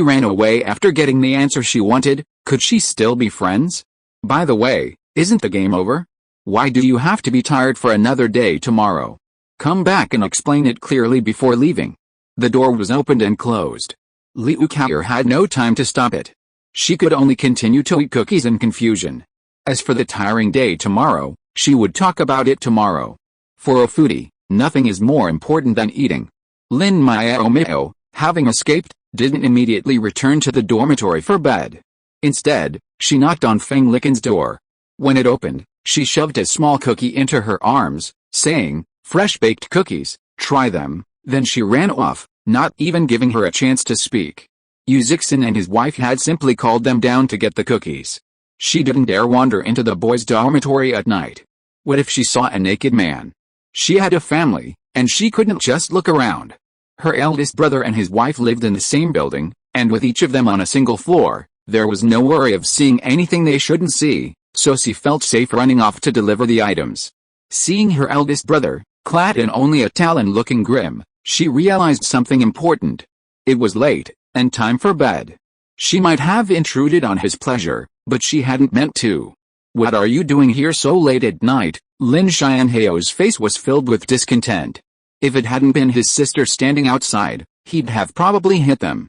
ran away after getting the answer she wanted, could she still be friends? By the way, isn't the game over? Why do you have to be tired for another day tomorrow? Come back and explain it clearly before leaving. The door was opened and closed. Liu Kaier had no time to stop it. She could only continue to eat cookies in confusion. As for the tiring day tomorrow, she would talk about it tomorrow. For a foodie, nothing is more important than eating. Lin Miaomiao, having escaped, didn't immediately return to the dormitory for bed. Instead, she knocked on Feng Liken's door. When it opened, she shoved a small cookie into her arms, saying, "Fresh-baked cookies, try them." Then she ran off, not even giving her a chance to speak. Yuzixin and his wife had simply called them down to get the cookies. She didn't dare wander into the boys' dormitory at night. What if she saw a naked man? She had a family, and she couldn't just look around. Her eldest brother and his wife lived in the same building, and with each of them on a single floor, there was no worry of seeing anything they shouldn't see, so she felt safe running off to deliver the items. Seeing her eldest brother, clad in only a towel and looking grim, she realized something important. It was late, and time for bed. She might have intruded on his pleasure, but she hadn't meant to. "What are you doing here so late at night?" Lin Xianhao's face was filled with discontent. If it hadn't been his sister standing outside, he'd have probably hit them.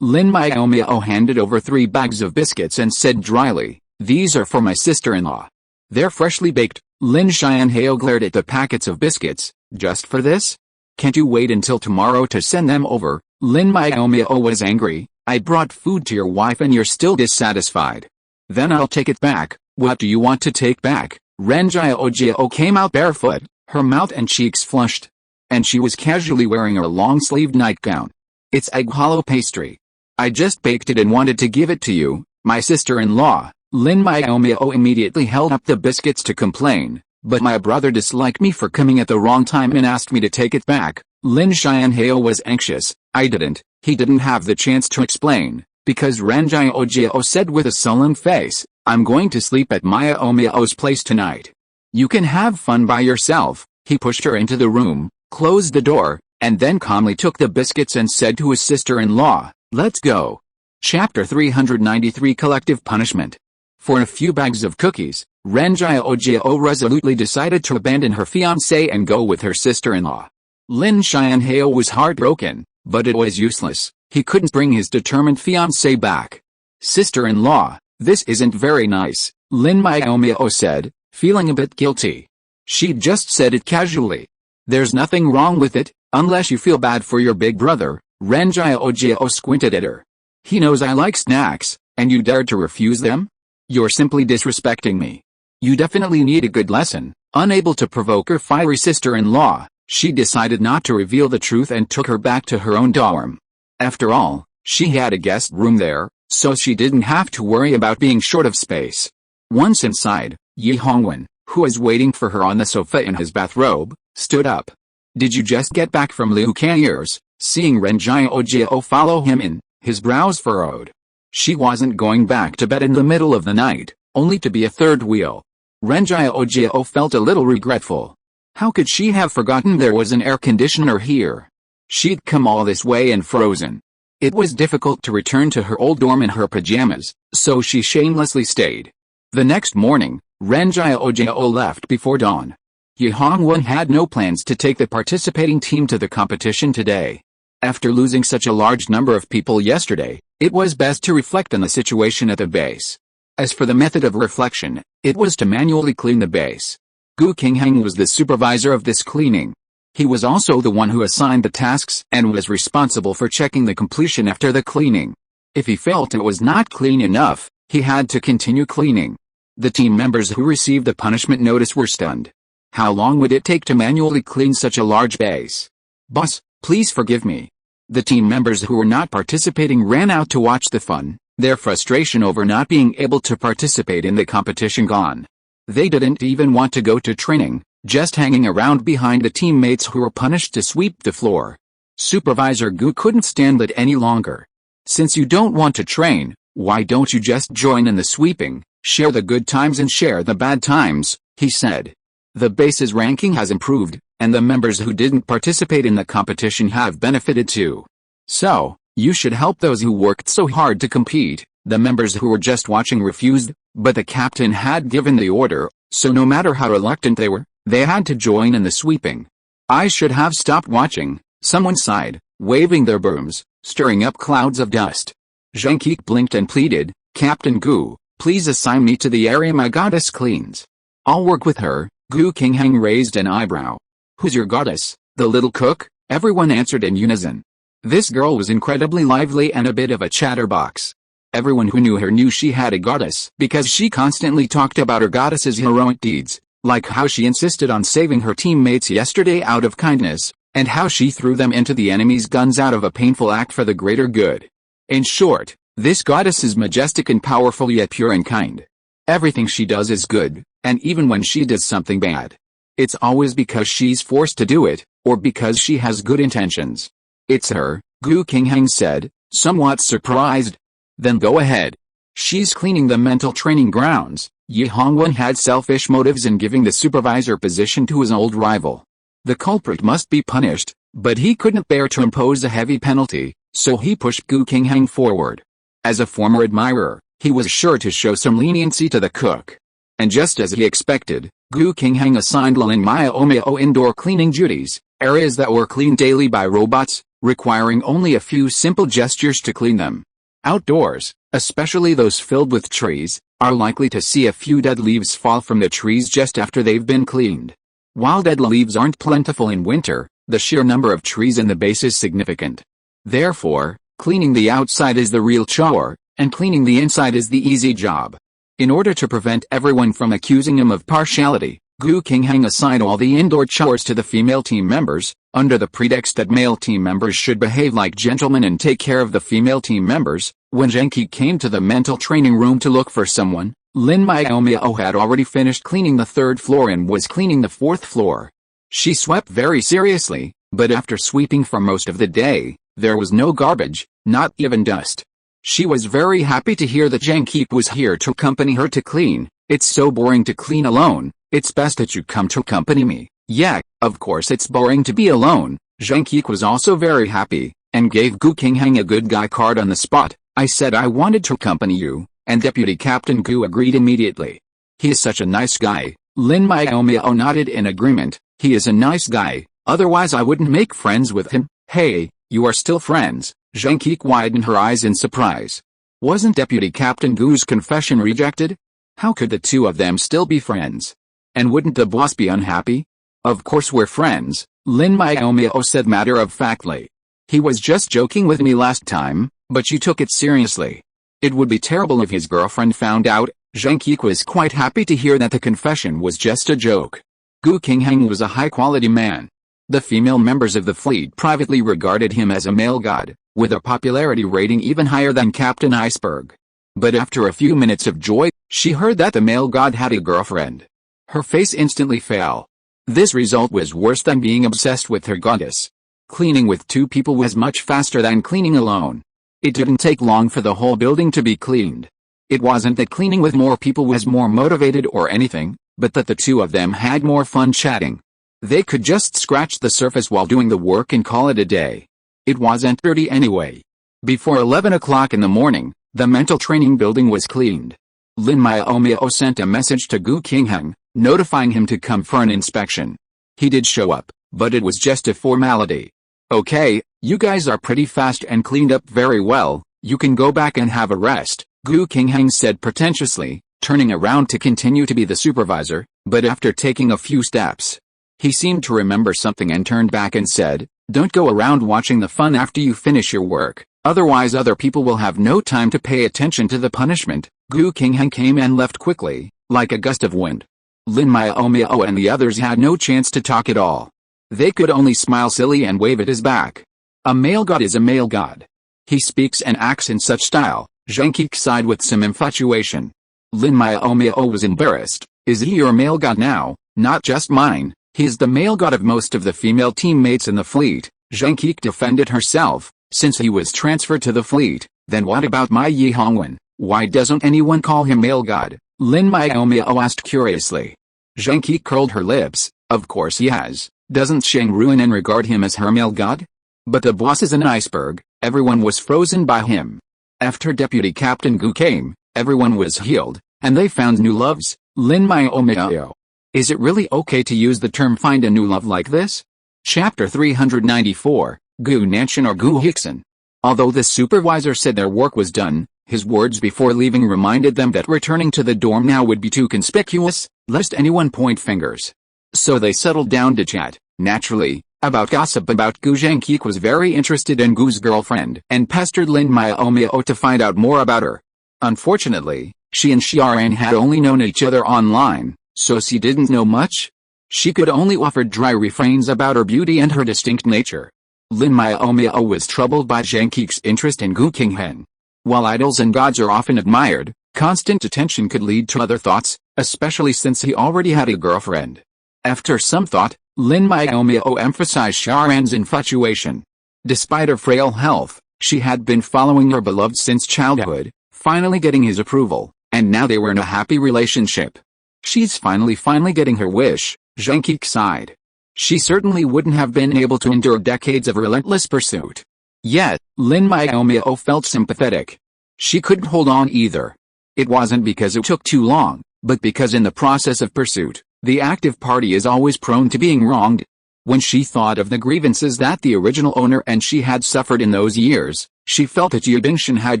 Lin Miaomiao handed over 3 bags of biscuits and said dryly, "These are for my sister-in-law. They're freshly baked." Lin Xianhao glared at the packets of biscuits. "Just for this? Can't you wait until tomorrow to send them over?" Lin Miaomiao was angry. "I brought food to your wife and you're still dissatisfied. Then I'll take it back." "What do you want to take back?" Ren Jiao came out barefoot, her mouth and cheeks flushed. And she was casually wearing a long-sleeved nightgown. "It's egg hollow pastry. I just baked it and wanted to give it to you, my sister-in-law." Lin Miaomiao immediately held up the biscuits to complain, "But my brother disliked me for coming at the wrong time and asked me to take it back." Lin Xianhao was anxious. "I didn't." He didn't have the chance to explain, because Ren Jiao said with a sullen face, "I'm going to sleep at Miaomiao's place tonight. You can have fun by yourself." He pushed her into the room, closed the door, and then calmly took the biscuits and said to his sister-in-law, "Let's go." Chapter 393 Collective Punishment. For a few bags of cookies, Ren Jiao resolutely decided to abandon her fiancé and go with her sister-in-law. Lin Xianhao was heartbroken, but it was useless. He couldn't bring his determined fiancé back. "Sister-in-law, this isn't very nice," Lin Miaomiao said, feeling a bit guilty. She'd just said it casually. "There's nothing wrong with it, unless you feel bad for your big brother." Ren Jiao squinted at her. "He knows I like snacks, and you dared to refuse them? You're simply disrespecting me. You definitely need a good lesson." Unable to provoke her fiery sister-in-law, she decided not to reveal the truth and took her back to her own dorm. After all, she had a guest room there, so she didn't have to worry about being short of space. Once inside, Yi Hongwen, who was waiting for her on the sofa in his bathrobe, stood up. "Did you just get back from Liu Kaier's?" Seeing Ren Jiao follow him in, his brows furrowed. She wasn't going back to bed in the middle of the night, only to be a third wheel. Ren Jiao felt a little regretful. How could she have forgotten there was an air conditioner here? She'd come all this way and frozen. It was difficult to return to her old dorm in her pajamas, so she shamelessly stayed. The next morning, Ren Jiao left before dawn. Yi Hongwen had no plans to take the participating team to the competition today. After losing such a large number of people yesterday, it was best to reflect on the situation at the base. As for the method of reflection, it was to manually clean the base. Gu Qingheng was the supervisor of this cleaning. He was also the one who assigned the tasks and was responsible for checking the completion after the cleaning. If he felt it was not clean enough, he had to continue cleaning. The team members who received the punishment notice were stunned. How long would it take to manually clean such a large base? "Boss, please forgive me." The team members who were not participating ran out to watch the fun, their frustration over not being able to participate in the competition gone. They didn't even want to go to training, just hanging around behind the teammates who were punished to sweep the floor. Supervisor Gu couldn't stand it any longer. "Since you don't want to train, Why don't you just join in the sweeping, share the good times and share the bad times, he said. The base's ranking has improved, and the members who didn't participate in the competition have benefited too. So, you should help those who worked so hard to compete. The members who were just watching refused, but the captain had given the order, so no matter how reluctant they were, they had to join in the sweeping. I should have stopped watching, someone sighed, waving their brooms, stirring up clouds of dust. Zhang Keek blinked and pleaded, Captain Gu, please assign me to the area my goddess cleans. I'll work with her. Gu Qingheng raised an eyebrow. Who's your goddess? The little cook? Everyone answered in unison. This girl was incredibly lively and a bit of a chatterbox. Everyone who knew her knew she had a goddess because she constantly talked about her goddess's heroic deeds, like how she insisted on saving her teammates yesterday out of kindness, and how she threw them into the enemy's guns out of a painful act for the greater good. In short, this goddess is majestic and powerful yet pure and kind. Everything she does is good, and even when she does something bad, it's always because she's forced to do it, or because she has good intentions. It's her, Gu Qingheng said, somewhat surprised. Then go ahead. She's cleaning the mental training grounds. Yi Hongwen had selfish motives in giving the supervisor position to his old rival. The culprit must be punished, but he couldn't bear to impose a heavy penalty, so he pushed Gu Qingheng forward. As a former admirer, he was sure to show some leniency to the cook. And just as he expected, Gu Qingheng assigned Lin Miaomiao indoor cleaning duties, areas that were cleaned daily by robots, requiring only a few simple gestures to clean them. Outdoors, especially those filled with trees, are likely to see a few dead leaves fall from the trees just after they've been cleaned. While dead leaves aren't plentiful in winter, the sheer number of trees in the base is significant. Therefore, cleaning the outside is the real chore, and cleaning the inside is the easy job. In order to prevent everyone from accusing him of partiality, Gu Qingheng assigned all the indoor chores to the female team members, under the pretext that male team members should behave like gentlemen and take care of the female team members. When Zhang Qi came to the mental training room to look for someone, Lin Miaomiao had already finished cleaning the 3rd floor and was cleaning the 4th floor. She swept very seriously, but after sweeping for most of the day, there was no garbage, not even dust. She was very happy to hear that Zhang Qi was here to accompany her to clean. It's so boring to clean alone. It's best that you come to accompany me. Yeah, of course it's boring to be alone. Zhang Qi was also very happy, and gave Gu Qingheng a good guy card on the spot. I said I wanted to accompany you, and Deputy Captain Gu agreed immediately. He is such a nice guy. Lin Miaomiao nodded in agreement. He is a nice guy, otherwise I wouldn't make friends with him. Hey, you are still friends? Zhang Qi widened her eyes in surprise. Wasn't Deputy Captain Gu's confession rejected? How could the two of them still be friends? And wouldn't the boss be unhappy? Of course we're friends, Lin Miaomiao said matter-of-factly. He was just joking with me last time, but you took it seriously. It would be terrible if his girlfriend found out. Zhang Qi was quite happy to hear that the confession was just a joke. Gu Qingheng was a high-quality man. The female members of the fleet privately regarded him as a male god, with a popularity rating even higher than Captain Iceberg. But after a few minutes of joy, she heard that the male god had a girlfriend. Her face instantly fell. This result was worse than being obsessed with her goddess. Cleaning with 2 people was much faster than cleaning alone. It didn't take long for the whole building to be cleaned. It wasn't that cleaning with more people was more motivated or anything, but that the 2 of them had more fun chatting. They could just scratch the surface while doing the work and call it a day. It wasn't dirty anyway. Before 11 o'clock in the morning, the mental training building was cleaned. Lin Miaomiao sent a message to Gu Qingheng, notifying him to come for an inspection. He did show up, but it was just a formality. Okay, you guys are pretty fast and cleaned up very well, you can go back and have a rest, Gu Qingheng said pretentiously, turning around to continue to be the supervisor, but after taking a few steps, he seemed to remember something and turned back and said, don't go around watching the fun after you finish your work, otherwise other people will have no time to pay attention to the punishment. Gu Qingheng came and left quickly, like a gust of wind. Lin Miaomiao and the others had no chance to talk at all. They could only smile silly and wave at his back. A male god is a male god. He speaks and acts in such style. Zhang Qi sighed with some infatuation. Lin Miaomiao was embarrassed. Is he your male god now? Not just mine. He's the male god of most of the female teammates in the fleet. Zhang Qi defended herself. Since he was transferred to the fleet, then what about my Yi Hongwen? Why doesn't anyone call him male god? Lin Miaomiao asked curiously. Zhang Qi curled her lips. Of course he has. Doesn't Shang Ruin regard him as her male god? But the boss is an iceberg. Everyone was frozen by him. After Deputy Captain Gu came, everyone was healed, and they found new loves. Lin Miaomiao. Is it really okay to use the term find a new love like this? Chapter 394, Gu Nanshan or Gu Hixin. Although the supervisor said their work was done, his words before leaving reminded them that returning to the dorm now would be too conspicuous, lest anyone point fingers. So they settled down to chat, naturally, about gossip about Gu. Zhang Qi was very interested in Gu's girlfriend and pestered Lin Miaomiao to find out more about her. Unfortunately, she and Xiaoran had only known each other online, so she didn't know much. She could only offer dry refrains about her beauty and her distinct nature. Lin Miaomiao was troubled by Zhang Qi's interest in Gu Qinghen. While idols and gods are often admired, constant attention could lead to other thoughts, especially since he already had a girlfriend. After some thought, Lin Miaomiao emphasized Xiaoran's infatuation. Despite her frail health, she had been following her beloved since childhood, finally getting his approval, and now they were in a happy relationship. She's finally getting her wish, Zhang Qi sighed. She certainly wouldn't have been able to endure decades of relentless pursuit. Yet, Lin Miaomiao felt sympathetic. She couldn't hold on either. It wasn't because it took too long, but because in the process of pursuit, the active party is always prone to being wronged. When she thought of the grievances that the original owner and she had suffered in those years, she felt that Jie Bingshan had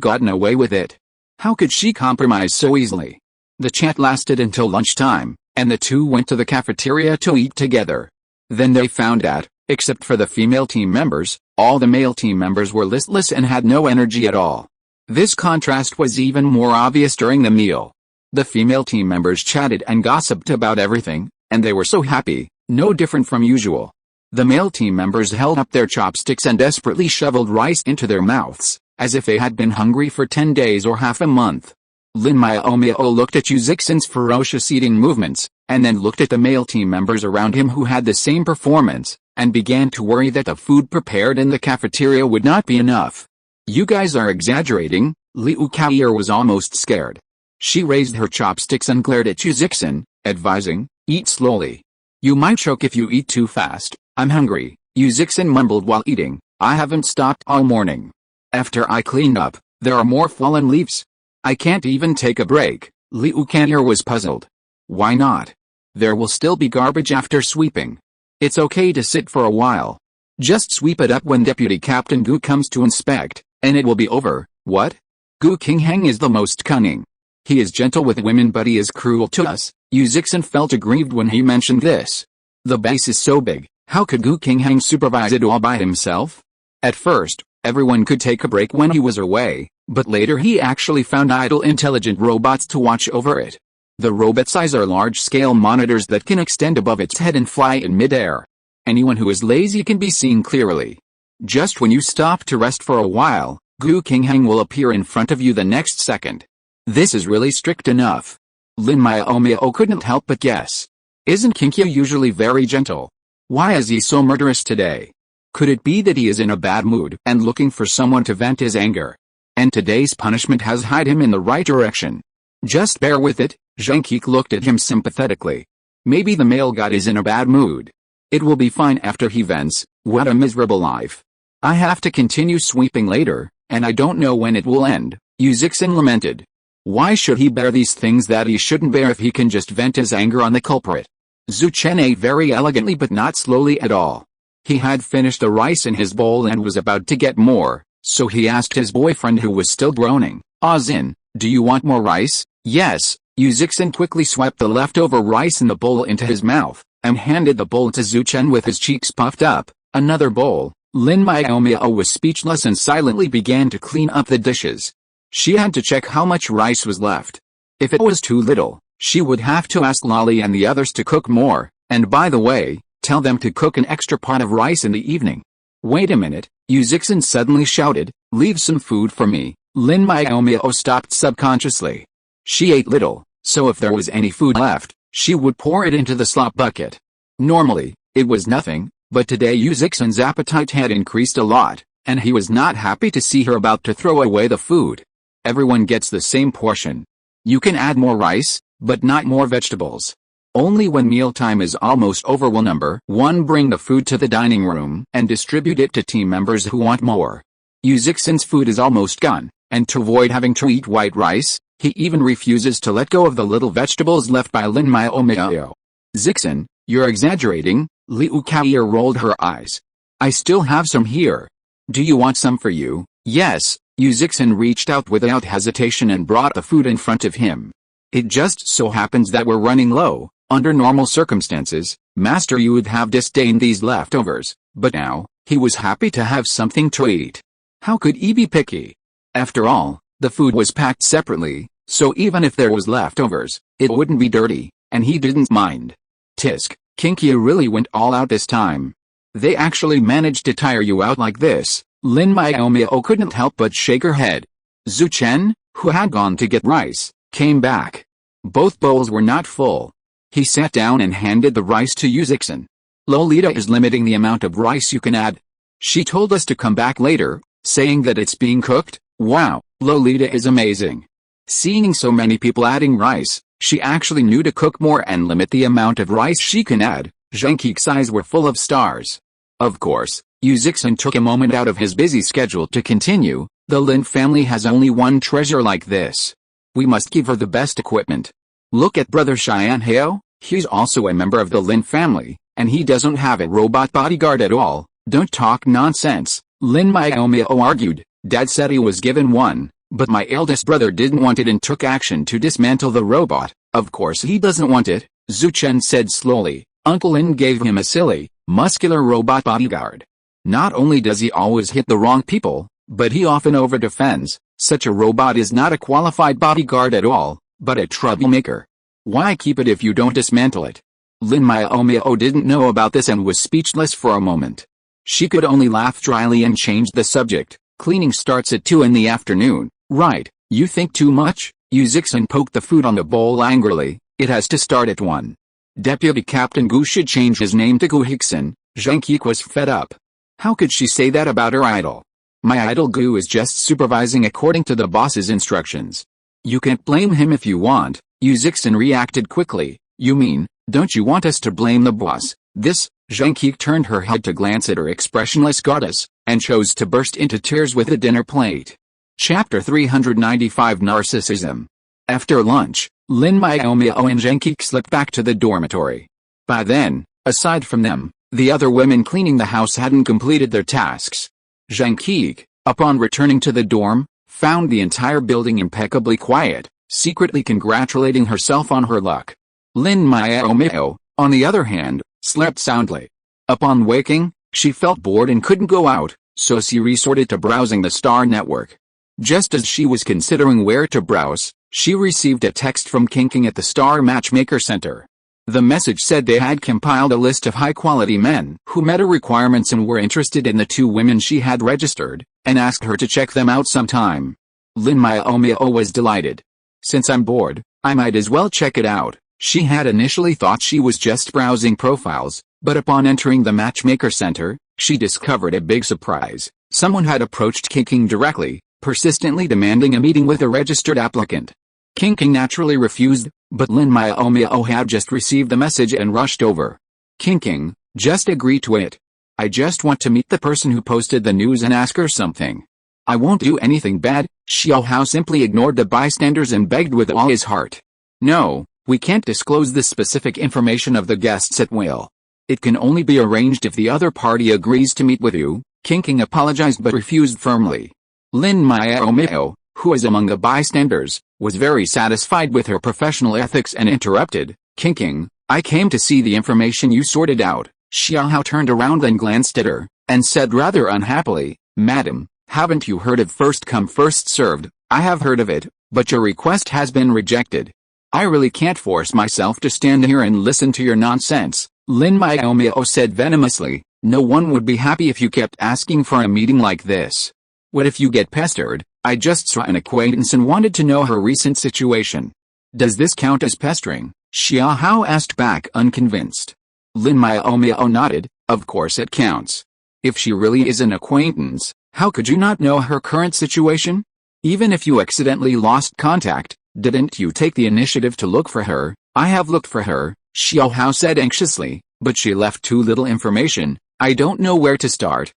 gotten away with it. How could she compromise so easily? The chat lasted until lunchtime, and the two went to the cafeteria to eat together. Then they found that, except for the female team members, all the male team members were listless and had no energy at all. This contrast was even more obvious during the meal. The female team members chatted and gossiped about everything, and they were so happy, no different from usual. The male team members held up their chopsticks and desperately shoveled rice into their mouths, as if they had been hungry for 10 days or half a month. Lin Miaomiao looked at Yu Zixin's ferocious eating movements, and then looked at the male team members around him who had the same performance, and began to worry that the food prepared in the cafeteria would not be enough. You guys are exaggerating, Liu Kaoyer was almost scared. She raised her chopsticks and glared at Yu Zixin, advising, eat slowly. You might choke if you eat too fast. I'm hungry, Yu Zixin mumbled while eating. I haven't stopped all morning. After I cleaned up, there are more fallen leaves. I can't even take a break. Liu Kaoyer was puzzled. Why not? There will still be garbage after sweeping. It's okay to sit for a while. Just sweep it up when Deputy Captain Gu comes to inspect, and it will be over. What? Gu Qingheng is the most cunning. He is gentle with women but he is cruel to us. Yu Zixin felt aggrieved when he mentioned this. The base is so big, how could Gu Qingheng supervise it all by himself? At first, everyone could take a break when he was away, but later he actually found idle intelligent robots to watch over it. The robot's eyes are large-scale monitors that can extend above its head and fly in mid-air. Anyone who is lazy can be seen clearly. Just when you stop to rest for a while, Gu Qingheng will appear in front of you the next second. This is really strict enough. Lin Miaomiao couldn't help but guess. Isn't Qinkya usually very gentle? Why is he so murderous today? Could it be that he is in a bad mood and looking for someone to vent his anger? And today's punishment has hied him in the right direction. Just bear with it, Zhang Qi looked at him sympathetically. Maybe the male god is in a bad mood. It will be fine after he vents. What a miserable life. I have to continue sweeping later, and I don't know when it will end, Yu Zixin lamented. Why should he bear these things that he shouldn't bear if he can just vent his anger on the culprit? Zhu Chen ate very elegantly but not slowly at all. He had finished the rice in his bowl and was about to get more, so he asked his boyfriend who was still groaning, Ah Zin, do you want more rice? Yes. Yu Zixin quickly swept the leftover rice in the bowl into his mouth, and handed the bowl to Zhu Chen with his cheeks puffed up. Another bowl. Lin Miaomiao was speechless and silently began to clean up the dishes. She had to check how much rice was left. If it was too little, she would have to ask Lolly and the others to cook more, and by the way, tell them to cook an extra pot of rice in the evening. Wait a minute, Yu Zixin suddenly shouted, leave some food for me. Lin Miaomiao stopped subconsciously. She ate little, so if there was any food left, she would pour it into the slop bucket. Normally, it was nothing, but today Yu Zixin's appetite had increased a lot, and he was not happy to see her about to throw away the food. Everyone gets the same portion. You can add more rice, but not more vegetables. Only when mealtime is almost over will number 1 bring the food to the dining room and distribute it to team members who want more. Zixin's food is almost gone, and to avoid having to eat white rice, he even refuses to let go of the little vegetables left by Lin Miaomiao. Zixin, you're exaggerating, Liu Kaoye rolled her eyes. I still have some here. Do you want some for you? Yes, Zixin reached out without hesitation and brought the food in front of him. It just so happens that we're running low. Under normal circumstances, Master Yu would have disdained these leftovers, but now, he was happy to have something to eat. How could he be picky? After all, the food was packed separately, so even if there was leftovers, it wouldn't be dirty, and he didn't mind. Tisk, Kinky really went all out this time. They actually managed to tire you out like this. Lin Miaomiao couldn't help but shake her head. Zhu Chen, who had gone to get rice, came back. Both bowls were not full. He sat down and handed the rice to Zixin. Lolita is limiting the amount of rice you can add. She told us to come back later, saying that it's being cooked. Wow, Lolita is amazing. Seeing so many people adding rice, she actually knew to cook more and limit the amount of rice she can add. Zhang Qi's eyes were full of stars. Of course, Zixin took a moment out of his busy schedule to continue. The Lin family has only one treasure like this. We must give her the best equipment. Look at Brother Xian Hao, he's also a member of the Lin family, and he doesn't have a robot bodyguard at all. Don't talk nonsense, Lin Miaomiao argued. Dad said he was given one, but my eldest brother didn't want it and took action to dismantle the robot. Of course he doesn't want it, Zhu Chen said slowly. Uncle Lin gave him a silly, muscular robot bodyguard. Not only does he always hit the wrong people, but he often overdefends. Such a robot is not a qualified bodyguard at all, but a troublemaker. Why keep it if you don't dismantle it? Lin Miaomiao didn't know about this and was speechless for a moment. She could only laugh dryly and changed the subject. Cleaning starts at 2 in the afternoon. Right, you think too much? Zixin poked the food on the bowl angrily. It has to start at 1. Deputy Captain Gu should change his name to Gu Hixin. Zhang Qi was fed up. How could she say that about her idol? My idol Gu is just supervising according to the boss's instructions. You can't blame him if you want. Zixin reacted quickly. You mean, don't you want us to blame the boss? This, Zhang Qi turned her head to glance at her expressionless goddess, and chose to burst into tears with the dinner plate. Chapter 395 Narcissism. After lunch, Lin Miaomiao and Zhang Qi slipped back to the dormitory. By then, aside from them, the other women cleaning the house hadn't completed their tasks. Zhang Qi, upon returning to the dorm, found the entire building impeccably quiet, secretly congratulating herself on her luck. Lin Miaomiao, on the other hand, slept soundly. Upon waking, she felt bored and couldn't go out, so she resorted to browsing the Star Network. Just as she was considering where to browse, she received a text from King at the Star Matchmaker Center. The message said they had compiled a list of high-quality men who met her requirements and were interested in the 2 women she had registered, and asked her to check them out sometime. Lin Miaomiao was delighted. Since I'm bored, I might as well check it out. She had initially thought she was just browsing profiles, but upon entering the Matchmaker Center, she discovered a big surprise. Someone had approached King directly, persistently demanding a meeting with a registered applicant. King naturally refused, but Lin Miaomiao had just received the message and rushed over. King, just agree to it. I just want to meet the person who posted the news and ask her something. I won't do anything bad. Xiao Hao simply ignored the bystanders and begged with all his heart. No, we can't disclose the specific information of the guests at will. It can only be arranged if the other party agrees to meet with you. King apologized but refused firmly. Lin Miaomiao, who was among the bystanders, was very satisfied with her professional ethics and interrupted. King, I came to see the information you sorted out. Xiao Hao turned around and glanced at her, and said rather unhappily, Madam, haven't you heard of first come first served? I have heard of it, but your request has been rejected. I really can't force myself to stand here and listen to your nonsense, Lin Miaomiao said venomously. No one would be happy if you kept asking for a meeting like this. What if you get pestered? I just saw an acquaintance and wanted to know her recent situation. Does this count as pestering? Xiao Hao asked back unconvinced. Lin Miaomiao nodded. Of course it counts. If she really is an acquaintance, how could you not know her current situation? Even if you accidentally lost contact, didn't you take the initiative to look for her? I have looked for her, Xiao Hao said anxiously, but she left too little information. I don't know where to start.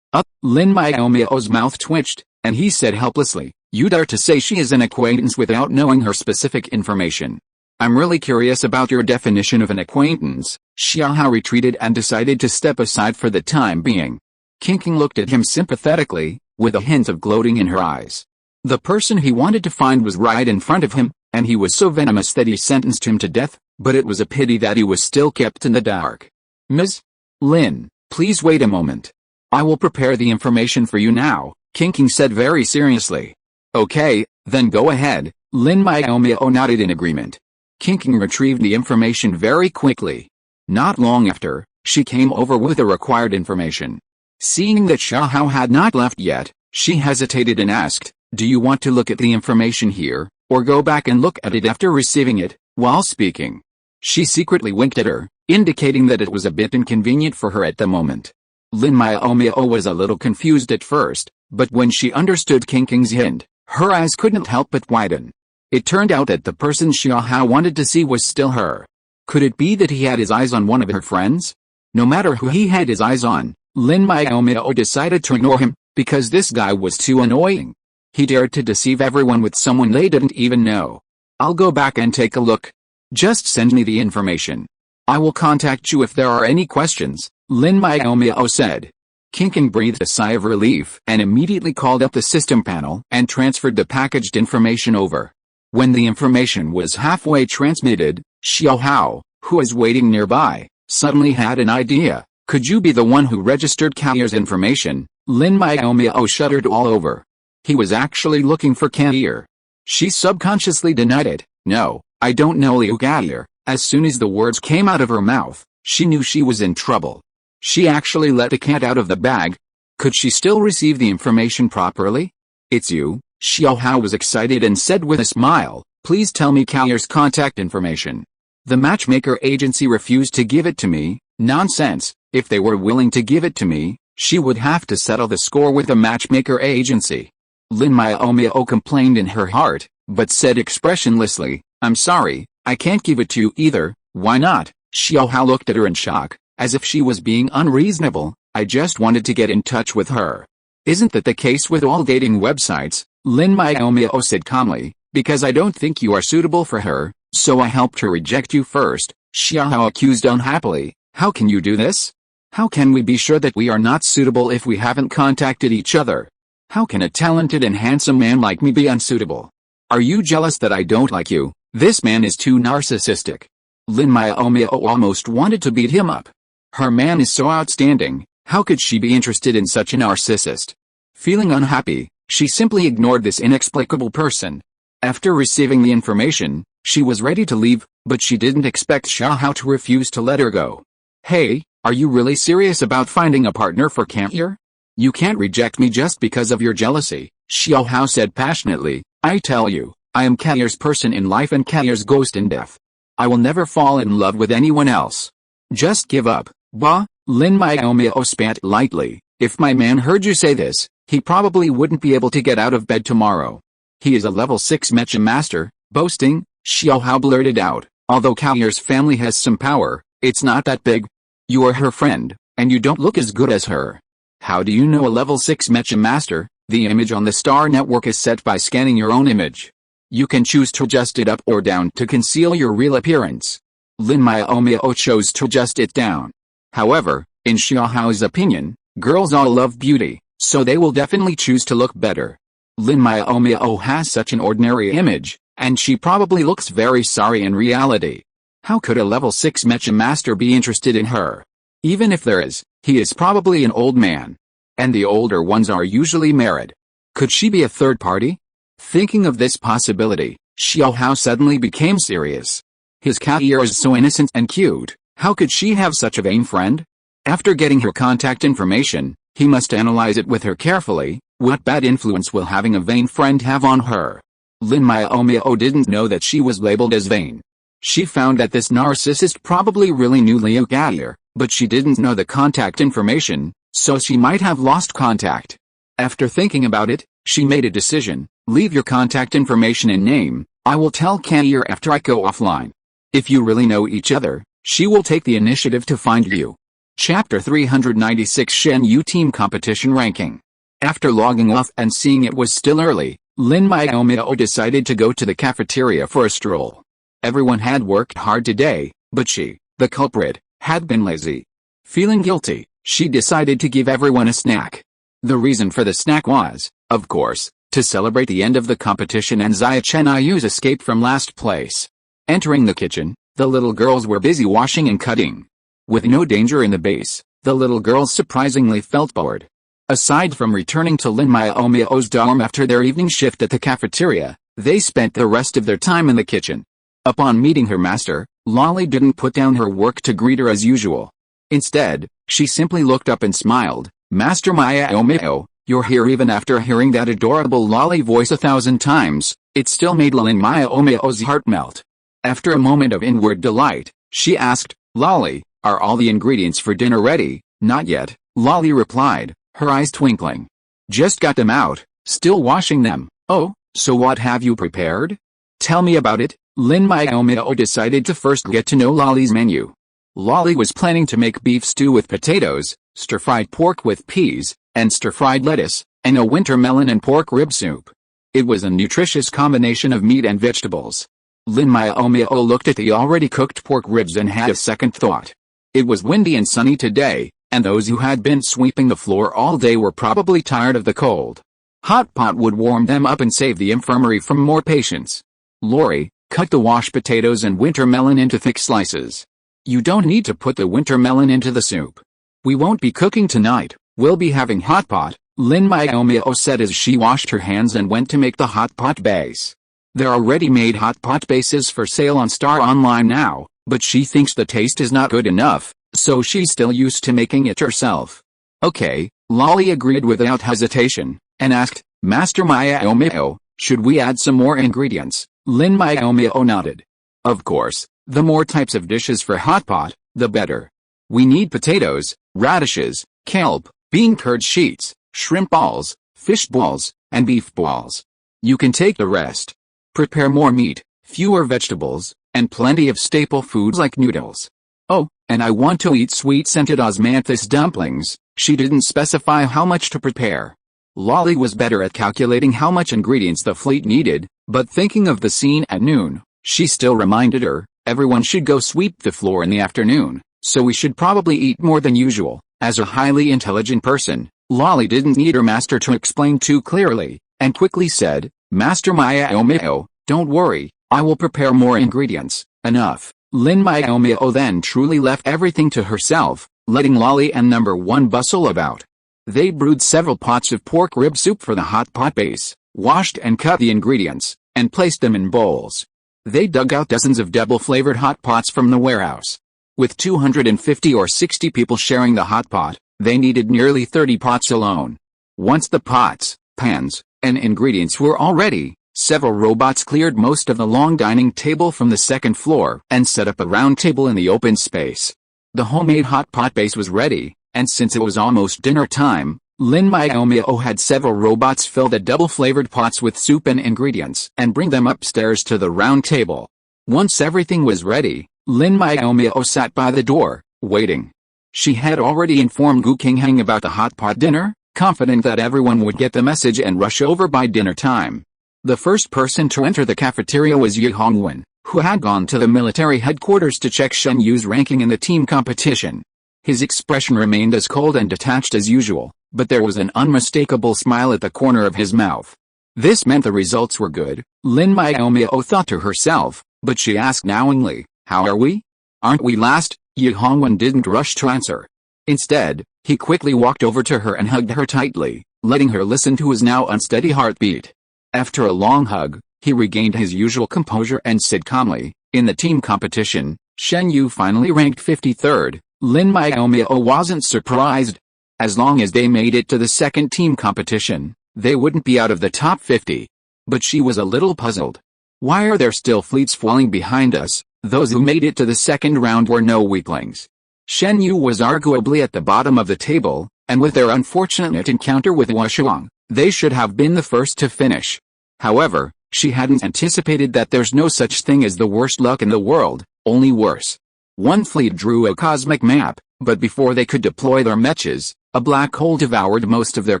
Lin Miaomiao's mouth twitched, and he said helplessly, you dare to say she is an acquaintance without knowing her specific information. I'm really curious about your definition of an acquaintance. Xiao Hao retreated and decided to step aside for the time being. King looked at him sympathetically, with a hint of gloating in her eyes. The person he wanted to find was right in front of him, and he was so venomous that he sentenced him to death, but it was a pity that he was still kept in the dark. Ms. Lin, please wait a moment. I will prepare the information for you now, King said very seriously. Okay, then go ahead. Lin Miaomiao nodded in agreement. King retrieved the information very quickly. Not long after, she came over with the required information. Seeing that Xiao Hao had not left yet, she hesitated and asked, do you want to look at the information here, or go back and look at it after receiving it? While speaking, she secretly winked at her, indicating that it was a bit inconvenient for her at the moment. Lin Miaomiao was a little confused at first, but when she understood King's hint, her eyes couldn't help but widen. It turned out that the person Xiao Hao wanted to see was still her. Could it be that he had his eyes on one of her friends? No matter who he had his eyes on, Lin Miaomiao decided to ignore him, because this guy was too annoying. He dared to deceive everyone with someone they didn't even know. I'll go back and take a look. Just send me the information. I will contact you if there are any questions, Lin Miaomiao said. King breathed a sigh of relief and immediately called up the system panel and transferred the packaged information over. When the information was halfway transmitted, Xiao Hao, who was waiting nearby, suddenly had an idea. Could you be the one who registered Kair's information? Lin Miaomiao shuddered all over. He was actually looking for Kair. She subconsciously denied it. No, I don't know Liu Kair. As soon as the words came out of her mouth, she knew she was in trouble. She actually let the cat out of the bag. Could she still receive the information properly? It's you. Xiao Hao was excited and said with a smile, please tell me Kair's contact information. The matchmaker agency refused to give it to me. Nonsense. If they were willing to give it to me, she would have to settle the score with the matchmaker agency. Lin Miaomiao complained in her heart, but said expressionlessly, I'm sorry, I can't give it to you either. Why not? Xiao Hao looked at her in shock, as if she was being unreasonable. I just wanted to get in touch with her. Isn't that the case with all dating websites? Lin Miaomiao said calmly, because I don't think you are suitable for her, so I helped her reject you first. Xiao Hao accused unhappily, how can you do this? How can we be sure that we are not suitable if we haven't contacted each other? How can a talented and handsome man like me be unsuitable? Are you jealous that I don't like you? This man is too narcissistic. Lin Miaomiao almost wanted to beat him up. Her man is so outstanding, how could she be interested in such a narcissist? Feeling unhappy, she simply ignored this inexplicable person. After receiving the information, she was ready to leave, but she didn't expect Xiao Hao to refuse to let her go. Hey, are you really serious about finding a partner for Kair? You can't reject me just because of your jealousy, Xiao Hao said passionately. I tell you, I am Kair's person in life and Kair's ghost in death. I will never fall in love with anyone else. Just give up. Bah, Lin Miaomiao spat lightly. If my man heard you say this, he probably wouldn't be able to get out of bed tomorrow. He is a level 6 mecha master. Boasting, Xiao Hao blurted out. Although Kair's family has some power, it's not that big. You are her friend, and you don't look as good as her. How do you know a level 6 mecha master? The image on the star network is set by scanning your own image. You can choose to adjust it up or down to conceal your real appearance. Lin Miaomiao chose to adjust it down. However, in Xiao Hao's opinion, girls all love beauty, so they will definitely choose to look better. Lin Miaomiao has such an ordinary image, and she probably looks very sorry in reality. How could a level 6 mecha master be interested in her? Even if there is, he is probably an old man. And the older ones are usually married. Could she be a third party? Thinking of this possibility, Xiao Hao suddenly became serious. His Kair is so innocent and cute, how could she have such a vain friend? After getting her contact information, he must analyze it with her carefully. What bad influence will having a vain friend have on her? Lin Miaomiao didn't know that she was labeled as vain. She found that this narcissist probably really knew Liu Kair, but she didn't know the contact information, so she might have lost contact. After thinking about it, she made a decision. Leave your contact information and name. I will tell Kair after I go offline. If you really know each other, she will take the initiative to find you. Chapter 396 Shen Yu Team Competition Ranking. After logging off and seeing it was still early, Lin Miaomiao decided to go to the cafeteria for a stroll. Everyone had worked hard today, but she, the culprit, had been lazy. Feeling guilty, she decided to give everyone a snack. The reason for the snack was, of course, to celebrate the end of the competition and Xia Chenyu's escape from last place. Entering the kitchen, the little girls were busy washing and cutting. With no danger in the base, the little girls surprisingly felt bored. Aside from returning to Lin Miaomiao's dorm after their evening shift at the cafeteria, they spent the rest of their time in the kitchen. Upon meeting her master, Lolly didn't put down her work to greet her as usual. Instead, she simply looked up and smiled. Master Miaomiao, you're here. Even after hearing that adorable Lolly voice 1,000 times, it still made Lin Miaomiao's heart melt. After a moment of inward delight, she asked, Lolly, are all the ingredients for dinner ready? Not yet, Lolly replied, her eyes twinkling. Just got them out, still washing them. Oh, so what have you prepared? Tell me about it. Lin Miaomiao decided to first get to know Lolly's menu. Lolly was planning to make beef stew with potatoes, stir-fried pork with peas, and stir-fried lettuce, and a winter melon and pork rib soup. It was a nutritious combination of meat and vegetables. Lin Miaomiao looked at the already cooked pork ribs and had a second thought. It was windy and sunny today, and those who had been sweeping the floor all day were probably tired of the cold. Hot pot would warm them up and save the infirmary from more patients. Lori, cut the washed potatoes and winter melon into thick slices. You don't need to put the winter melon into the soup. We won't be cooking tonight, we'll be having hot pot, Lin Miaomiao said as she washed her hands and went to make the hot pot base. There are ready-made hot pot bases for sale on Star Online now, but she thinks the taste is not good enough, so she's still used to making it herself. Okay, Lolly agreed without hesitation, and asked, Master Miaomiao, should we add some more ingredients? Lin Miaomiao nodded. Of course, the more types of dishes for hot pot, the better. We need potatoes, radishes, kelp, bean curd sheets, shrimp balls, fish balls, and beef balls. You can take the rest. Prepare more meat, fewer vegetables, and plenty of staple foods like noodles. Oh, and I want to eat sweet scented osmanthus dumplings. She didn't specify how much to prepare. Lolly was better at calculating how much ingredients the fleet needed, but thinking of the scene at noon, she still reminded her, everyone should go sweep the floor in the afternoon, so we should probably eat more than usual. As a highly intelligent person, Lolly didn't need her master to explain too clearly, and quickly said, Master Miaomiao, don't worry, I will prepare more ingredients. Enough. Lin Miaomiao then truly left everything to herself, letting Lolly and number 1 bustle about. They brewed several pots of pork rib soup for the hot pot base, washed and cut the ingredients, and placed them in bowls. They dug out dozens of double-flavored hot pots from the warehouse. With 250 or 60 people sharing the hot pot, they needed nearly 30 pots alone. Once the pots, pans, and ingredients were all ready, several robots cleared most of the long dining table from the second floor and set up a round table in the open space. The homemade hot pot base was ready, and since it was almost dinner time, Lin Miaomiao had several robots fill the double-flavored pots with soup and ingredients and bring them upstairs to the round table. Once everything was ready, Lin Miaomiao sat by the door, waiting. She had already informed Gu Qinghang about the hot pot dinner, confident that everyone would get the message and rush over by dinner time. The first person to enter the cafeteria was Yi Hongwen, who had gone to the military headquarters to check Shen Yu's ranking in the team competition. His expression remained as cold and detached as usual, but there was an unmistakable smile at the corner of his mouth. This meant the results were good, Lin Miaomiao thought to herself, but she asked knowingly, how are we? Aren't we last? Yi Hongwen didn't rush to answer. Instead, he quickly walked over to her and hugged her tightly, letting her listen to his now unsteady heartbeat. After a long hug, he regained his usual composure and said calmly, in the team competition, Shen Yu finally ranked 53rd. Lin Miaomiao wasn't surprised. As long as they made it to the second team competition, they wouldn't be out of the top 50. But she was a little puzzled. Why are there still fleets falling behind us? Those who made it to the second round were no weaklings. Shen Yu was arguably at the bottom of the table, and with their unfortunate encounter with Shuang, they should have been the first to finish. However, she hadn't anticipated that there's no such thing as the worst luck in the world, only worse. One fleet drew a cosmic map, but before they could deploy their mechas, a black hole devoured most of their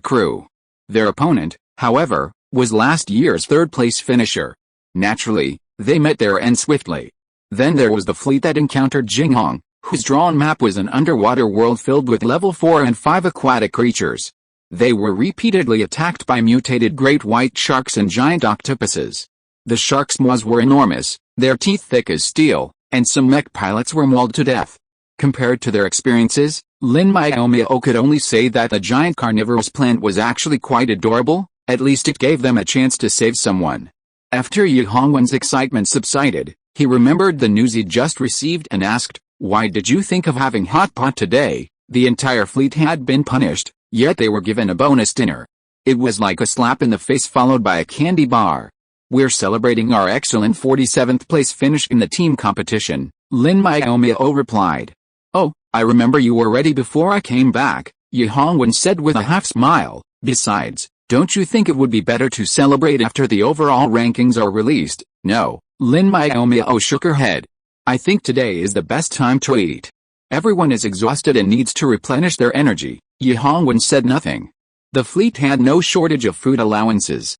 crew. Their opponent, however, was last year's third-place finisher. Naturally, they met their end swiftly. Then there was the fleet that encountered Jinghong, whose drawn map was an underwater world filled with level 4 and 5 aquatic creatures. They were repeatedly attacked by mutated great white sharks and giant octopuses. The sharks' maws were enormous, their teeth thick as steel, and some mech pilots were mauled to death. Compared to their experiences, Lin Miaomiao could only say that the giant carnivorous plant was actually quite adorable, at least it gave them a chance to save someone. After Yi Hongwen's excitement subsided, he remembered the news he'd just received and asked, "Why did you think of having hot pot today?" The entire fleet had been punished, yet they were given a bonus dinner. It was like a slap in the face followed by a candy bar. "We're celebrating our excellent 47th place finish in the team competition," Lin Miaomiao replied. "Oh, I remember you were ready before I came back," Yi Hongwen said with a half smile. "Besides, don't you think it would be better to celebrate after the overall rankings are released?" "No," Lin Miaomiao shook her head. "I think today is the best time to eat. Everyone is exhausted and needs to replenish their energy." Yi Hongwen said nothing. The fleet had no shortage of food allowances.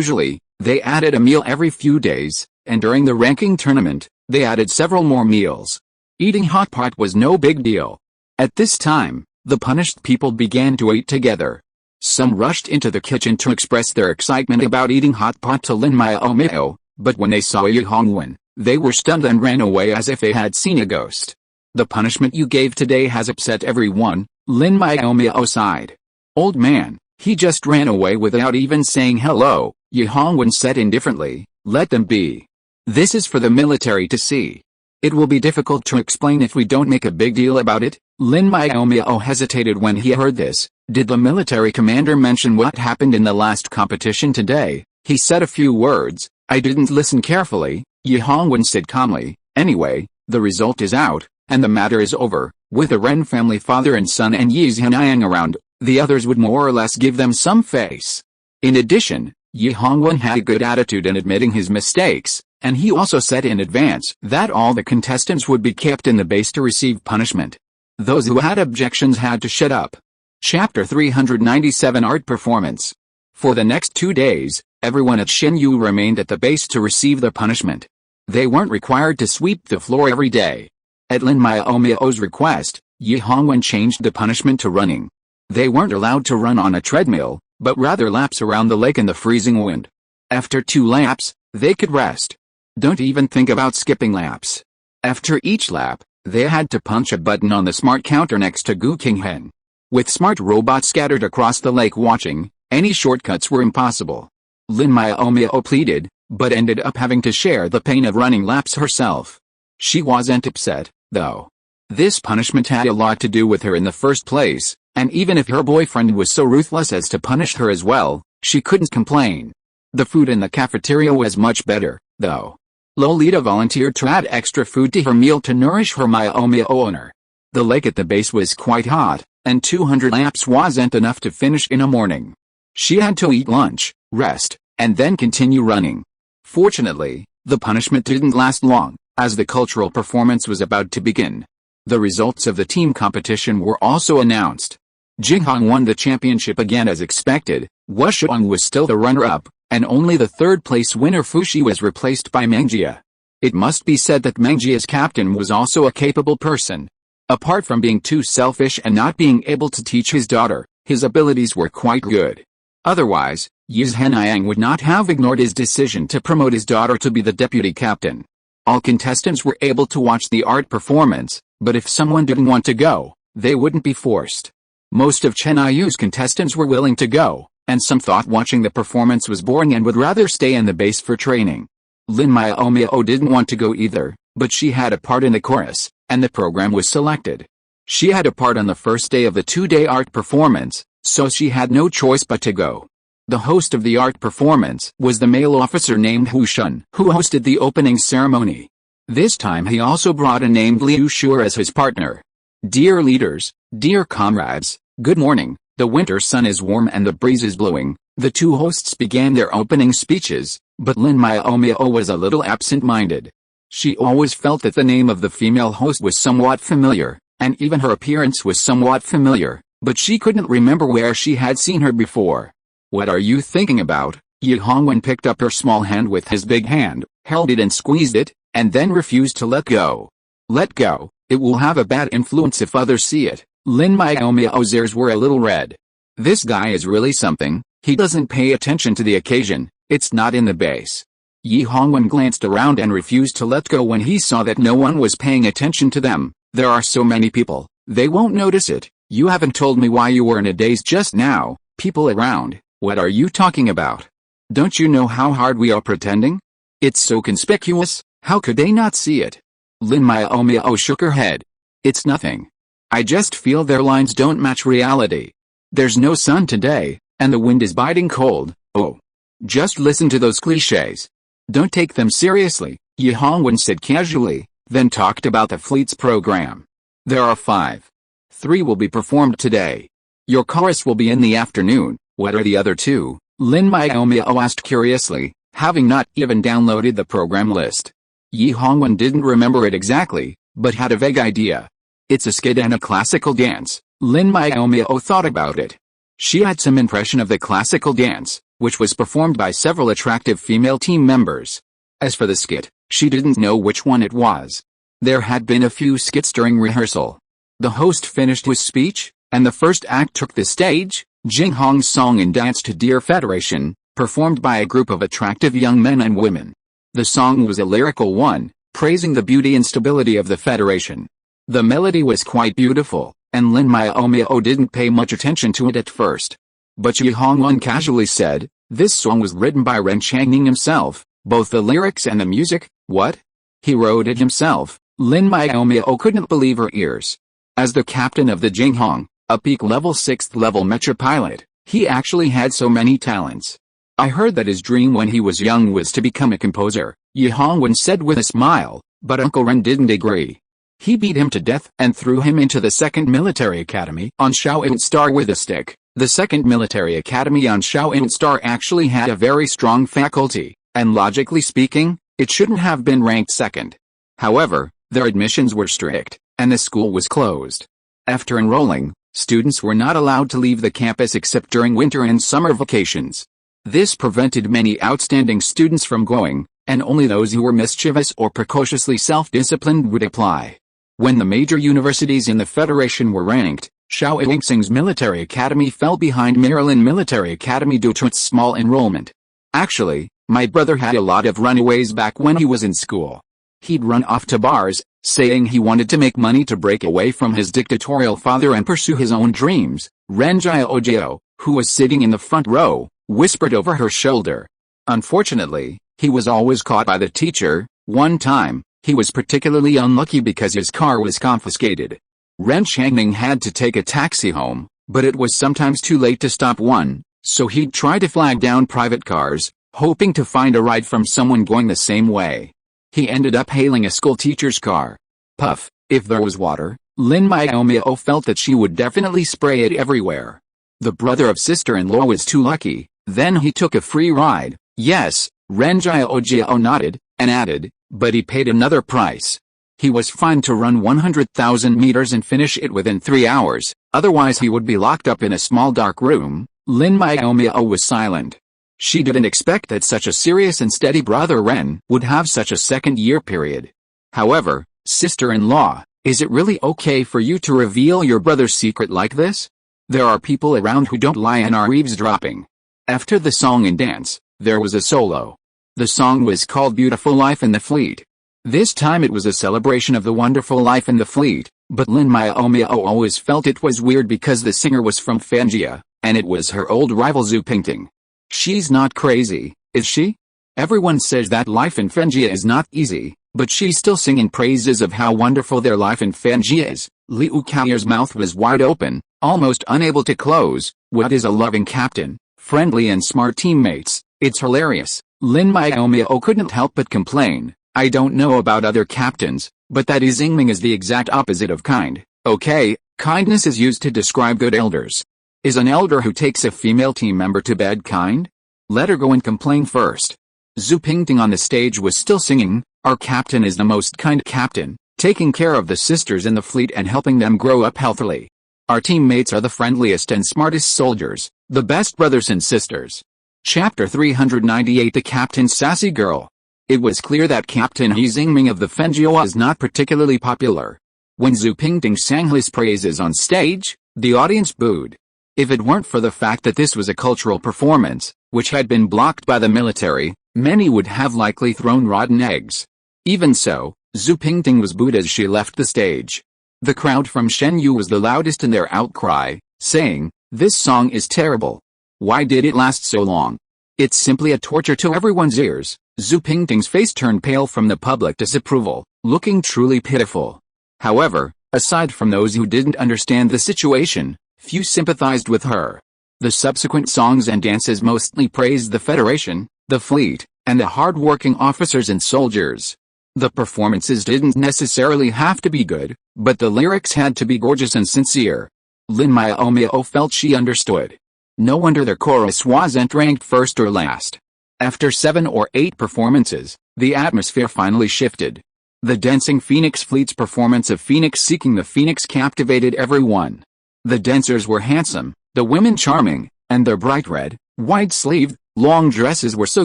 Usually, they added a meal every few days, and during the ranking tournament, they added several more meals. Eating hot pot was no big deal. At this time, the punished people began to eat together. Some rushed into the kitchen to express their excitement about eating hot pot to Lin Miaomiao, but when they saw Yi Hongwen, they were stunned and ran away as if they had seen a ghost. "The punishment you gave today has upset everyone," Lin Miaomiao sighed. "Old man, he just ran away without even saying hello," Yi Hongwen said indifferently. "Let them be. This is for the military to see. It will be difficult to explain if we don't make a big deal about it." Lin Miaomiao hesitated when he heard this. "Did the military commander mention what happened in the last competition today?" He said a few words. "I didn't listen carefully," Yi Hongwen said calmly. "Anyway, the result is out, and the matter is over." With the Ren family father and son and Yi Zhenayang around, the others would more or less give them some face. In addition, Yi Hongwen had a good attitude in admitting his mistakes, and he also said in advance that all the contestants would be kept in the base to receive punishment. Those who had objections had to shut up. Chapter 397 Art Performance. For the next 2 days, everyone at Shenyu remained at the base to receive their punishment. They weren't required to sweep the floor every day. At Lin Miaomiao's request, Yi Hongwen changed the punishment to running. They weren't allowed to run on a treadmill, but rather laps around the lake in the freezing wind. After 2 laps, they could rest. Don't even think about skipping laps. After each lap, they had to punch a button on the smart counter next to Gu Qinghen. With smart robots scattered across the lake watching, any shortcuts were impossible. Lin Miaomiao pleaded, but ended up having to share the pain of running laps herself. She wasn't upset, though. This punishment had a lot to do with her in the first place, and even if her boyfriend was so ruthless as to punish her as well, she couldn't complain. The food in the cafeteria was much better, though. Lolita volunteered to add extra food to her meal to nourish her Miaomiao owner. The lake at the base was quite hot, and 200 laps wasn't enough to finish in a morning. She had to eat lunch, rest, and then continue running. Fortunately, the punishment didn't last long, as the cultural performance was about to begin. The results of the team competition were also announced. Jinghong won the championship again as expected, Shuang was still the runner-up, and only the third-place winner Fuxi was replaced by Mengjia. It must be said that Mengjia's captain was also a capable person. Apart from being too selfish and not being able to teach his daughter, his abilities were quite good. Otherwise, Yi Zhenayang would not have ignored his decision to promote his daughter to be the deputy captain. All contestants were able to watch the art performance, but if someone didn't want to go, they wouldn't be forced. Most of Chenyu's contestants were willing to go, and some thought watching the performance was boring and would rather stay in the base for training. Lin Miaomiao didn't want to go either, but she had a part in the chorus, and the program was selected. She had a part on the first day of the 2-day art performance, so she had no choice but to go. The host of the art performance was the male officer named Hu Shun, who hosted the opening ceremony. This time he also brought a named Liu Shuer as his partner. Dear leaders, dear comrades, Good morning, the winter sun is warm and the breeze is blowing. The two hosts began their opening speeches, but Lin Miaomiao was a little absent-minded. She always felt that the name of the female host was somewhat familiar, and even her appearance was somewhat familiar, but she couldn't remember where she had seen her before. What are you thinking about? Yi Hongwen picked up her small hand with his big hand, held it and squeezed it, and then refused to let go. Let go, it will have a bad influence if others see it. Lin Miaomiao's ears were a little red. This guy is really something, he doesn't pay attention to the occasion, it's not in the base. Yi Hongwen glanced around and refused to let go when he saw that no one was paying attention to them. There are so many people, they won't notice it. You haven't told me why you were in a daze just now. People around, what are you talking about? Don't you know how hard we are pretending? It's so conspicuous, how could they not see it? Lin Miaomiao shook her head. It's nothing. I just feel their lines don't match reality. There's no sun today, and the wind is biting cold. Oh. Just listen to those cliches. Don't take them seriously, Yi Hongwen said casually, then talked about the fleet's program. There are 5. 3 will be performed today. Your chorus will be in the afternoon. What are the other 2? Lin Miaomiao asked curiously, having not even downloaded the program list. Yi Hongwen didn't remember it exactly, but had a vague idea. It's a skit and a classical dance. Lin Miaomiao thought about it. She had some impression of the classical dance, which was performed by several attractive female team members. As for the skit, she didn't know which one it was. There had been a few skits during rehearsal. The host finished his speech, and the first act took the stage, Jing Hong's song and dance to Dear Federation, performed by a group of attractive young men and women. The song was a lyrical one, praising the beauty and stability of the Federation. The melody was quite beautiful, and Lin Miaomiao didn't pay much attention to it at first. But Yi Hongwen casually said, this song was written by Ren Changning himself, both the lyrics and the music. What? He wrote it himself. Lin Miaomiao couldn't believe her ears. As the captain of the Jinghong, a peak level 6th level mecha pilot, he actually had so many talents. I heard that his dream when he was young was to become a composer, Yi Hongwen said with a smile, but Uncle Ren didn't agree. He beat him to death and threw him into the 2nd Military Academy on Shaoyin Star with a stick. The 2nd Military Academy on Shaoyin Star actually had a very strong faculty, and logically speaking, it shouldn't have been ranked 2nd. However, their admissions were strict, and the school was closed. After enrolling, students were not allowed to leave the campus except during winter and summer vacations. This prevented many outstanding students from going, and only those who were mischievous or precociously self-disciplined would apply. When the major universities in the Federation were ranked, Shaoying's Military Academy fell behind Maryland Military Academy due to its small enrollment. Actually, my brother had a lot of runaways back when he was in school. He'd run off to bars, saying he wanted to make money to break away from his dictatorial father and pursue his own dreams. Ren Jiaojio, who was sitting in the front row, whispered over her shoulder. Unfortunately, he was always caught by the teacher. One time, he was particularly unlucky because his car was confiscated. Ren Changning had to take a taxi home, but it was sometimes too late to stop one, so he'd try to flag down private cars, hoping to find a ride from someone going the same way. He ended up hailing a school teacher's car. Puff, if there was water, Lin Miaomiao felt that she would definitely spray it everywhere. The brother of sister-in-law was too lucky, then he took a free ride. Yes, Ren Jiaojio nodded, and added, but he paid another price. He was fined to run 100,000 meters and finish it within 3 hours, otherwise he would be locked up in a small dark room. Lin Miaomiao was silent. She didn't expect that such a serious and steady brother Ren would have such a second-year period. However, sister-in-law, is it really okay for you to reveal your brother's secret like this? There are people around who don't lie and are eavesdropping. After the song and dance, there was a solo. The song was called Beautiful Life in the Fleet. This time it was a celebration of the wonderful life in the fleet, but Lin Miaomiao always felt it was weird because the singer was from Fangia, and it was her old rival Zhu Pingting. She's not crazy, is she? Everyone says that life in Fangia is not easy, but she's still singing praises of how wonderful their life in Fangia is. Liu Kaoyer's mouth was wide open, almost unable to close. What is a loving captain, friendly and smart teammates, it's hilarious. Lin Miaomiao couldn't help but complain. I don't know about other captains, but that Xingming is the exact opposite of kind. Okay, Kindness is used to describe good elders. Is an elder who takes a female team member to bed kind? Let her go and complain first. Zhu Pingting on the stage was still singing, "Our captain is the most kind captain, taking care of the sisters in the fleet and helping them grow up healthily. Our teammates are the friendliest and smartest soldiers, the best brothers and sisters." Chapter 398 The Captain's Sassy Girl. It was clear that Captain He Xingming of the Fengjia was not particularly popular. When Zhu Pingting sang his praises on stage, the audience booed. If it weren't for the fact that this was a cultural performance, which had been blocked by the military, many would have likely thrown rotten eggs. Even so, Zhu Pingting was booed as she left the stage. The crowd from Shenyu was the loudest in their outcry, saying, "This song is terrible. Why did it last so long? It's simply a torture to everyone's ears." Zhu Pingting's face turned pale from the public disapproval, looking truly pitiful. However, aside from those who didn't understand the situation, few sympathized with her. The subsequent songs and dances mostly praised the Federation, the fleet, and the hard-working officers and soldiers. The performances didn't necessarily have to be good, but the lyrics had to be gorgeous and sincere. Lin Miaomiao felt she understood. No wonder their chorus wasn't ranked first or last. After 7 or 8 performances, the atmosphere finally shifted. The dancing Phoenix Fleet's performance of Phoenix Seeking the Phoenix captivated everyone. The dancers were handsome, the women charming, and their bright red, wide-sleeved, long dresses were so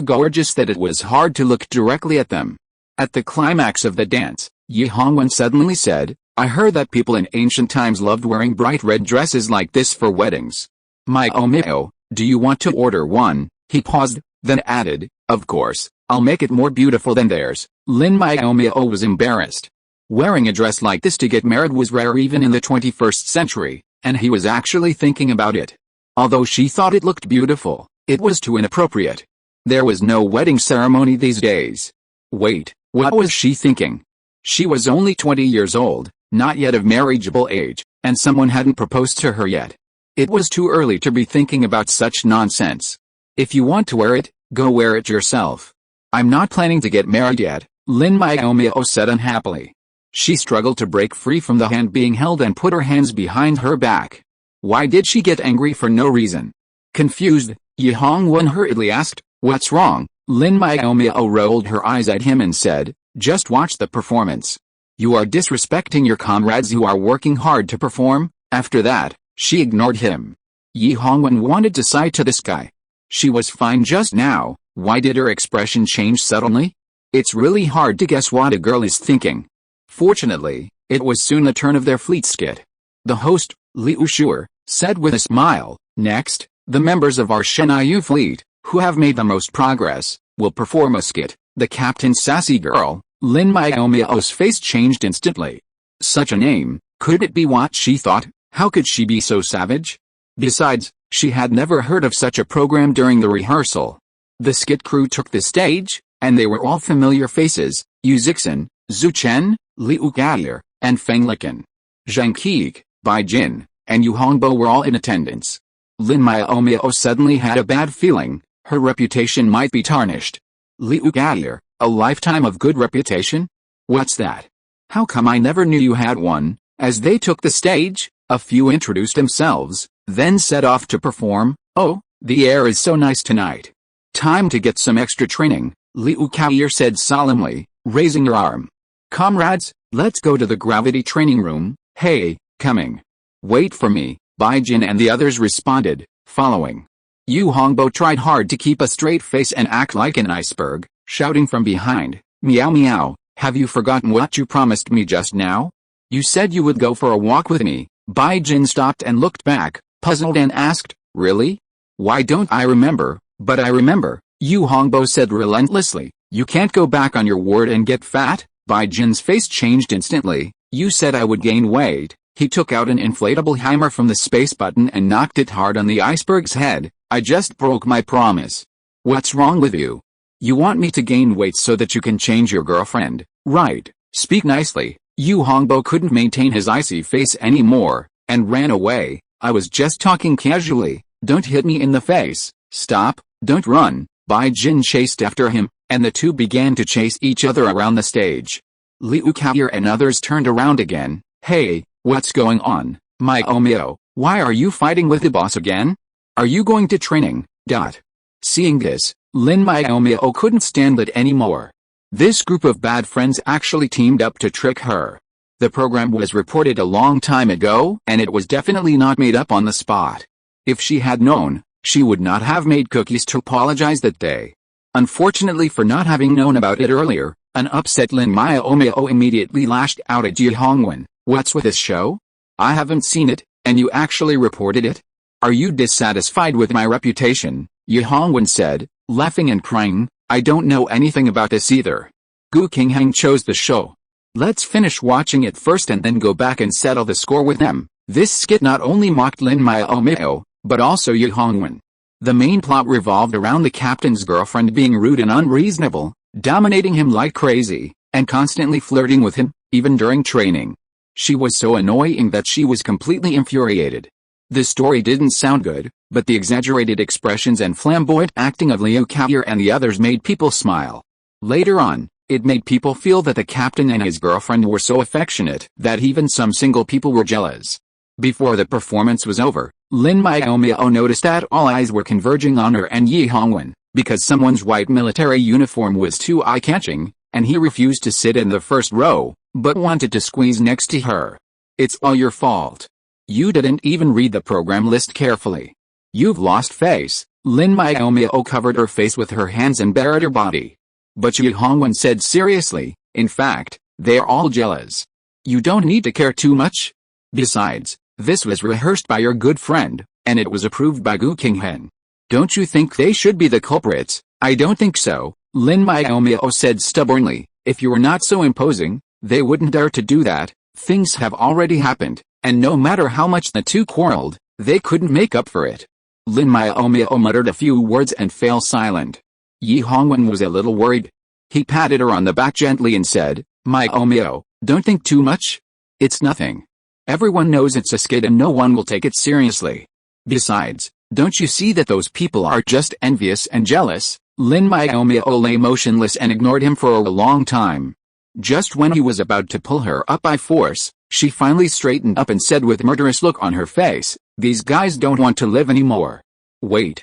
gorgeous that it was hard to look directly at them. At the climax of the dance, Yi Hongwen suddenly said, "I heard that people in ancient times loved wearing bright red dresses like this for weddings. Miaomiao, do you want to order one?" He paused, then added, "Of course, I'll make it more beautiful than theirs." Lin Miaomiao was embarrassed. Wearing a dress like this to get married was rare even in the 21st century, and he was actually thinking about it. Although she thought it looked beautiful, it was too inappropriate. There was no wedding ceremony these days. Wait, what was she thinking? She was only 20 years old, not yet of marriageable age, and someone hadn't proposed to her yet. It was too early to be thinking about such nonsense. If you want to wear it, go wear it yourself. I'm not planning to get married yet, Lin Miaomiao said unhappily. She struggled to break free from the hand being held and put her hands behind her back. Why did she get angry for no reason? Confused, Yi Hongwen hurriedly asked, "What's wrong?" Lin Miaomiao rolled her eyes at him and said, "Just watch the performance. You are disrespecting your comrades who are working hard to perform." After that, she ignored him. Yi Hongwen wanted to sigh to the sky. She was fine just now, why did her expression change suddenly? It's really hard to guess what a girl is thinking. Fortunately, it was soon the turn of their fleet skit. The host, Liu Shuer, said with a smile, "Next, the members of our Shenyu fleet, who have made the most progress, will perform a skit, The Captain's Sassy Girl." Lin Miaomiao's face changed instantly. Such a name, could it be what she thought? How could she be so savage? Besides, she had never heard of such a program during the rehearsal. The skit crew took the stage, and they were all familiar faces: Yu Zixin, Zhu Chen, Liu Gaoer, and Feng Liken. Zhang Qi, Bai Jin, and Yu Hongbo were all in attendance. Lin Miaomiao suddenly had a bad feeling, her reputation might be tarnished. Liu Gaoer, a lifetime of good reputation? What's that? How come I never knew you had one? As they took the stage, a few introduced themselves, then set off to perform. "Oh, the air is so nice tonight. Time to get some extra training," Liu Gaoer said solemnly, raising her arm. "Comrades, let's go to the gravity training room." "Hey, coming. Wait for me," Bai Jin and the others responded, following. Yu Hongbo tried hard to keep a straight face and act like an iceberg, shouting from behind, "Miao, have you forgotten what you promised me just now? You said you would go for a walk with me." Bai Jin stopped and looked back, puzzled, and asked, "Really? Why don't I remember?" "But I remember," Yu Hongbo said relentlessly. "You can't go back on your word and get fat." Bai Jin's face changed instantly. "You said I would gain weight." He took out an inflatable hammer from the space button and knocked it hard on the iceberg's head. "I just broke my promise. What's wrong with you? You want me to gain weight so that you can change your girlfriend, right? Speak nicely." Yu Hongbo couldn't maintain his icy face anymore, and ran away. "I was just talking casually. Don't hit me in the face." "Stop, don't run." Bai Jin chased after him, and the two began to chase each other around the stage. Liu Gaoer and others turned around again. "Hey, what's going on? Miaomiao, why are you fighting with the boss again? Are you going to training? Seeing this, Lin Miaomiao couldn't stand it anymore. This group of bad friends actually teamed up to trick her. The program was reported a long time ago, and it was definitely not made up on the spot. If she had known, she would not have made cookies to apologize that day. Unfortunately for not having known about it earlier, an upset Lin Miaomiao immediately lashed out at Ji Hongwen. What's with this show? I haven't seen it, and you actually reported it? Are you dissatisfied with my reputation? Yi Hongwen said, laughing and crying. I don't know anything about this either. Gu Qingheng chose the show. Let's finish watching it first and then go back and settle the score with them. This skit not only mocked Lin Miaomiao, but also Yi Hongwen. The main plot revolved around the captain's girlfriend being rude and unreasonable, dominating him like crazy, and constantly flirting with him, even during training. She was so annoying that she was completely infuriated. The story didn't sound good, but the exaggerated expressions and flamboyant acting of Liu Kaoyu and the others made people smile. Later on, it made people feel that the captain and his girlfriend were so affectionate that even some single people were jealous. Before the performance was over, Lin Miaomiao noticed that all eyes were converging on her and Yi Hongwen, because someone's white military uniform was too eye-catching, and he refused to sit in the first row, but wanted to squeeze next to her. It's all your fault. You didn't even read the program list carefully. You've lost face. Lin Miaomiao covered her face with her hands and bared her body. But Yi Hongwen said seriously, in fact, they're all jealous. You don't need to care too much. Besides, this was rehearsed by your good friend, and it was approved by Gu Qingheng. Don't you think they should be the culprits? I don't think so, Lin Miaomiao said stubbornly. If you were not so imposing, they wouldn't dare to do that. Things have already happened, and no matter how much the two quarreled, they couldn't make up for it. Lin Miaomiao muttered a few words and fell silent. Yi Hongwen was a little worried. He patted her on the back gently and said, Miaomiao, don't think too much. It's nothing. Everyone knows it's a skit and no one will take it seriously. Besides, don't you see that those people are just envious and jealous? Lin Miaomiao lay motionless and ignored him for a long time. Just when he was about to pull her up by force, she finally straightened up and said with a murderous look on her face, these guys don't want to live anymore. Wait,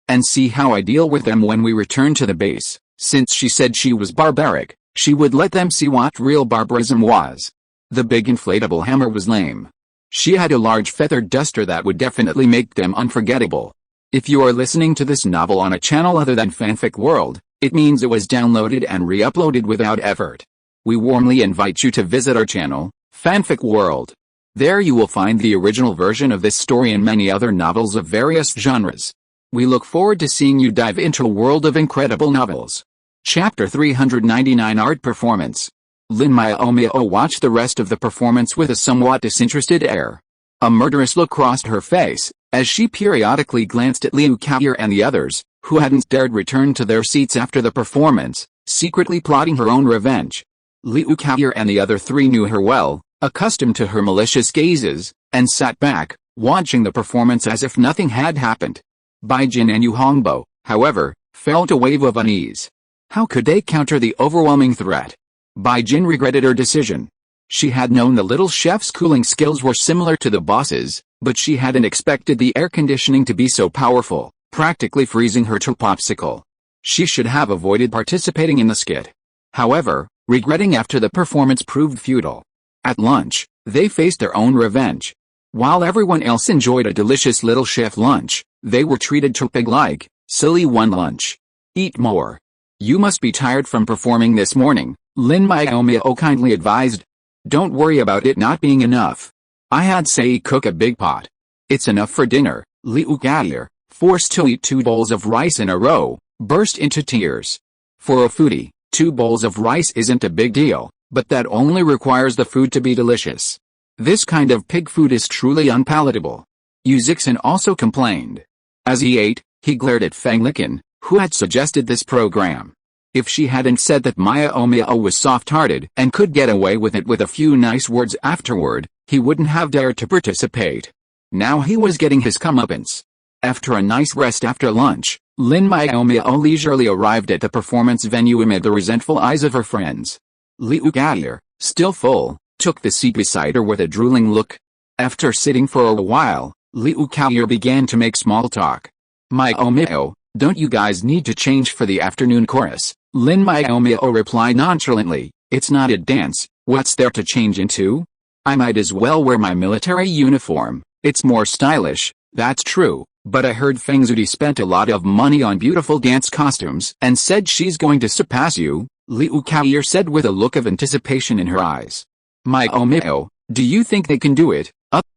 and see how I deal with them when we return to the base. Since she said she was barbaric, she would let them see what real barbarism was. The big inflatable hammer was lame. She had a large feathered duster that would definitely make them unforgettable. If you are listening to this novel on a channel other than Fanfic World, it means it was downloaded and re-uploaded without effort. We warmly invite you to visit our channel, Fanfic World. There you will find the original version of this story and many other novels of various genres. We look forward to seeing you dive into a world of incredible novels. Chapter 399 Art Performance. Lin Miaomiao watched the rest of the performance with a somewhat disinterested air. A murderous look crossed her face, as she periodically glanced at Liu Kaoyu and the others, who hadn't dared return to their seats after the performance, secretly plotting her own revenge. Liu Kaoyu and the other three knew her well, accustomed to her malicious gazes, and sat back, watching the performance as if nothing had happened. Bai Jin and Yu Hongbo, however, felt a wave of unease. How could they counter the overwhelming threat? Bai Jin regretted her decision. She had known the little chef's cooling skills were similar to the boss's, but she hadn't expected the air conditioning to be so powerful, practically freezing her to a popsicle. She should have avoided participating in the skit. However, regretting after the performance proved futile. At lunch, they faced their own revenge. While everyone else enjoyed a delicious little chef lunch, they were treated to pig-like, silly one lunch. Eat more. You must be tired from performing this morning, Lin Miaomiao kindly advised. Don't worry about it not being enough. I had Sei cook a big pot. It's enough for dinner. Liu Kaoyu, forced to eat 2 bowls of rice in a row, burst into tears. For a foodie, 2 bowls of rice isn't a big deal, but that only requires the food to be delicious. This kind of pig food is truly unpalatable. Yu Zixin also complained. As he ate, he glared at Fang Liqin, who had suggested this program. If she hadn't said that Miaomiao was soft-hearted and could get away with it with a few nice words afterward, he wouldn't have dared to participate. Now he was getting his comeuppance. After a nice rest after lunch, Lin Miaomiao leisurely arrived at the performance venue amid the resentful eyes of her friends. Liu Kaoyu, still full, took the seat beside her with a drooling look. After sitting for a while, Liu Kaoyu began to make small talk. Miaomiao, don't you guys need to change for the afternoon chorus? Lin Miaomiao replied nonchalantly, it's not a dance, what's there to change into? I might as well wear my military uniform, it's more stylish, that's true, but I heard Feng Zudi spent a lot of money on beautiful dance costumes and said she's going to surpass you, Liu Kaoyu said with a look of anticipation in her eyes. Miaomiao, do you think they can do it?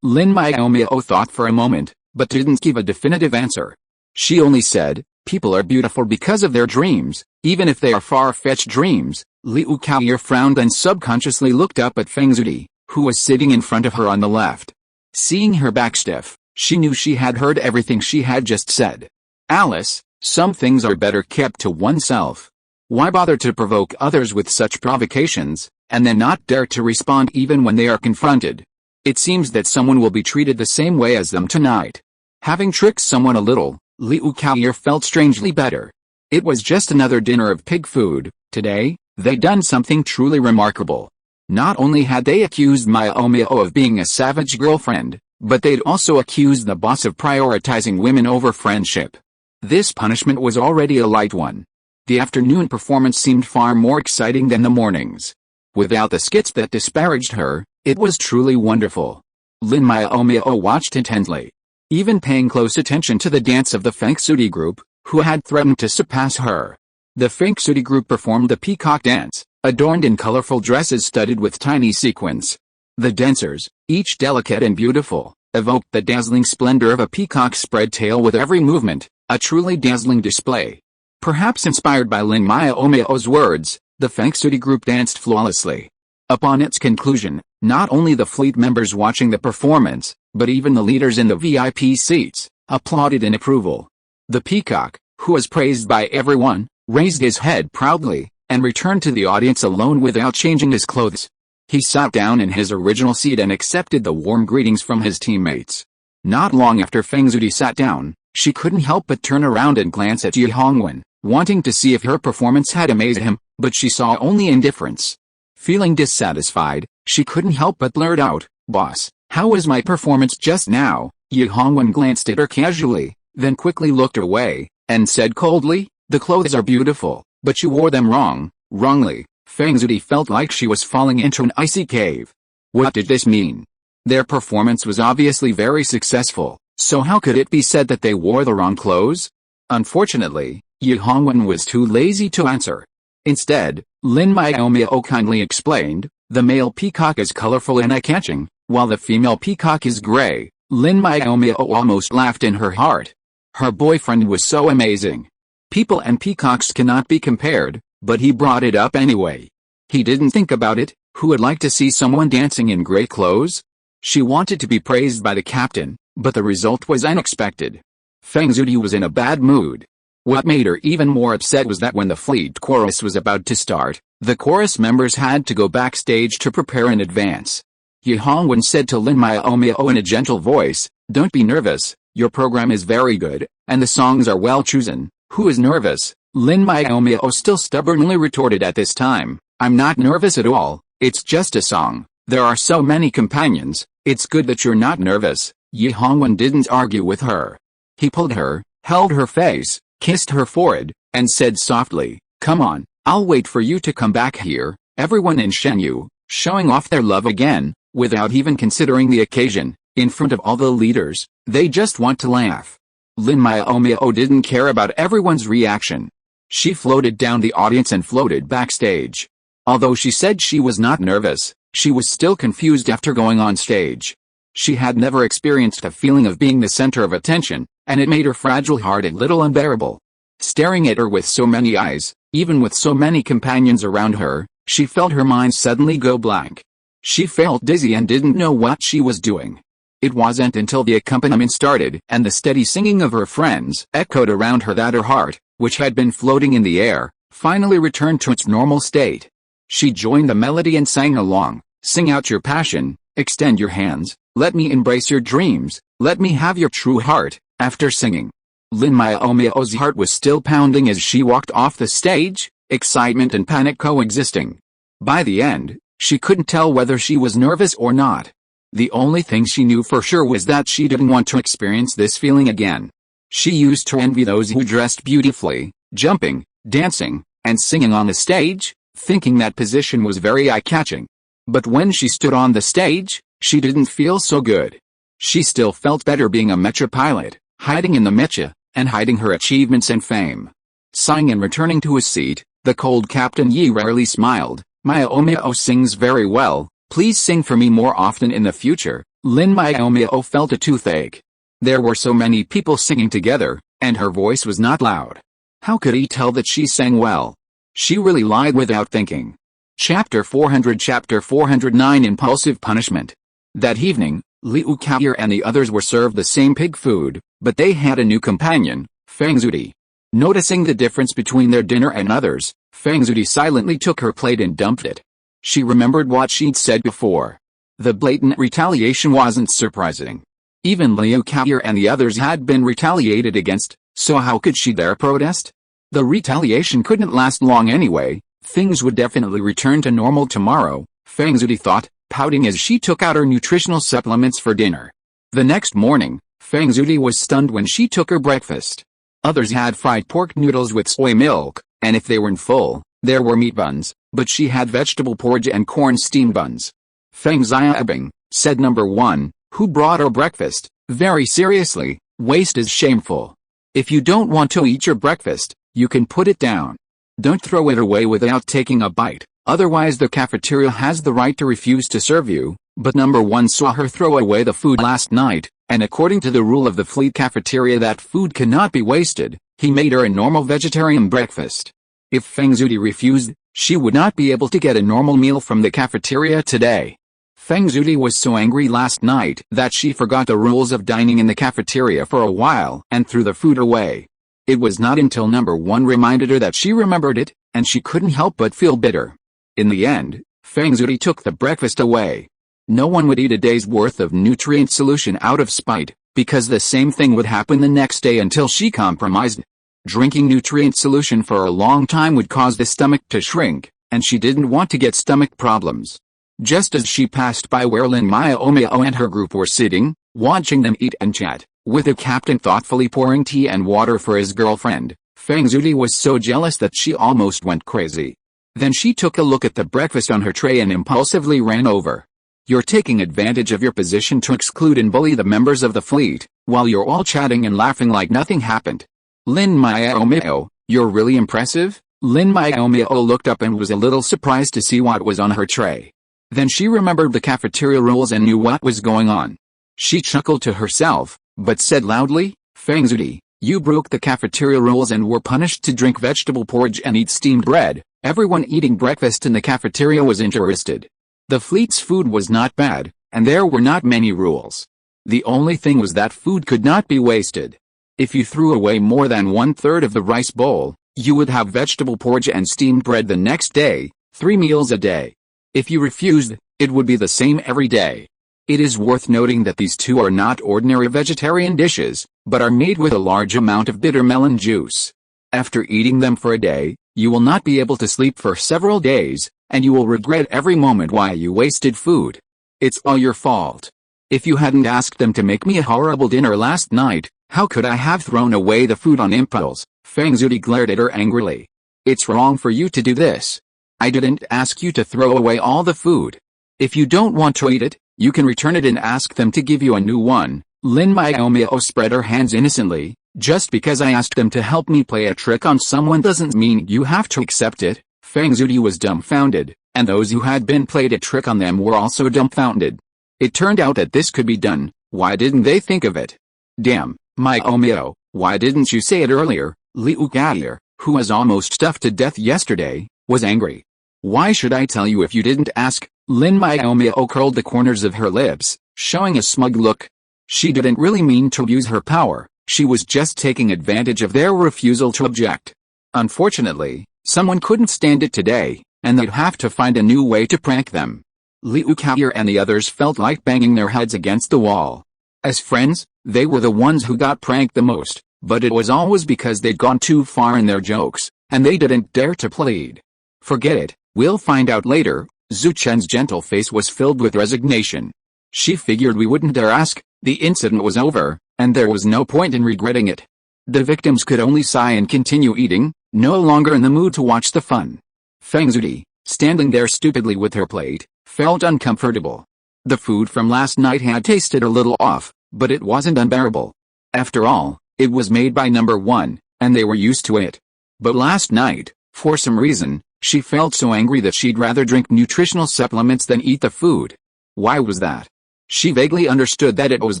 Lin Miaomiao thought for a moment, but didn't give a definitive answer. She only said, people are beautiful because of their dreams, even if they are far-fetched dreams. Liu Kaoyu frowned and subconsciously looked up at Feng Zudi, who was sitting in front of her on the left. Seeing her back stiff, she knew she had heard everything she had just said. Alice, some things are better kept to oneself. Why bother to provoke others with such provocations, and then not dare to respond even when they are confronted? It seems that someone will be treated the same way as them tonight. Having tricked someone a little, Liu Kaoyu felt strangely better. It was just another dinner of pig food. Today, they'd done something truly remarkable. Not only had they accused Miaomiao of being a savage girlfriend, but they'd also accused the boss of prioritizing women over friendship. This punishment was already a light one. The afternoon performance seemed far more exciting than the mornings. Without the skits that disparaged her, it was truly wonderful. Lin Miaomiao watched intently, even paying close attention to the dance of the Feng Zudi group, who had threatened to surpass her. The Feng Zudi group performed the peacock dance, adorned in colorful dresses studded with tiny sequins. The dancers, each delicate and beautiful, evoked the dazzling splendor of a peacock's spread tail with every movement, a truly dazzling display. Perhaps inspired by Lin Miaomiao's words, the Feng Zudi group danced flawlessly. Upon its conclusion, not only the fleet members watching the performance, but even the leaders in the VIP seats, applauded in approval. The peacock, who was praised by everyone, raised his head proudly, and returned to the audience alone without changing his clothes. He sat down in his original seat and accepted the warm greetings from his teammates. Not long after Feng Zudi sat down, she couldn't help but turn around and glance at Yi Hongwen, wanting to see if her performance had amazed him, but she saw only indifference. Feeling dissatisfied, she couldn't help but blurt out, "Boss, how was my performance just now?" Yi Hongwen glanced at her casually, then quickly looked away, and said coldly, "The clothes are beautiful, but you wore them wrongly." Feng Zudi felt like she was falling into an icy cave. What did this mean? Their performance was obviously very successful, so how could it be said that they wore the wrong clothes? Unfortunately, Yi Hongwen was too lazy to answer. Instead, Lin Miaomiao kindly explained, the male peacock is colorful and eye-catching, while the female peacock is gray. Lin Miaomiao almost laughed in her heart. Her boyfriend was so amazing. People and peacocks cannot be compared, but he brought it up anyway. He didn't think about it. Who would like to see someone dancing in gray clothes? She wanted to be praised by the captain, but the result was unexpected. Feng Zudi was in a bad mood. What made her even more upset was that when the fleet chorus was about to start, the chorus members had to go backstage to prepare in advance. Yi Hongwen said to Lin Miaomiao in a gentle voice, "Don't be nervous, your program is very good, and the songs are well chosen. Who is nervous?" Lin Miaomiao still stubbornly retorted at this time, "I'm not nervous at all, it's just a song. There are so many companions, it's good that you're not nervous." Yi Hongwen didn't argue with her. He pulled her, held her face, kissed her forehead, and said softly, "Come on, I'll wait for you to come back here." Everyone in Shenyu, showing off their love again, without even considering the occasion, in front of all the leaders, they just want to laugh. Lin Miaomiao didn't care about everyone's reaction. She floated down the audience and floated backstage. Although she said she was not nervous, she was still confused after going on stage. She had never experienced a feeling of being the center of attention, and it made her fragile heart a little unbearable. Staring at her with so many eyes, even with so many companions around her, she felt her mind suddenly go blank. She felt dizzy and didn't know what she was doing. It wasn't until the accompaniment started and the steady singing of her friends echoed around her that her heart, which had been floating in the air, finally returned to its normal state. She joined the melody and sang along. "Sing out your passion, extend your hands, let me embrace your dreams, let me have your true heart." After singing, Lin Miaomiao's heart was still pounding as she walked off the stage, excitement and panic coexisting. By the end, she couldn't tell whether she was nervous or not. The only thing she knew for sure was that she didn't want to experience this feeling again. She used to envy those who dressed beautifully, jumping, dancing, and singing on the stage, thinking that position was very eye-catching. But when she stood on the stage, she didn't feel so good. She still felt better being a mecha pilot, hiding in the mecha, and hiding her achievements and fame. Sighing and returning to his seat, the cold Captain Yi rarely smiled. Miaomiao sings very well, please sing for me more often in the future. Lin Miaomiao felt a toothache. There were so many people singing together, and her voice was not loud. How could he tell that she sang well? She really lied without thinking. Chapter 409 Impulsive Punishment. That evening, Liu Kaoyer and the others were served the same pig food, but they had a new companion, Feng Zudi. Noticing the difference between their dinner and others, Feng Zudi silently took her plate and dumped it. She remembered what she'd said before. The blatant retaliation wasn't surprising. Even Liu Kaoyer and the others had been retaliated against, so how could she dare protest? The retaliation couldn't last long anyway. Things would definitely return to normal tomorrow, Feng Zudi thought, pouting as she took out her nutritional supplements for dinner. The next morning, Feng Zudi was stunned when she took her breakfast. Others had fried pork noodles with soy milk, and if they weren't full, there were meat buns, but she had vegetable porridge and corn steamed buns. Feng Xiaobing, said number one, who brought her breakfast, very seriously, waste is shameful. If you don't want to eat your breakfast, you can put it down. Don't throw it away without taking a bite, otherwise the cafeteria has the right to refuse to serve you. But number one saw her throw away the food last night, and according to the rule of the fleet cafeteria that food cannot be wasted, he made her a normal vegetarian breakfast. If Feng Zudi refused, she would not be able to get a normal meal from the cafeteria today. Feng Zudi was so angry last night that she forgot the rules of dining in the cafeteria for a while and threw the food away. It was not until number one reminded her that she remembered it, and she couldn't help but feel bitter. In the end, Feng Zudi took the breakfast away. No one would eat a day's worth of nutrient solution out of spite, because the same thing would happen the next day until she compromised. Drinking nutrient solution for a long time would cause the stomach to shrink, and she didn't want to get stomach problems. Just as she passed by where Lin Miaomiao and her group were sitting, watching them eat and chat, with the captain thoughtfully pouring tea and water for his girlfriend, Feng Zudi was so jealous that she almost went crazy. Then she took a look at the breakfast on her tray and impulsively ran over. You're taking advantage of your position to exclude and bully the members of the fleet, while you're all chatting and laughing like nothing happened. Lin Miaomiao, you're really impressive? Lin Miaomiao looked up and was a little surprised to see what was on her tray. Then she remembered the cafeteria rules and knew what was going on. She chuckled to herself, but said loudly, Feng Zudi, you broke the cafeteria rules and were punished to drink vegetable porridge and eat steamed bread. Everyone eating breakfast in the cafeteria was interested. The fleet's food was not bad, and there were not many rules. The only thing was that food could not be wasted. If you threw away more than 1/3 of the rice bowl, you would have vegetable porridge and steamed bread the next day, 3 meals a day. If you refused, it would be the same every day. It is worth noting that these two are not ordinary vegetarian dishes, but are made with a large amount of bitter melon juice. After eating them for a day, you will not be able to sleep for several days, and you will regret every moment why you wasted food. It's all your fault. If you hadn't asked them to make me a horrible dinner last night, how could I have thrown away the food on impulse? Feng Zudi glared at her angrily. It's wrong for you to do this. I didn't ask you to throw away all the food. If you don't want to eat it, you can return it and ask them to give you a new one. Lin Miaomiao spread her hands innocently. Just because I asked them to help me play a trick on someone doesn't mean you have to accept it. Feng Zudi was dumbfounded, and those who had been played a trick on them were also dumbfounded. It turned out that this could be done. Why didn't they think of it? Damn, Miaomiao, why didn't you say it earlier? Liu Kaoyer, who was almost stuffed to death yesterday, was angry. Why should I tell you if you didn't ask? Lin Miaomiao curled the corners of her lips, showing a smug look. She didn't really mean to use her power, she was just taking advantage of their refusal to object. Unfortunately, someone couldn't stand it today, and they'd have to find a new way to prank them. Liu Kaoyer and the others felt like banging their heads against the wall. As friends, they were the ones who got pranked the most, but it was always because they'd gone too far in their jokes, and they didn't dare to plead. Forget it, we'll find out later. Zhu Chen's gentle face was filled with resignation. She figured we wouldn't dare ask, the incident was over, and there was no point in regretting it. The victims could only sigh and continue eating, no longer in the mood to watch the fun. Feng Zudi, standing there stupidly with her plate, felt uncomfortable. The food from last night had tasted a little off, but it wasn't unbearable. After all, it was made by number one, and they were used to it. But last night, for some reason, she felt so angry that she'd rather drink nutritional supplements than eat the food. Why was that? She vaguely understood that it was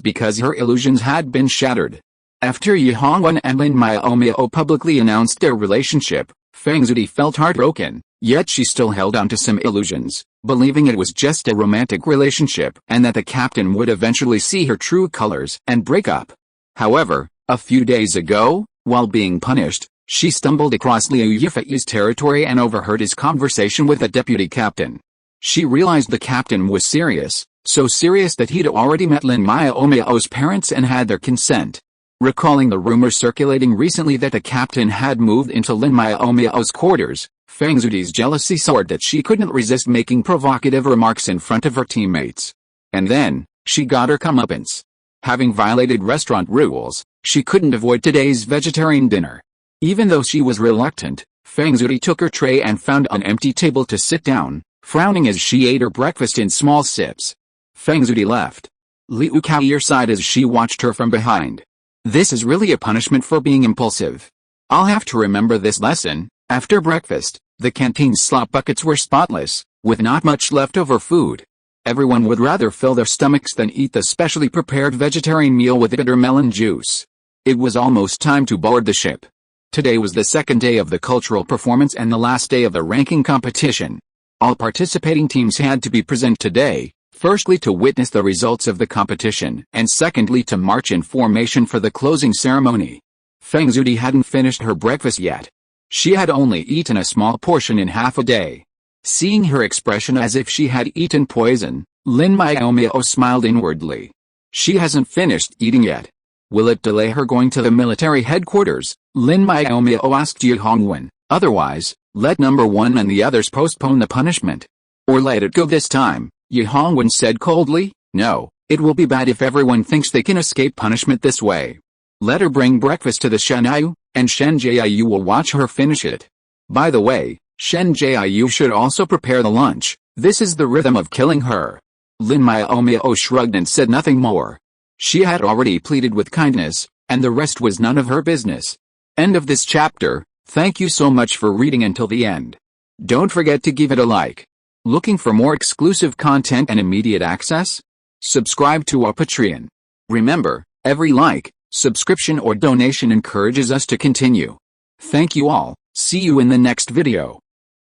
because her illusions had been shattered. After Ye Hongwen and Lin Miaomiao publicly announced their relationship, Feng Zudi felt heartbroken, yet she still held on to some illusions, believing it was just a romantic relationship and that the captain would eventually see her true colors and break up. However, a few days ago, while being punished, she stumbled across Liu Yifei's territory and overheard his conversation with the deputy captain. She realized the captain was serious, so serious that he'd already met Lin Miaomiao's parents and had their consent. Recalling the rumors circulating recently that the captain had moved into Lin Miaomiao's quarters, Feng Zudi's jealousy soared that she couldn't resist making provocative remarks in front of her teammates. And then, she got her comeuppance. Having violated restaurant rules, she couldn't avoid today's vegetarian dinner. Even though she was reluctant, Feng Zudi took her tray and found an empty table to sit down, frowning as she ate her breakfast in small sips. Feng Zudi left. Liu Kaoyer sighed as she watched her from behind. This is really a punishment for being impulsive. I'll have to remember this lesson. After breakfast, the canteen's slop buckets were spotless, with not much leftover food. Everyone would rather fill their stomachs than eat the specially prepared vegetarian meal with bitter melon juice. It was almost time to board the ship. Today was the second day of the cultural performance and the last day of the ranking competition. All participating teams had to be present today, firstly to witness the results of the competition and secondly to march in formation for the closing ceremony. Feng Zudi hadn't finished her breakfast yet. She had only eaten a small portion in half a day. Seeing her expression as if she had eaten poison, Lin Miaomiao smiled inwardly. She hasn't finished eating yet. Will it delay her going to the military headquarters? Lin Miaomiao asked Ye Hongwen. Otherwise, let number one and the others postpone the punishment. Or let it go this time, Ye Hongwen said coldly. No, it will be bad if everyone thinks they can escape punishment this way. Let her bring breakfast to the Shenjiu, and Shen Jiu will watch her finish it. By the way, Shen Jiu should also prepare the lunch. This is the rhythm of killing her. Lin Miaomiao shrugged and said nothing more. She had already pleaded with kindness, and the rest was none of her business. End of this chapter. Thank you so much for reading until the end. Don't forget to give it a like. Looking for more exclusive content and immediate access? Subscribe to our Patreon. Remember, every like, subscription or donation encourages us to continue. Thank you all. See you in the next video.